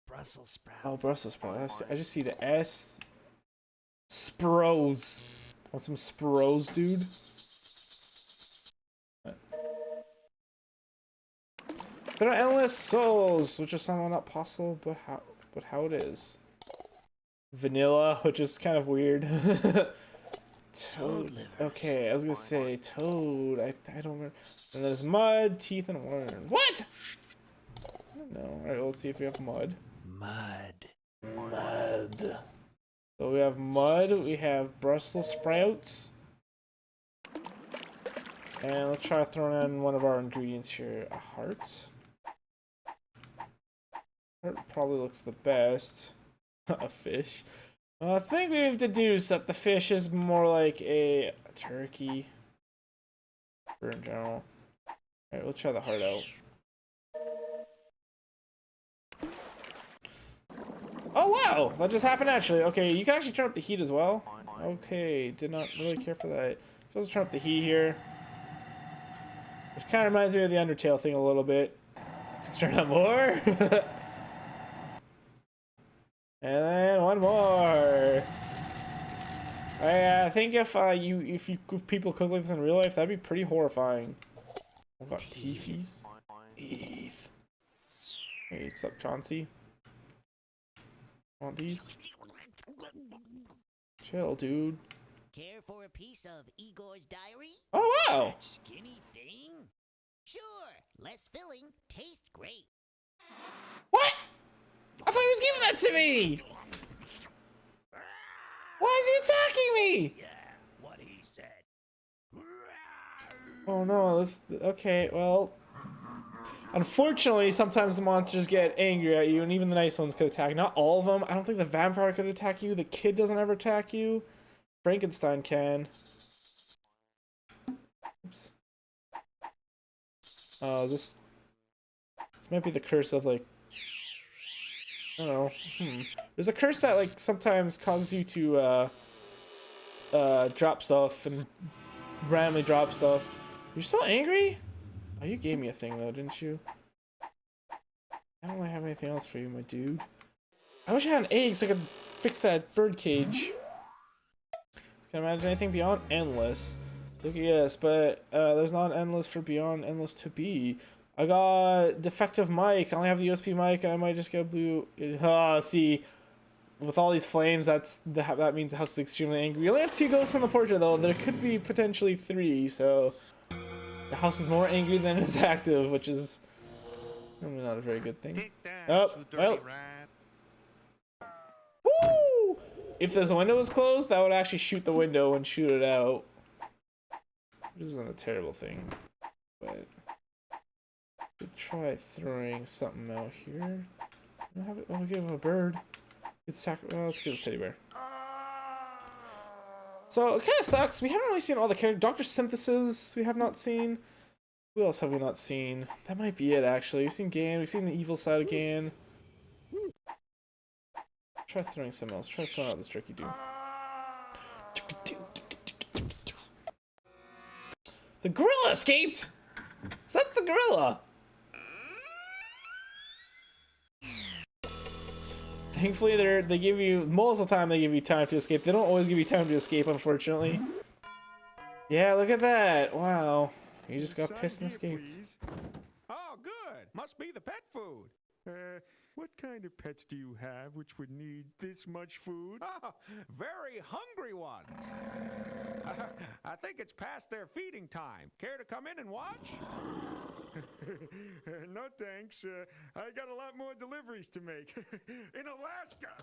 Brussels sprouts. oh, Brussels sprouts. I just see the S. Spros. Want some Spros, dude? There are endless souls, which is somehow not possible, but how it is. Vanilla, which is kind of weird. Toad. Okay, I was gonna say toad. I don't remember. And there's mud, teeth, and worm. What? I don't know. All right, well, let's see if we have mud. Mud. Mud. So we have mud. We have Brussels sprouts. And let's try throwing in one of our ingredients here. A heart. Heart probably looks the best. A fish. I think we've deduced that the fish is more like a turkey. Or in general. Alright, we'll try the heart out. Oh wow! That just happened naturally. Okay, you can actually turn up the heat as well. Okay, did not really care for that. Let's turn up the heat here. Which kind of reminds me of the Undertale thing a little bit. Let's turn up more. And then one more. I think if people cook like this in real life, that'd be pretty horrifying. We've got teethies. Teeth. Hey, what's up, Chauncey? Want these? Chill, dude. Care for a piece of Igor's diary? Oh wow! Skinny thing? Sure, less filling, tastes great. What? I thought he was giving that to me! Why is he attacking me? Yeah, what he said. Oh no, this... Okay, well... Unfortunately, sometimes the monsters get angry at you, and even the nice ones could attack. Not all of them. I don't think the vampire could attack you. The kid doesn't ever attack you. Frankenstein can. Oops. Oh, this might be the curse of, like... I don't know. There's a curse that, like, sometimes causes you to, drop stuff and randomly drop stuff. You're still angry? Oh, you gave me a thing, though, didn't you? I don't really have anything else for you, my dude. I wish I had an egg so I could fix that bird cage. Can I imagine anything beyond endless? Look, yes, but there's not endless for beyond endless to be. I got defective mic. I only have the USB mic, and I might just get a blue. See, with all these flames, that means the house is extremely angry. We only have 2 ghosts on the portrait, though. There could be potentially 3, so the house is more angry than it's active, which is probably not a very good thing. Oh, well. Woo! If this window was closed, that would actually shoot the window and shoot it out. Which isn't a terrible thing, but Could try throwing something out here. I'll give him a bird. Let's give this teddy bear. So it kind of sucks. We haven't really seen all the characters. Dr. Synthesis we have not seen. Who else have we not seen? That might be it, actually. We've seen Gan. We've seen the evil side of Gan. Try throwing something else. Try throwing out this tricky dude. The gorilla escaped! So that's the gorilla! Thankfully, they give you, most of the time they give you time to escape. They don't always give you time to escape, unfortunately. Yeah, look at that. Wow. You just got pissed and escaped. Oh, good. Must be the pet food. What kind of pets do you have which would need this much food? Oh, very hungry ones. I think it's past their feeding time. Care to come in and watch? No thanks. I got a lot more deliveries to make. In Alaska.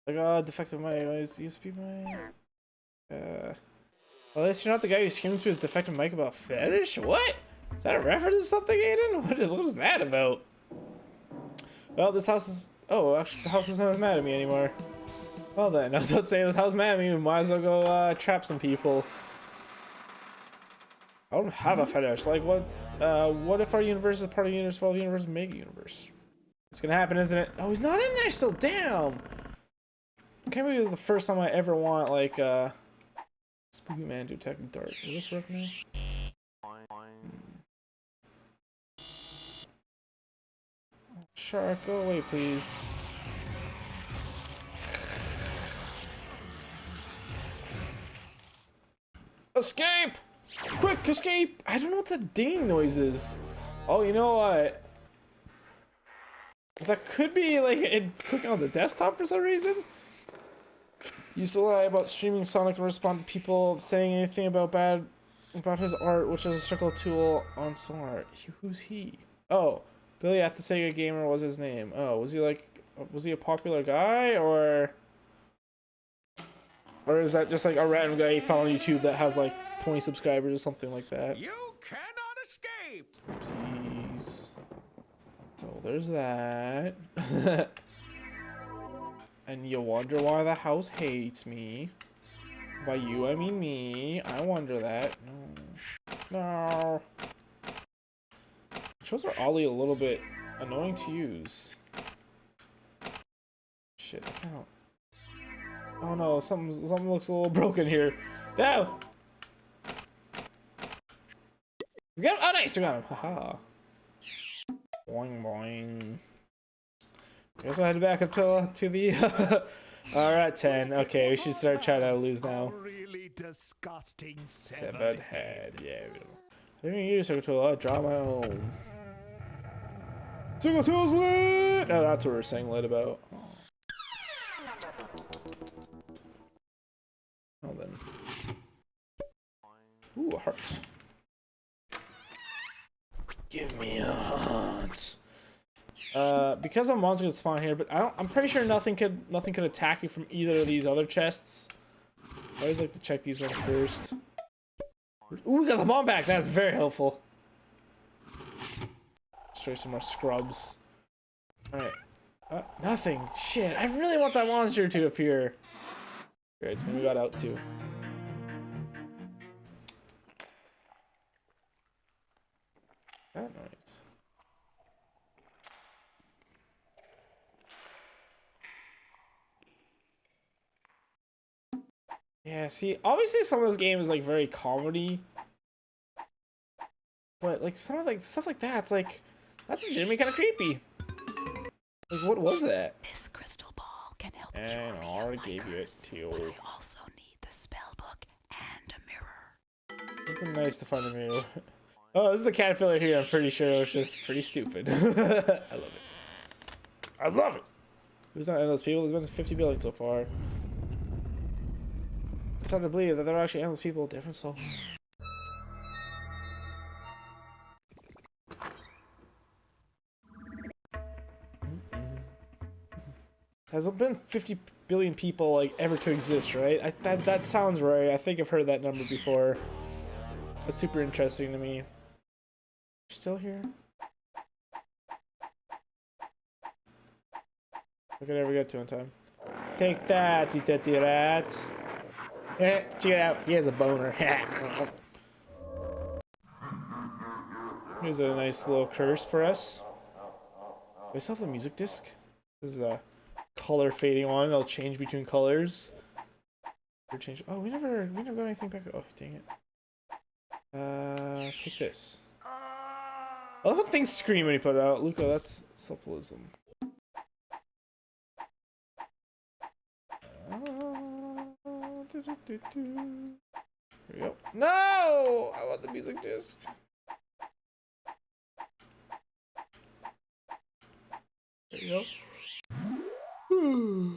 Like, oh, defective mic. Used to be my... Well, at least you're not the guy who screamed to his defective mic about fetish? What? Is that a reference to something, Aiden? What is that about? Well, this house is... Oh, actually, the house isn't as mad at me anymore. Well then, I was about to say, this house is mad at me. We might as well go trap some people. I don't have a fetish. Like, what if our universe is part of the universe for all the universe mega universe? It's gonna happen, isn't it? Oh, he's not in there still. Damn. I can't believe this is the first time I ever want, like, Spooky Man to attack the dart. Will this work now? Shark, go away, please. Escape! Quick, escape! I don't know what the ding noise is. Oh, you know what? That could be like it clicking on the desktop for some reason. Used to lie about streaming Sonic and respond to people saying anything about his art, which is a circle tool on Sonar. Who's he? Oh, Billy at the Sega Gamer was his name. Oh, was he a popular guy, or is that just like a random guy you found on YouTube that has like 20 subscribers or something like that? You cannot escape. Oopsies. So there's that. And you wonder why the house hates me. By you, I mean me. I wonder that. No. Controls are oddly a little bit annoying to use. Shit, I can't. Oh no, something looks a little broken here. No! We got him! Oh nice, we got him! Haha. Boing boing. Guess we'll head back up to the Alright, 10. Okay, we should start trying to lose now. Really disgusting Severed head. Yeah, we don't. I didn't use Circle Tool, I'll draw my own. Circle Tool's lit! Oh, that's what we're saying lit about. Oh then. Ooh, a heart. Give me a hunt. Because a monster could spawn here, but I'm pretty sure nothing could attack you from either of these other chests. I always like to check these ones first. Ooh, we got the bomb back. That's very helpful. Destroy some more scrubs. All right. Nothing. Shit. I really want that monster to appear. Good. And we got out too. That noise. Yeah, see, obviously some of this game is like very comedy, but like some of like stuff like that, it's like that's legitimately kind of creepy. Like, what was that? This crystal ball can help and cure I me already of my gave you it curse, too. but I also need the spell book and a mirror. It'd be nice to find a mirror. Oh, this is a caterpillar here. I'm pretty sure it's just pretty stupid. I love it. I love it. Who's not endless people? There's been 50 billion so far. It's hard to believe that there are actually endless people with different souls. Has it been 50 billion people like ever to exist, right? That sounds right. I think I've heard that number before. That's super interesting to me. Still here? Look at ever get to in time. Take that, you dirty rats. Check it out. He has a boner. Here's a nice little curse for us. Do I still have the music disc? This is a color fading on. It'll change between colors. Change. Oh, we never got anything back. Oh, dang it. Take this. I love when things scream when you put it out. Luca, that's supplism. Here we go. No! I want the music disc. There you go. Mm-hmm.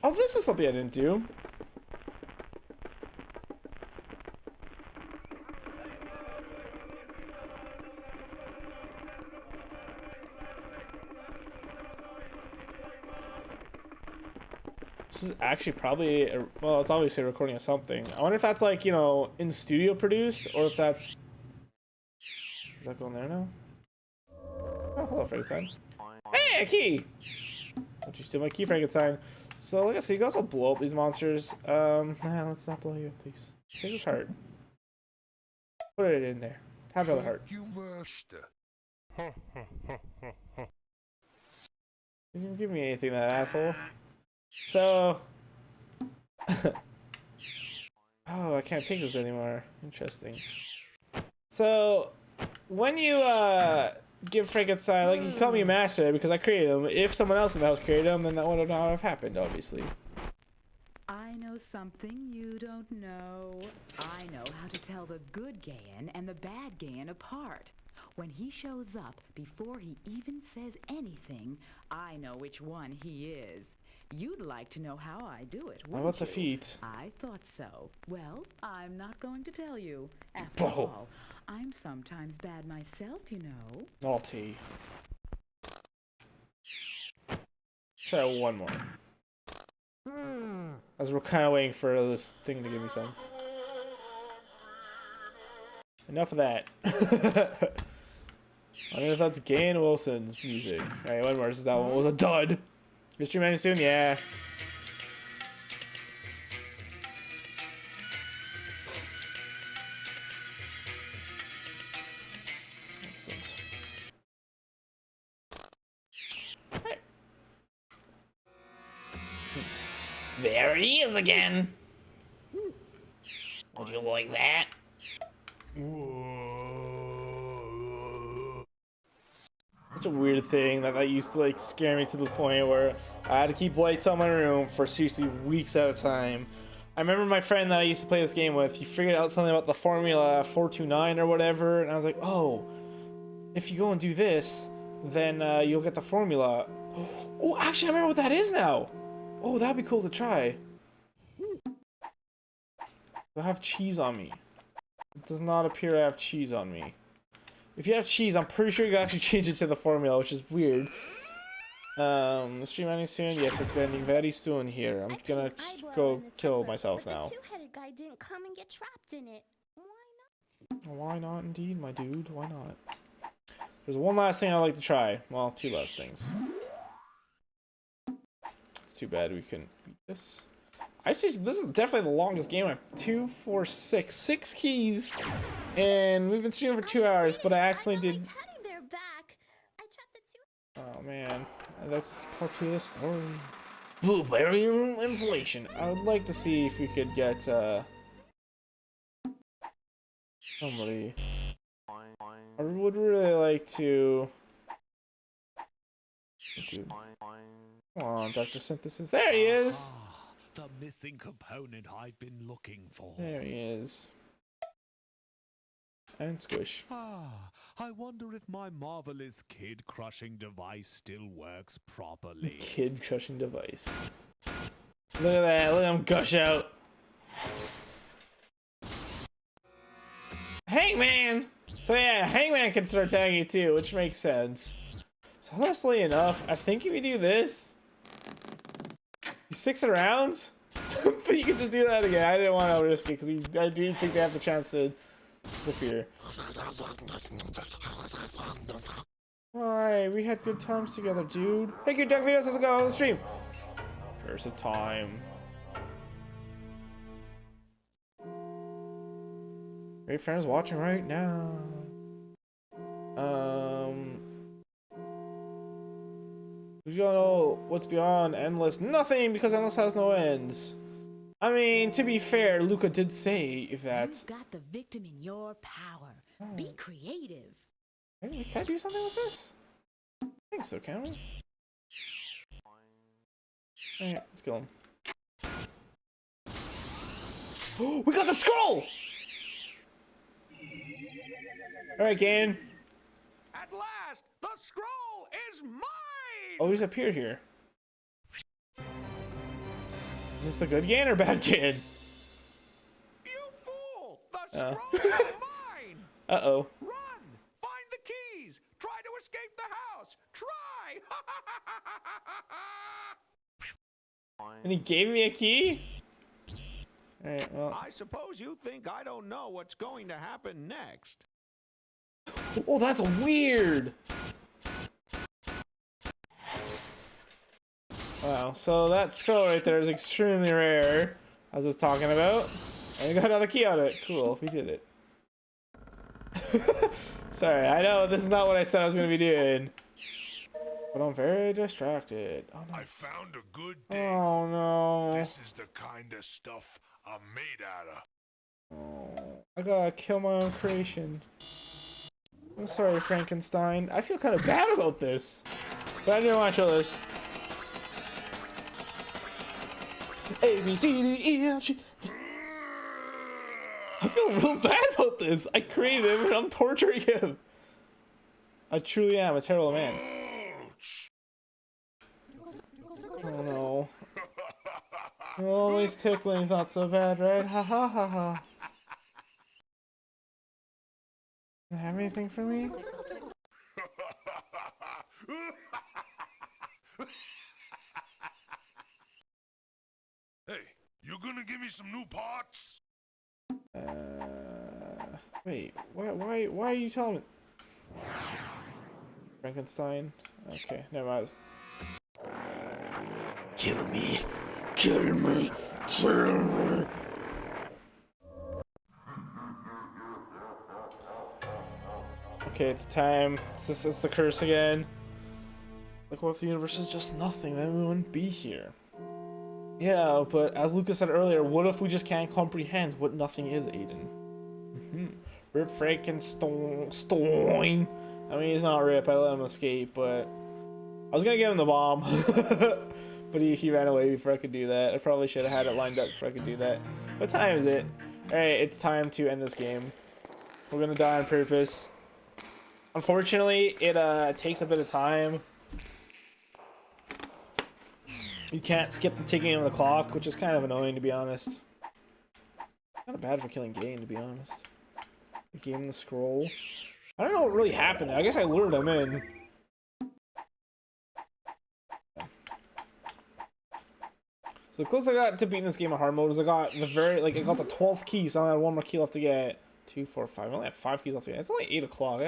Oh, this is something I didn't do. This is actually probably, well, it's obviously a recording of something. I wonder if that's like, you know, in studio produced, or if that's... Is that going there now? Oh, hello, Frankenstein. Hey, a key! Don't you steal my key, Frankenstein. So, like I said, you can also blow up these monsters. Nah, let's not blow you up, please. Take his heart. Put it in there. Have another heart. You master. You didn't give me anything, that asshole. So... oh, I can't take this anymore. Interesting. So, when you, give Frankenstein, like, he called me a master because I created him. If someone else in the house created him, then that would not have happened, obviously. I know something you don't know. I know how to tell the good Gayan and the bad Gayan apart. When he shows up, before he even says anything, I know which one he is. You'd like to know how I do it, wouldn't How about the you? feet? I thought so. Well, I'm not going to tell you. After all, I'm sometimes bad myself, you know. Naughty. Try one more. As we're kind of waiting for this thing to give me some. Enough of that. I wonder if that's Gayan Wilson's music. Alright, one more. This is that one. It was a dud. Is stream ending soon? Yeah. Excellent. Right. There he is again. Would you like that? Such a weird thing that used to like scare me to the point where I had to keep lights on my room for seriously weeks at a time. I remember my friend that I used to play this game with, he figured out something about the formula 429 or whatever, and I was like, oh, if you go and do this, then you'll get the formula. Oh, actually, I remember what that is now. Oh, that'd be cool to try. I have cheese on me. It does not appear I have cheese on me. If you have cheese, I'm pretty sure you can actually change it to the formula, which is weird. The stream ending soon? Yes, it's ending very soon here. I'm gonna go kill myself now. The two-headed guy didn't come and get trapped in it. Why not? Why not indeed, my dude? Why not? There's one last thing I'd like to try. Well, two last things. It's too bad we couldn't beat this. I see, this is definitely the longest game. I have 2, 4, 6. 6 keys. And we've been streaming for 2 hours, but I accidentally did... Oh, man. That's part 2 of the story. Blueberry inflation. I would like to see if we could get, somebody... I would really like to... Come on, Dr. Synthesis. There he is! The missing component I've been looking for. There he is. And squish. I wonder if my marvelous kid-crushing device still works properly. Kid-crushing device. Look at that. Look at him gush out. Hangman! So yeah, Hangman can start tagging you too, which makes sense. So honestly enough, I think if you do this... You 6 it around, but you can just do that again. I didn't want to risk it because I do think they have the chance to Slip here. Alright, we had good times together, dude. Hey, good duck videos, let's go on the stream. Curse of time. Great friends watching right now. We don't know what's beyond endless. Nothing, because endless has no ends. I mean, to be fair, Luca did say that. You've got the victim in your power. Be creative. Can I do something with this? I think so, can we? Alright, let's kill him. Oh, we got the scroll! Alright, Gain. At last, the scroll is mine! Oh, he's appeared here. Is this the good Gain or bad Gain? You fool! The scroll is mine! Uh-oh. Run! Find the keys! Try to escape the house! Try! And he gave me a key? Alright, well. I suppose you think I don't know what's going to happen next. Oh, that's weird! Wow, so that scroll right there is extremely rare. I was just talking about. And we got another key out of it. Cool, we did it. Sorry, I know this is not what I said I was going to be doing. But I'm very distracted. Oh, no. I found a good thing. Oh, no. This is the kind of stuff I'm made out of. Oh, I gotta kill my own creation. I'm sorry, Frankenstein. I feel kind of bad about this. But I didn't want to show this. A, B, C, D, E, F, G. I feel real bad about this. I created him and I'm torturing him. I truly am a terrible man. Oh no. Always tickling's not so bad, right? Ha ha ha ha. Do you have anything for me? Hey, you gonna give me some new parts? Wait, why are you telling me? Frankenstein? Okay, never mind. Kill me! Kill me! Kill me! Okay, it's time. It's the curse again. Like, what if the universe is just nothing? Then we wouldn't be here. Yeah, but as Lucas said earlier, what if we just can't comprehend what nothing is, Aiden? Rip Frankenstein. I mean, he's not Rip. I let him escape, but I was gonna give him the bomb. But he ran away before I could do that. I probably should have had it lined up before I could do that. What time is it? Alright, it's time to end this game. We're gonna die on purpose. Unfortunately, it takes a bit of time. You can't skip the ticking of the clock, which is kind of annoying, to be honest. Kind of bad for killing Gain, to be honest. I gave him the scroll. I don't know what really happened there. I guess I lured him in. So the closest I got to beating this game on hard mode is I got the I got the 12th key, so I had one more key left to get. 2, 4, 5. I only have 5 keys left to get. It's only 8 o'clock.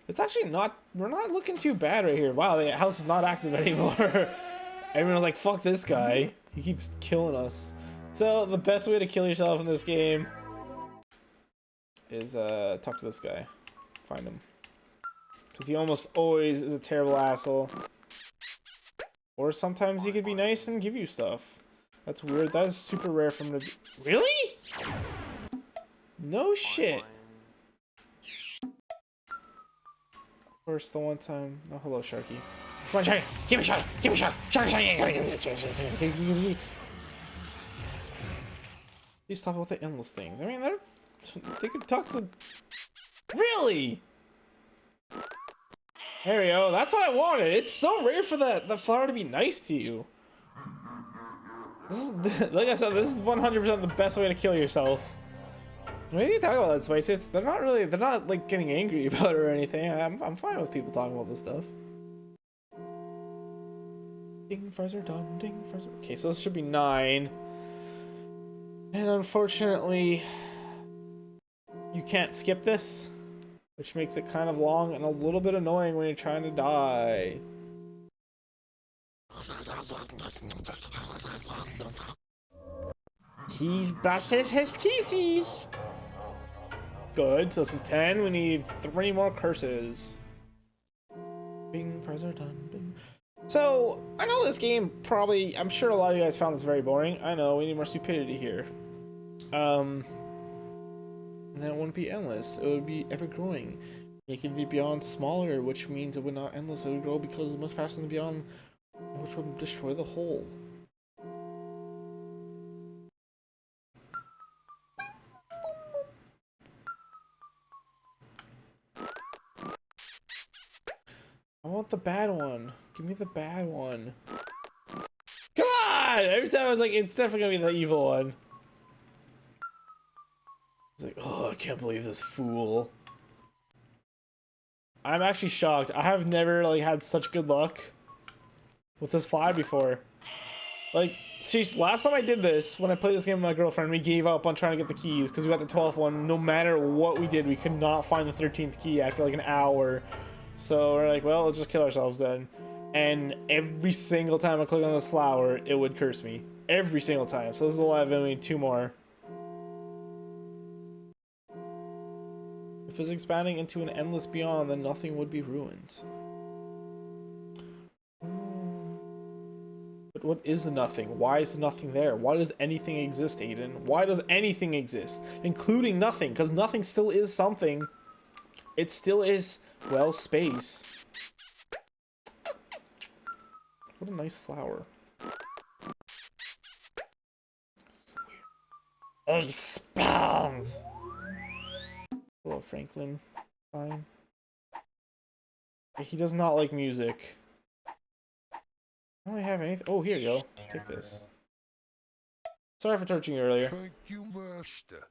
It's actually not. We're not looking too bad right here. Wow, the house is not active anymore. Everyone was like, "Fuck this guy. He keeps killing us." So the best way to kill yourself in this game is talk to this guy, find him, because he almost always is a terrible asshole. Or sometimes he could be nice and give you stuff. That's weird. That is super rare for him to. Really? No shit. Of course, the one time. Oh, hello, Sharky. Come on, Sharky. Give me a shot. Give me a shot. Sharky. Please stop with the endless things. I mean, they could talk to. Really? There we go. That's what I wanted. It's so rare for the flower to be nice to you. This is, like I said, this is 100% the best way to kill yourself. When you talk about that, Spicy, they're not like getting angry about it or anything. I'm fine with people talking about this stuff. Ding, fries are done. Ding, fries are... Okay, so this should be 9. And unfortunately, you can't skip this, which makes it kind of long and a little bit annoying when you're trying to die. He brushes his teeth. Good, so this is 10. We need 3 more curses. Bing, further done. Bing. So, I know this game probably, I'm sure a lot of you guys found this very boring. I know, we need more stupidity here. And then it wouldn't be endless. It would be ever-growing. Making the beyond smaller, which means it would not endless. It would grow because it's much faster than the beyond, which would destroy the whole. I want the bad one. Give me the bad one. Come on! Every time I was like, it's definitely gonna be the evil one. It's like, oh, I can't believe this fool. I'm actually shocked. I have never like had such good luck with this fly before. Like, seriously, last time I did this, when I played this game with my girlfriend, we gave up on trying to get the keys because we got the 12th one. No matter what we did, we could not find the 13th key after like an hour. So we're like, well, let's just kill ourselves then. And every single time I click on this flower, it would curse me. Every single time. So this is 11, we need 2 more. If it's expanding into an endless beyond, then nothing would be ruined. But what is the nothing? Why is nothing there? Why does anything exist, Aiden? Why does anything exist? Including nothing, because nothing still is something. It still is, well, space. What a nice flower. So weird. Expand! Hello, Franklin. Fine. He does not like music. I don't really have anything. Oh, here you go. Take this. Sorry for torturing you earlier. Thank you, master.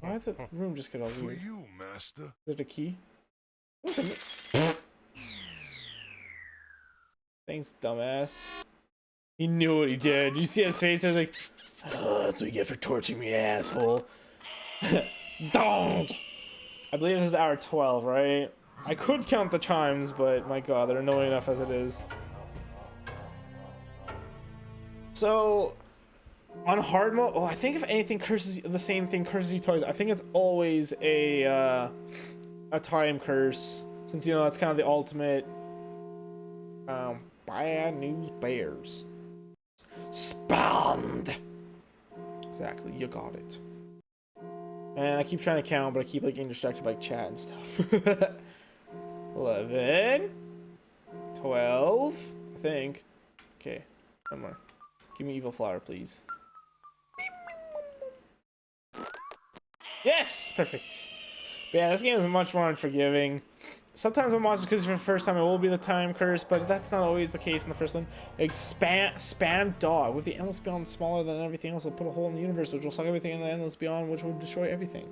Why did the room just get all weird? For you, master. Is it a key? Thanks, dumbass. He knew what he did. You see his face? I was like, oh, that's what you get for torching me, asshole. Donk! I believe this is hour 12, right? I could count the chimes, but my god, they're annoying enough as it is. So, on hard mode, oh, I think if anything curses the same thing curses you twice, I think it's always a time curse, since you know that's kind of the ultimate bad news bears. Spawned. Exactly, you got it. And I keep trying to count, but I keep like getting distracted by chat and stuff. 11, 12, I think. Okay, one more. Give me evil flower, please. Yes! Perfect. But yeah, this game is much more unforgiving. Sometimes when monsters curse for the first time, it will be the time curse, but that's not always the case in the first one. Spam dog. With the endless beyond smaller than everything else, will put a hole in the universe, which will suck everything in the endless beyond, which will destroy everything.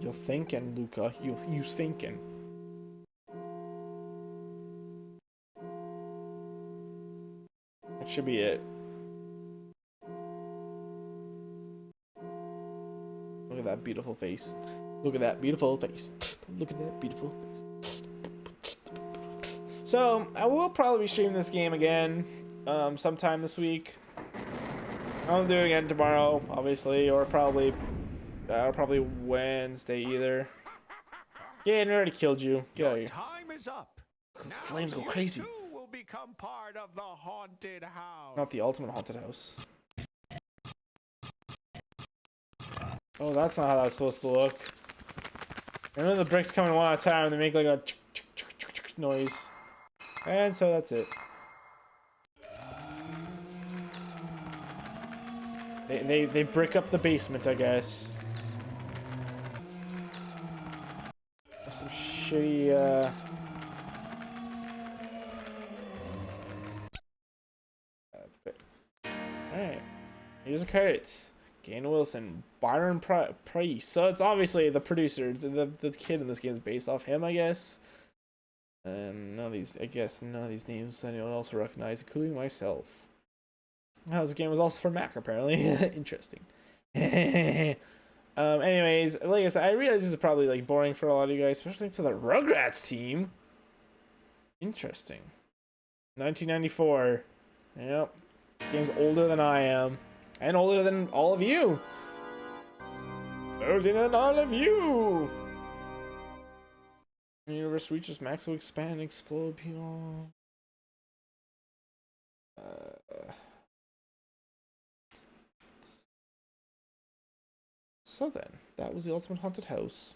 You're thinking, Luca. You thinking. That should be it. Look at that beautiful face. Look at that beautiful face. Look at that beautiful face. So, I will probably be streaming this game again sometime this week. I'll do it again tomorrow, obviously, or probably Wednesday either. Yeah, I already killed you. Get out of here. Time is up. Those flames go crazy. You too will become part of the haunted house. Not the ultimate haunted house. Oh, that's not how that's supposed to look. And then the bricks come in one at a time and they make like a noise. And so that's it. They brick up the basement, I guess. Some shitty that's good. Alright. Here's the credits. Gain Wilson, Byron Price. So it's obviously the producer, the kid in this game is based off him, I guess. And none of these names anyone else will recognize, including myself. This game was also for Mac, apparently. Interesting. Anyways, like I said, I realize this is probably like boring for a lot of you guys, especially to the Rugrats team. Interesting. 1994. Yep. This game's older than I am. And older than all of you. Older than all of you. The universe reaches max, will expand, explode, people. So then, that was the Ultimate Haunted House.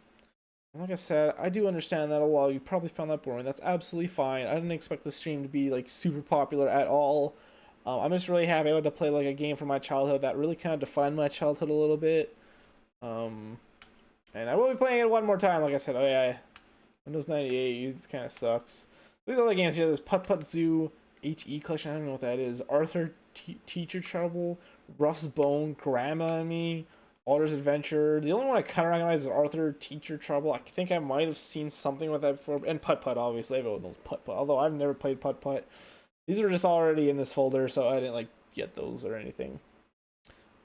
And like I said, I do understand that a lot of you probably found that boring. That's absolutely fine. I didn't expect the stream to be like super popular at all. I'm just really happy I got to play like a game from my childhood that really kind of defined my childhood a little bit. And I will be playing it one more time. Like I said, oh yeah, Windows 98, it kind of sucks. These other games here, there's Putt Putt Zoo, HE Collection, I don't know what that is. Arthur Teacher Trouble, Ruff's Bone, Grandma and Me, Alder's Adventure. The only one I kind of recognize is Arthur Teacher Trouble. I think I might have seen something with that before. And Putt Putt, obviously. Everyone knows Putt Putt. Although I've never played Putt Putt. These are just already in this folder, so I didn't like get those or anything.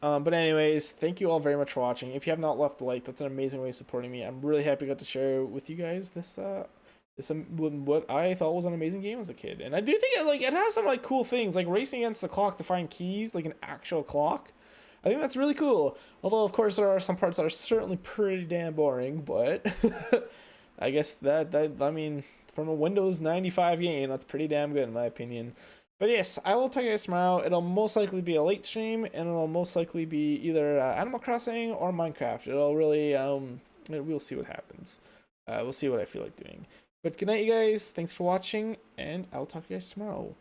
But anyways, thank you all very much for watching. If you have not left a like, that's an amazing way of supporting me. I'm really happy I got to share with you guys this what I thought was an amazing game as a kid. And I do think it has some like cool things, like racing against the clock to find keys, like an actual clock. I think that's really cool. Although of course there are some parts that are certainly pretty damn boring, but I guess that I mean, from a Windows 95 game, that's pretty damn good in my opinion. But yes, I will talk to you guys tomorrow. It'll most likely be a late stream, and it'll most likely be either Animal Crossing or Minecraft. It'll really, we'll see what happens. We'll see what I feel like doing. But good night, you guys. Thanks for watching, and I'll talk to you guys tomorrow.